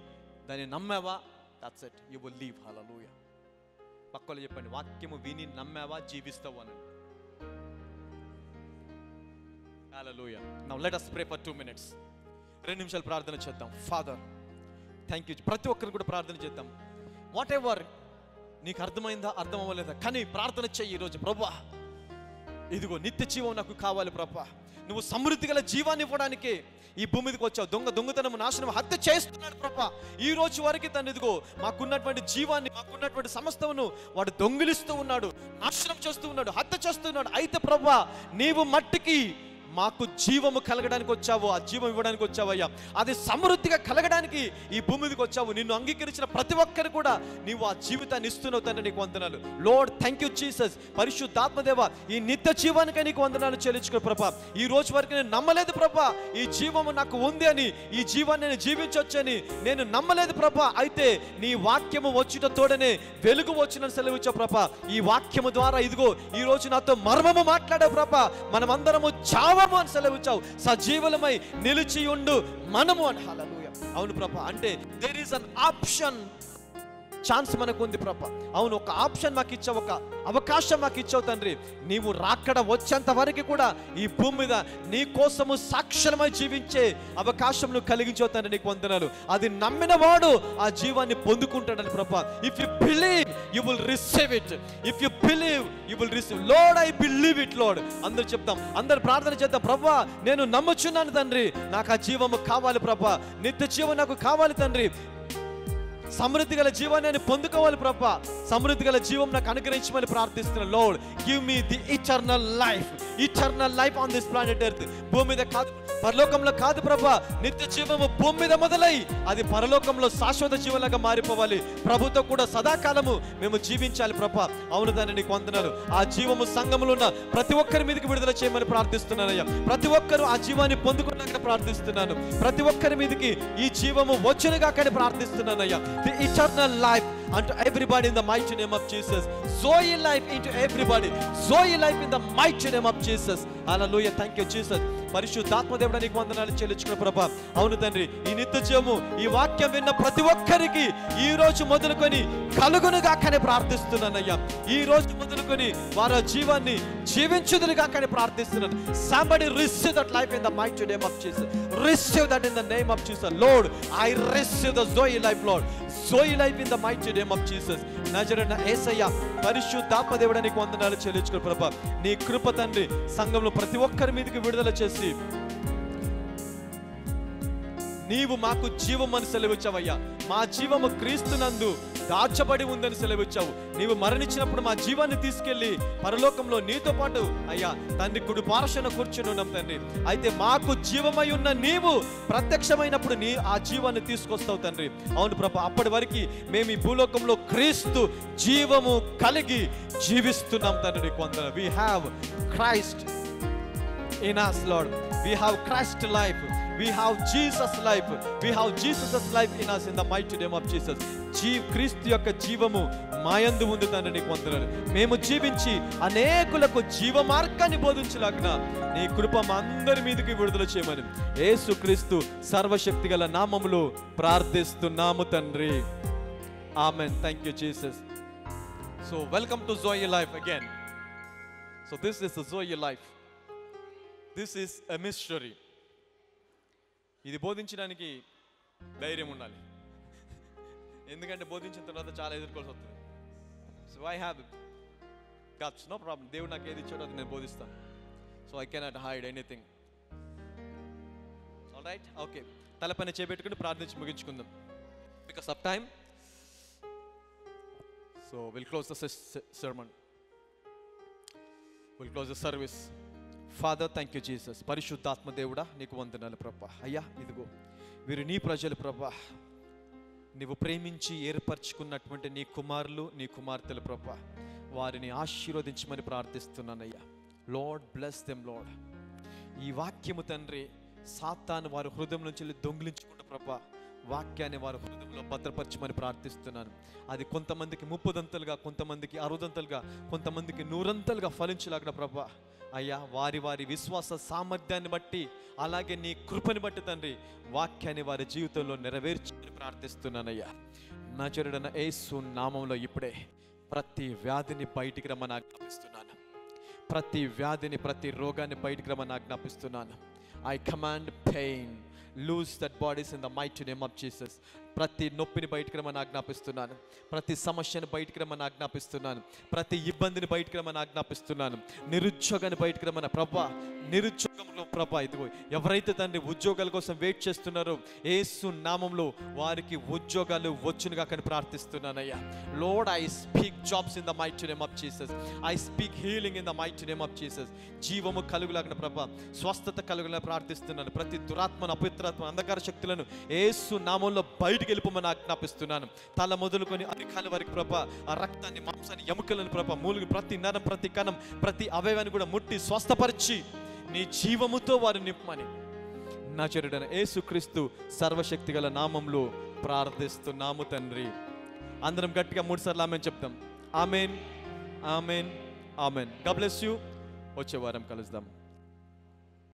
దాన్ని నమ్మావా? That's it, you will live. Hallelujah. పక్కలో చెప్పండి, వాక్యము విని నమ్మావా జీవిస్తావు అనండి. Hallelujah. Now let us pray for 2 minutes. 2 నిమిషాలు ప్రార్థన చేద్దాం. Father, thank you. ప్రతి ఒక్కరు కూడా ప్రార్థన చేద్దాం. వాట్ ఎవర్ నీకు అర్థమైందా, అర్థం అవ్వలేదా, కానీ ప్రార్థన చెయ్యి ఈరోజు. ప్రభువా, ఇదిగో నిత్య జీవం నాకు కావాలి ప్రభువా. నువ్వు సమృద్ధి గల జీవాన్ని ఇవ్వడానికి ఈ భూమి మీదకి వచ్చావు. దొంగతనం, నాశనం, హత్య చేస్తున్నాడు ప్రభువా. ఈ రోజు వరకు తను ఇదిగో మాకున్నటువంటి జీవాన్ని, మాకున్నటువంటి సమస్తమును వాడు దొంగిలిస్తూ ఉన్నాడు, నాశనం చేస్తూ ఉన్నాడు, హత్య చేస్తున్నాడు. అయితే ప్రభువా, నీవు మట్టికి మాకు జీవము కలగడానికి వచ్చావు, ఆ జీవం ఇవ్వడానికి వచ్చావయ్యా. అది సమృద్ధిగా కలగడానికి ఈ భూమి మీదకి వచ్చావు. నిన్ను అంగీకరించిన ప్రతి ఒక్కరు కూడా నీవు ఆ జీవితాన్ని ఇస్తున్నావు తండ్రి. నీకు వందనాలు లార్డ్. Thank you Jesus. పరిశుద్ధాత్మదేవ, ఈ నిత్య జీవానికై నీకు వందనాలు చెల్లించుకో ప్రభా. ఈ రోజు వరకు నేను నమ్మలేదు ప్రభా, ఈ జీవము నాకు ఉంది అని, ఈ జీవాన్ని నేను జీవించవచ్చని నేను నమ్మలేదు ప్రభా. అయితే నీ వాక్యము వచ్చిన తోడనే వెలుగు వచ్చిన సెలవిచ్చావు ప్రభా. ఈ వాక్యము ద్వారా ఇదిగో ఈ రోజు నాతో మర్మము మాట్లాడావు ప్రభా. మనమందరము చావము అని సెలవిచ్చావు. సజీవులమై నిలిచి ఉండు మనము అని. హల్లెలూయా. అవును ప్రభా. అంటే there is an option, chance మనకు ఉంది ప్రభా. అవును, ఒక ఆప్షన్ మాకు ఇచ్చావు, ఒక అవకాశం మాకు ఇచ్చావు తండ్రి. నీవు రాకడ వచ్చేంత వరకు కూడా ఈ భూమి మీద నీ కోసము సాక్షరమై జీవించే అవకాశం నువ్వు కలిగించావు తండ్రి. నీకు వందనాలు. అది నమ్మిన వాడు ఆ జీవాన్ని పొందుకుంటాడని ప్రభా. If you believe you will receive it. If you believe you will receive. Lord, I believe it lord. అందరూ చెప్తాం, అందరు ప్రార్థన చేద్దాం. ప్రభా, నేను నమ్ముచున్నాను తండ్రి, నాకు ఆ జీవము కావాలి ప్రభా. నిత్య జీవం నాకు కావాలి తండ్రి. సమృద్ధి గల జీవాన్ని నేను పొందుకోవాలి ప్రభా. సమృద్ధి గల జీవం నాకు అనుగ్రహించమని ప్రార్థిస్తున్నాను. Lord, give me the eternal life. Eternal life on this planet earth. భూమి మీద కాదు, పరలోకంలో కాదు ప్రభా. నిత్య జీవము భూమి మీద మొదలై అది పరలోకంలో శాశ్వత జీవంలాగా మారిపోవాలి. ప్రభుతో కూడా సదాకాలము మేము జీవించాలి ప్రభా. అవును దాన్ని నీకు వందనాలు. ఆ జీవము సంఘంలో ఉన్న ప్రతి ఒక్కరి మీదకి విడుదల చేయమని ప్రార్థిస్తున్నానయ్యా. ప్రతి ఒక్కరు ఆ జీవాన్ని పొందుకున్నాక ప్రార్థిస్తున్నాను. ప్రతి ఒక్కరి మీదకి ఈ జీవము వచ్చునుగాకని ప్రార్థిస్తున్నానయ్యా. The eternal life unto everybody in the mighty name of Jesus. Zoe life into everybody. Zoe life in the mighty name of Jesus. Hallelujah. Thank you Jesus. పరిశుద్ధాత్మ దేవుడా నీకు వందనాలు చెల్లించుకున్న ప్రభా. అవును తండ్రి, ఈ నిత్య జీవము ఈ వాక్యం విన్న ప్రతి ఒక్కరికి ఈ రోజు మొదలుకొని కలుగునుగాకని ప్రార్థిస్తున్నానయ్యా. ఈ రోజు మొదలుకొని వారి జీవాన్ని జీవించుదురుగాకని ప్రార్థిస్తున్నాను. Somebody receive that life in the mighty name of Jesus. Receive that in the name of Jesus. Lord, I receive the Zoe life Lord. Zoe life in the mighty name of Jesus. నజరేయుడైన యేసయ్య, పరిశుద్ధాత్మ దేవుడా నీకు వందనాలు చెల్లించుకున్న ప్రభా. నీ కృప తండ్రి సంఘంలో ప్రతి ఒక్కరి మీదకి విడుదల చేసి నీవు మాకు జీవం అని సెలవిచ్చావయ్యా. మా జీవము క్రీస్తునందు దాచబడి ఉందని సెలవిచ్చావు. నీవు మరణించినప్పుడు మా జీవాన్ని తీసుకెళ్లి పరలోకంలో నీతో పాటు అయ్యా తండ్రి కుడి పార్శ్వన కూర్చుని ఉన్నాం తండ్రి. అయితే మాకు జీవమై ఉన్న నీవు ప్రత్యక్షమైనప్పుడు నీ ఆ జీవాన్ని తీసుకొస్తావు తండ్రి. అవును ప్రభా, అప్పటి వరకు మేము ఈ భూలోకంలో క్రీస్తు జీవము కలిగి జీవిస్తున్నాం తండ్రి. నీకు వందనాలు. We have Christ in us Lord. We have Christ life We have Jesus life. We have Jesus' life in us in the mighty name of Jesus. క్రీస్తు యొక్క జీవము మాయందు ఉంది తండ్రి, నీకు వందనాలు. మేము జీవించి అనేకులకు జీవ మార్గాన్ని బోధించలాగిన నీ కృప మా అందరి మీదకి విడుదల చేయమని యేసుక్రీస్తు సర్వశక్తి గల నామములో ప్రార్థిస్తున్నాము తండ్రి. Amen. Thank you Jesus. So welcome to Zoe Life again. So this is the Zoe Life. This is a mystery. ఇది బోధించడానికి ధైర్యం ఉండాలి, ఎందుకంటే బోధించిన తర్వాత చాలా ఎదుర్కోవాల్సి వస్తుంది. So I have guts, no problem. దేవుడు నాకు ఏది ఇచ్చాడో అది నేను బోధిస్తాను. So I cannot hide anything. All right, okay. తలపైన చేపెట్టుకుని ప్రార్థించి ముగించుకుందాం because of time. So will close the sermon. Will close the service. Father, thank you Jesus. పరిశుద్ధాత్మ దేవుడా, నీకు వందనాలు ప్రభా. అయ్యా, ఇదిగో వీరు నీ ప్రజలు ప్రభా, నీవు ప్రేమించి ఏర్పరచుకున్నటువంటి నీ కుమారులు, నీ కుమార్తెలు ప్రభా, వారిని ఆశీర్వదించమని ప్రార్థిస్తున్నానయ్యా. Lord bless them Lord. ఈ వాక్యము తండ్రి, సాతాను వారి హృదయం నుంచి దొంగిలించుకుంటూ ప్రభా, వాక్యాన్ని వారి హృదయంలో భద్రపరచమని ప్రార్థిస్తున్నాను. అది కొంతమందికి 30 కొంతమందికి 60 కొంతమందికి 100 ఫలించలాగిన ప్రభా. అయ్యా, వారి వారి విశ్వాస సామర్థ్యాన్ని బట్టి, అలాగే నీ కృపని బట్టి తండ్రి, వాక్యాన్ని వారి జీవితంలో నెరవేర్చమని ప్రార్థిస్తున్నానయ్యా. నజరుడైన యేసు నామంలో ఇప్పుడే ప్రతి వ్యాధిని బయటికి రమ్మని ఆజ్ఞాపిస్తున్నాను. ప్రతి వ్యాధిని, ప్రతి రోగాన్ని బయటికి రమ్మని ఆజ్ఞాపిస్తున్నాను. I command pain, loose that bodies in the mighty name of Jesus. ప్రతి నొప్పిని బయటికి రమ్మని ఆజ్ఞాపిస్తున్నాను. ప్రతి సమస్యను బయటికి రమ్మని ఆజ్ఞాపిస్తున్నాను. ప్రతి ఇబ్బందిని బయటికి రమ్మని ఆజ్ఞాపిస్తున్నాను. నిరుద్యోగాన్ని బయటికి రమ్మని ప్రభా, నిరుద్యోగంలో ప్రభా, ఇదిగో ఎవరైతే తండ్రి ఉద్యోగాల కోసం వెయిట్ చేస్తున్నారో యేసు నామంలో వారికి ఉద్యోగాలు వచ్చునుగా కానీ ప్రార్థిస్తున్నానయ్యా. Lord, I speak jobs in the mighty name of Jesus. I speak healing in the mighty name of Jesus. జీవము కలుగులాగిన ప్రభా, స్వస్థత కలుగులా ప్రార్థిస్తున్నాను. ప్రతి దురాత్మను, అపవిత్రాత్మ, అంధకార శక్తులను యేసు నామంలో బయటికి వెళ్ళిపోమని ఆజ్ఞాపిస్తున్నాను. తల మొదలుకొని అరికాల వరకు ప్రభా, ఆ రక్తాన్ని, మాంసాన్ని, ఎముకలను ప్రభా, మూలుగు ప్రతి నరం, ప్రతి కణం, ప్రతి అవయవాన్ని కూడా ముట్టి స్వస్థపరిచి నీ జీవముతో వారు నింపమని నజరుడైన యేసుక్రీస్తు సర్వశక్తి గల నామంలో ప్రార్థిస్తున్నాము తండ్రి. అందరం గట్టిగా 3 సార్లు ఆమెన్ చెప్తాం. Amen, amen, amen. God bless you. వచ్చే వారం కలుద్దాం.